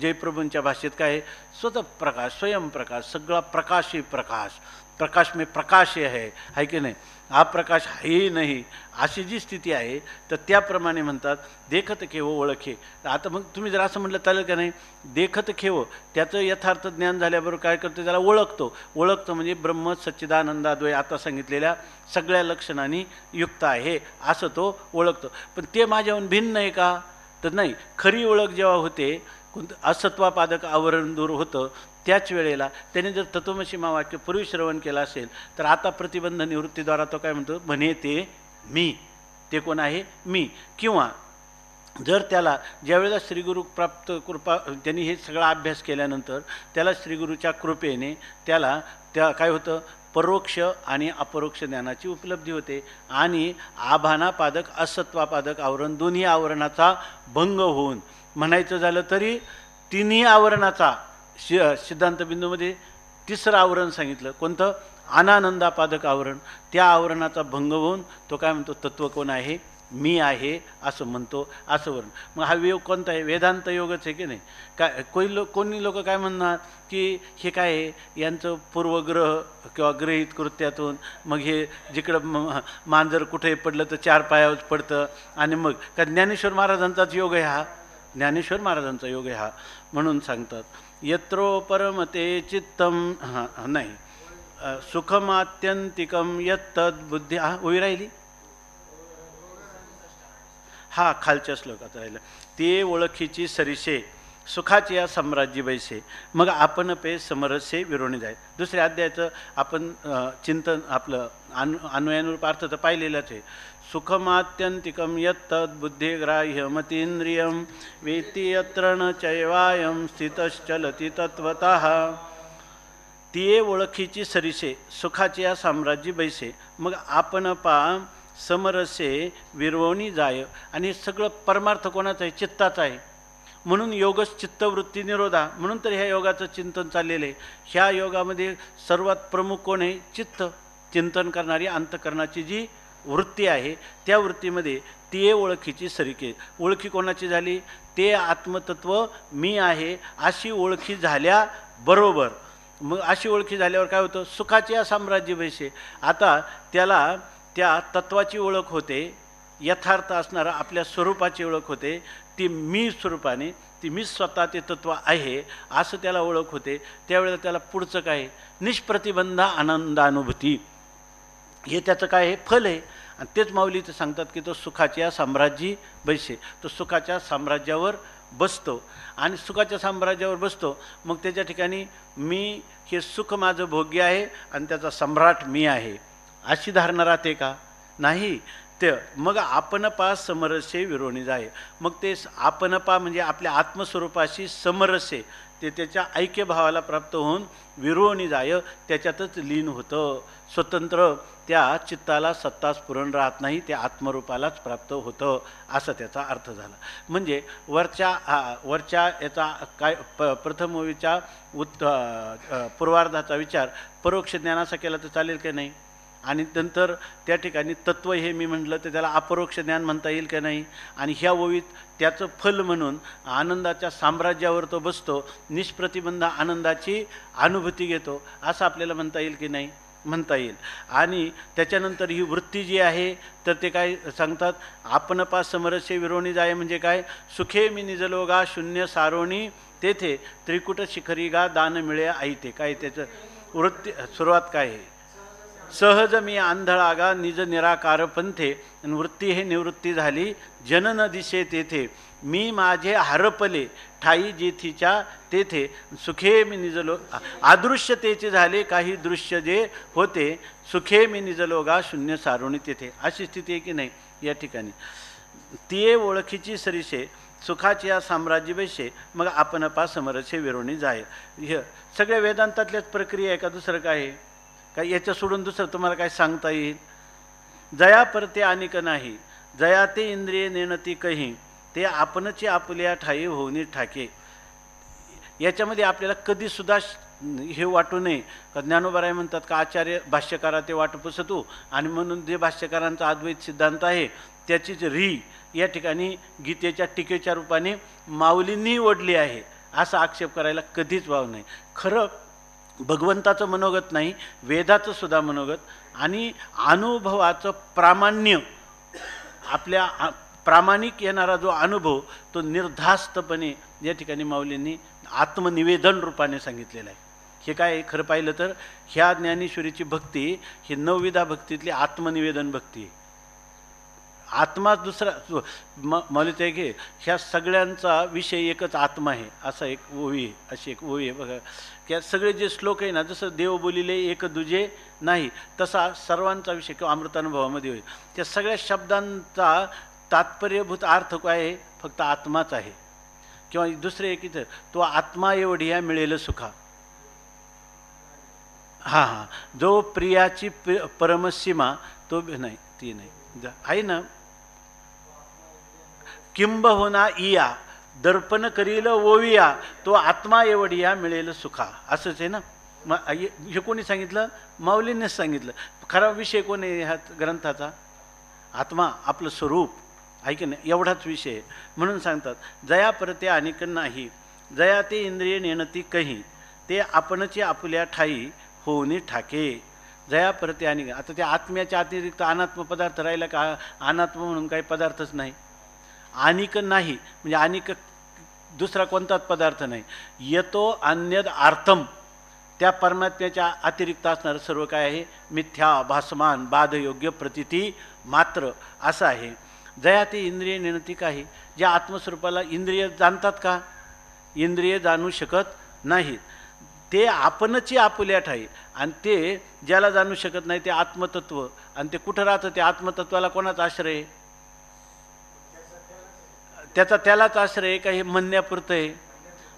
जयप्रभूंच्या भाषेत काय आहे, स्वतः प्रकाश, स्वयंप्रकाश, सगळा प्रकाश ही प्रकाश, प्रकाश में प्रकाश आहे की नाही. हा प्रकाश आहे नाही अशी जी स्थिती आहे तर त्याप्रमाणे म्हणतात देखत खेव ओळखे. आता मग तुम्ही जर असं म्हटलं चालेल का नाही, देखत खेव त्याचं यथार्थ ज्ञान झाल्याबरोबर काय करतो, त्याला ओळखतो म्हणजे ब्रह्म सच्चिदानंदाद्वय आता सांगितलेल्या सगळ्या लक्षणांनी युक्त आहे असं तो ओळखतो. पण ते माझ्याहून भिन्न आहे का, तर नाही. खरी ओळख जेव्हा होते, कोणतं असत्वापादक आवरण दूर होतं, त्याच वेळेला त्याने जर तत्वमसी महावाक्य पूर्वी श्रवण केलं असेल तर आता प्रतिबंध निवृत्तीद्वारा तो काय म्हणतो, म्हणे ते मी, ते कोण आहे, मी. किंवा जर त्याला ज्यावेळेला श्रीगुरु प्राप्त कृपा, त्यांनी हे सगळा अभ्यास केल्यानंतर त्याला श्रीगुरूच्या कृपेने त्याला काय होतं, परोक्ष आणि अपरोक्ष ज्ञानाची उपलब्धी होते आणि आभानापादक असत्वापादक आवरण दोन्ही आवरणाचा भंग होऊन, म्हणायचं झालं तरी तिन्ही आवरणाचा सिद्धांत बिंदूमध्ये तिसरं आवरण सांगितलं, कोणतं, अनानंदापादक आवरण. त्या आवरणाचा भंग होऊन तो काय म्हणतो, तत्व कोण आहे, मी आहे असं म्हणतो, असं वर्ण. मग हा योग कोणता आहे, वेदांत योगच आहे की नाही. काय कोणी लोक काय म्हणणार की हे काय आहे, यांचं पूर्वग्रह किंवा ग्रहित कृत्यातून मग हे जिकडं मांजर कुठे पडलं तर 4 पायावर पडतं आणि मग का ज्ञानेश्वर महाराजांचाच योग आहे हा, ज्ञानेश्वर महाराजांचा योग आहे हा. म्हणून सांगतात यत्रो परमते चित्तम, नाही, सुखमात्यंतिकम यत्तद बुद्धी, उभी राहिली, हा खालच्या श्लोकात राहिलं, ते ओळखीची सरिसे सुखाची या साम्राज्य बैसे मग आपण पे समरसे विरोणी जाय. दुसऱ्या अध्यायाचं आपण चिंतन आपलं अन्वयानुरूप अर्थ तर पाहिलेलंच आहे. सुखमात्यंतिकम यत्तद बुद्धिग्राह्यमतींद्रियम वेत्ति यत्र न चैवायम स्थितश्चलति तत्वतः. ते ओळखीची सरिसे सुखाची या साम्राज्य बैसे मग आपण पा समरसे विरवणी जाय. आणि सगळं परमार्थ कोणाचं आहे, चित्ताचा आहे. म्हणून योगच चित्तवृत्ती निरोधा, म्हणून तर ह्या योगाचं चिंतन चाललेलं आहे. ह्या योगामध्ये सर्वात प्रमुख कोण आहे, चित्त, चिंतन करणारी अंतःकरणाची जी वृत्ती आहे त्या वृत्तीमध्ये ते ओळखीची सरिके. ओळखी कोणाची झाली, ते आत्मतत्व मी आहे अशी ओळखी झाल्याबरोबर, मग अशी ओळखी झाल्यावर काय होतं, सुखाचे या साम्राज्य बैसे. आता त्याला त्या तत्वाची ओळख होते, यथार्थ असणारा आपल्या स्वरूपाची ओळख होते, ती मी स्वरूपाने, ती मी स्वतः ते तत्व आहे असं त्याला ओळख होते. त्यावेळेला त्याला पुढचं काय, निष्प्रतिबंध आनंदानुभूती, हे त्याचं काय आहे, फल आहे. आणि तेच माऊलीचं सांगतात की तो सुखाच्या साम्राज्य बैसे, तो सुखाच्या साम्राज्यावर बसतो. आणि सुखाच्या साम्राज्यावर बसतो मग त्याच्या ठिकाणी मी हे सुख माझं भोग्य आहे आणि त्याचा सम्राट मी आहे अशी धारणा राहते का, नाही. ते मग आपणपा समरसे विरोणी जाय. मग ते आपणपा म्हणजे आपल्या आत्मस्वरूपाशी समरसे, ते त्याच्या ऐक्यभावाला प्राप्त होऊन विरोणी जाय, त्याच्यातच लीन होतं. स्वतंत्र त्या चित्ताला सत्ता स्फुरण राहत नाही, त्या आत्मरूपालाच प्राप्त होतं असं त्याचा अर्थ झाला. म्हणजे वरच्या याचा काय प्रथम ओवीच्या पूर्वार्धाचा विचार परोक्ष ज्ञानाचा केला तर चालेल की नाही. आणि नंतर त्या ठिकाणी तत्व हे मी म्हटलं तर त्याला अपरोक्ष ज्ञान म्हणता येईल की नाही. आणि ह्या ओवीत त्याचं फल म्हणून आनंदाच्या साम्राज्यावर तो बसतो, निष्प्रतिबंध आनंदाची अनुभूती घेतो असं आपल्याला म्हणता येईल की नाही, म्हणता येईल. आणि त्याच्यानंतर ही वृत्ती जी आहे तर ते काय सांगतात, आपणपा समरसे विरोणी जाय म्हणजे काय, सुखे मी निजलोगा शून्य सारोणी तेथे त्रिकुट शिखरी गा दान मिळे आई. ते काय त्याचं वृत्ती सुरुवात काय आहे, सहज मी आंधळागा निज निराकार पंथे. वृत्ती हे निवृत्ती झाली जनन दिशे तेथे, मी माझे हरपले ठाई जेथीच्या तेथे. सुखे मी निजलो अदृश्यतेचे झाले काही दृश्य जे होते, सुखे मी निजलोगा शून्य सारुणी तेथे. अशी स्थिती आहे की नाही या ठिकाणी. तिये ओळखीची सरीशे सुखाची या साम्राज्य बैशे मग आपण पा समरसे विरोणी जाय. हे सगळ्या वेदांतातल्याच प्रक्रिया आहे का दुसरं काय आहे का? याच्या सोडून दुसरं तुम्हाला काय सांगता येईल? जया परते अनिक नाही, जया ते इंद्रिय नेणती कही, ते आपणची आपल्या ठाई होऊनी ठाके. याच्यामध्ये आपल्याला कधीसुद्धा हे वाटू नये का ज्ञानोबराय म्हणतात का आचार्य भाष्यकारा ते वाट पुसतू, आणि म्हणून जे भाष्यकारांचा अद्वैत सिद्धांत आहे त्याचीच री या ठिकाणी गीतेच्या टीकेच्या रूपाने माऊलींनी ओढली आहे असा आक्षेप करायला कधीच वाव नाही. खरं भगवंताचं मनोगत नाही, वेदाचं सुद्धा मनोगत आणि अनुभवाचं प्रामाण्य, आपल्या प्रामाणिक येणारा जो अनुभव तो निर्धास्तपणे या ठिकाणी माऊलींनी आत्मनिवेदन रूपाने सांगितलेलं आहे. हे काय खरं पाहिलं तर ह्या ज्ञानेश्वरीची भक्ती ही 9विधा भक्तीतली आत्मनिवेदन भक्ती आहे. आत्मा दुसरा मला ते की ह्या सगळ्यांचा विषय एकच आत्मा आहे असा एक ओवी आहे, अशी एक ओवी आहे बघा. की सगळे जे श्लोक आहे ना, जसं देव बोलिले एक दुजे नाही, तसा सर्वांचा विषय किंवा अमृतानुभवामध्ये होईल. त्या सगळ्या शब्दांचा तात्पर्यभूत अर्थ काय आहे? फक्त आत्माच आहे. किंवा दुसरे एक इथं तो आत्मा एवढी मिळेल सुखा. हां हां, जो प्रियाची परमसीमा तो नाही, ती नाही आहे ना. किंब होना इया दर्पण करील ओविया, तो आत्मा एवढिया मिळेल सुखा. असंच आहे ना. मग हे कोणी सांगितलं? माऊलींनीच सांगितलं. खरा विषय कोण आहे ह्या ग्रंथाचा? आत्मा, आपलं स्वरूप आहे की नाही, एवढाच विषय आहे. म्हणून सांगतात जया परते अनिक नाही, जया ते इंद्रिय नेणती कही, ते आपणची आपल्या ठाई होऊनी ठाके. जया परते अनिक. आता त्या आत्म्याच्या अतिरिक्त अनात्म पदार्थ राहिला का? अनात्म म्हणून काही पदार्थच नाही. अनिक नाही म्हणजे अनिक दुसरा कोणताच पदार्थ नाही. येतो अन्यद अर्थम, त्या परमात्म्याच्या अतिरिक्त असणारं सर्व काय आहे? मिथ्या, भासमान, बाधयोग्य प्रतिती मात्र असं आहे. जया ते इंद्रिय नेणती काही, ज्या आत्मस्वरूपाला इंद्रिय जाणतात का? इंद्रिय जाणू शकत नाहीत. ते आपणची आपल्या ठाई, आणि ते ज्याला जाणू शकत नाही ते आत्मतत्व. आणि ते कुठं राहतं? ते आत्मतत्वाला कोणाचा आश्रय आहे? त्याचा त्यालाच आश्रय आहे का? हे म्हणण्यापुरतं आहे,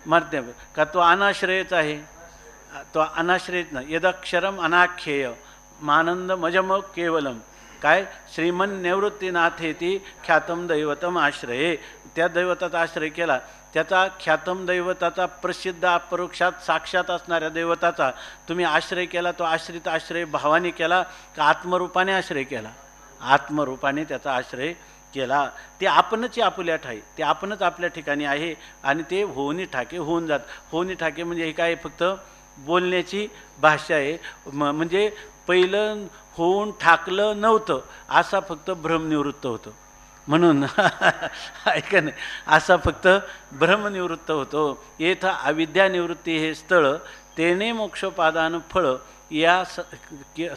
मारण्या का? तो अनाश्रयच आहे. तो अनाश्रयच ना. यदक्षरम अनाख्येय मानंद मजम केवलम, काय? श्रीमन निवृत्तीनाथेती ख्यातम दैवतम आश्रये. त्या दैवताचा आश्रय केला, त्याचा ख्यातम दैवताचा प्रसिद्ध अपरोक्षात साक्षात असणाऱ्या दैवताचा तुम्ही आश्रय केला. तो आश्रित आश्रय भावाने केला का आत्मरूपाने आश्रय केला? आत्मरूपाने त्याचा आश्रय केला. ते आपणच आपल्या ठाई, ते आपणच आपल्या ठिकाणी आहे. आणि ते होऊनी ठाके होऊन जात. होऊनी ठाके म्हणजे हे काय? फक्त बोलण्याची भाषा आहे. म्हणजे पहिलं होऊन ठाकलं नव्हतं असा फक्त भ्रमनिवृत्त होतो. म्हणून ऐका नाही, असा फक्त भ्रमनिवृत्त होतो. येथ अविद्यानिवृत्ती हे स्थळ, तेने मोक्षपादान फळ, या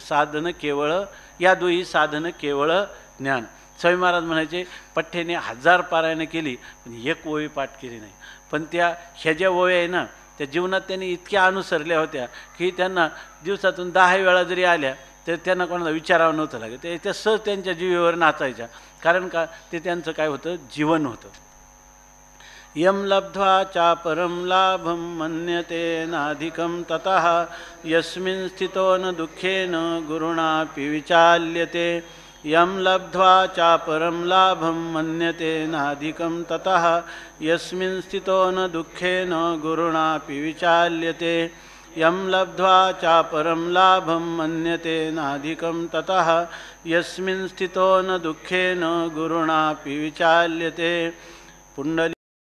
साधन केवळ, या दोही साधन केवळ ज्ञान. स्वामी महाराज म्हणायचे पठ्ठेने 1000 पारायणं केली पण एक ओवी पाठ केली नाही. पण त्या ह्या ज्या ओव्या आहे ना, त्या जीवनात त्यांनी इतक्या अनुसरल्या होत्या की त्यांना दिवसातून 10 वेळा जरी आल्या तर त्यांना कोणाला विचारावं नव्हतं लागेल. ते त्या सहज त्यांच्या जीवेवर नाचायच्या. कारण का? ते त्यांचं काय होतं? जीवन होतं. यम लब्ध्वा चा परम लाभम मन्यते नाधिकम ततः, यस्मिन् स्थितो न दुःखेन गुरुणापि विचाल्यते. यम लब्ध्वा चा परम लाभम मन्यते नाधिकम ततः, यस्मिन् स्थितो न दुःखेन गुरुणापि विचाल्यते. यम लब्ध्वा चा परम लाभम मन्यते नाधिकम ततः, यस्मिन् स्थितो न दुःखेन गुरुणापि विचाल्यते. पुंडली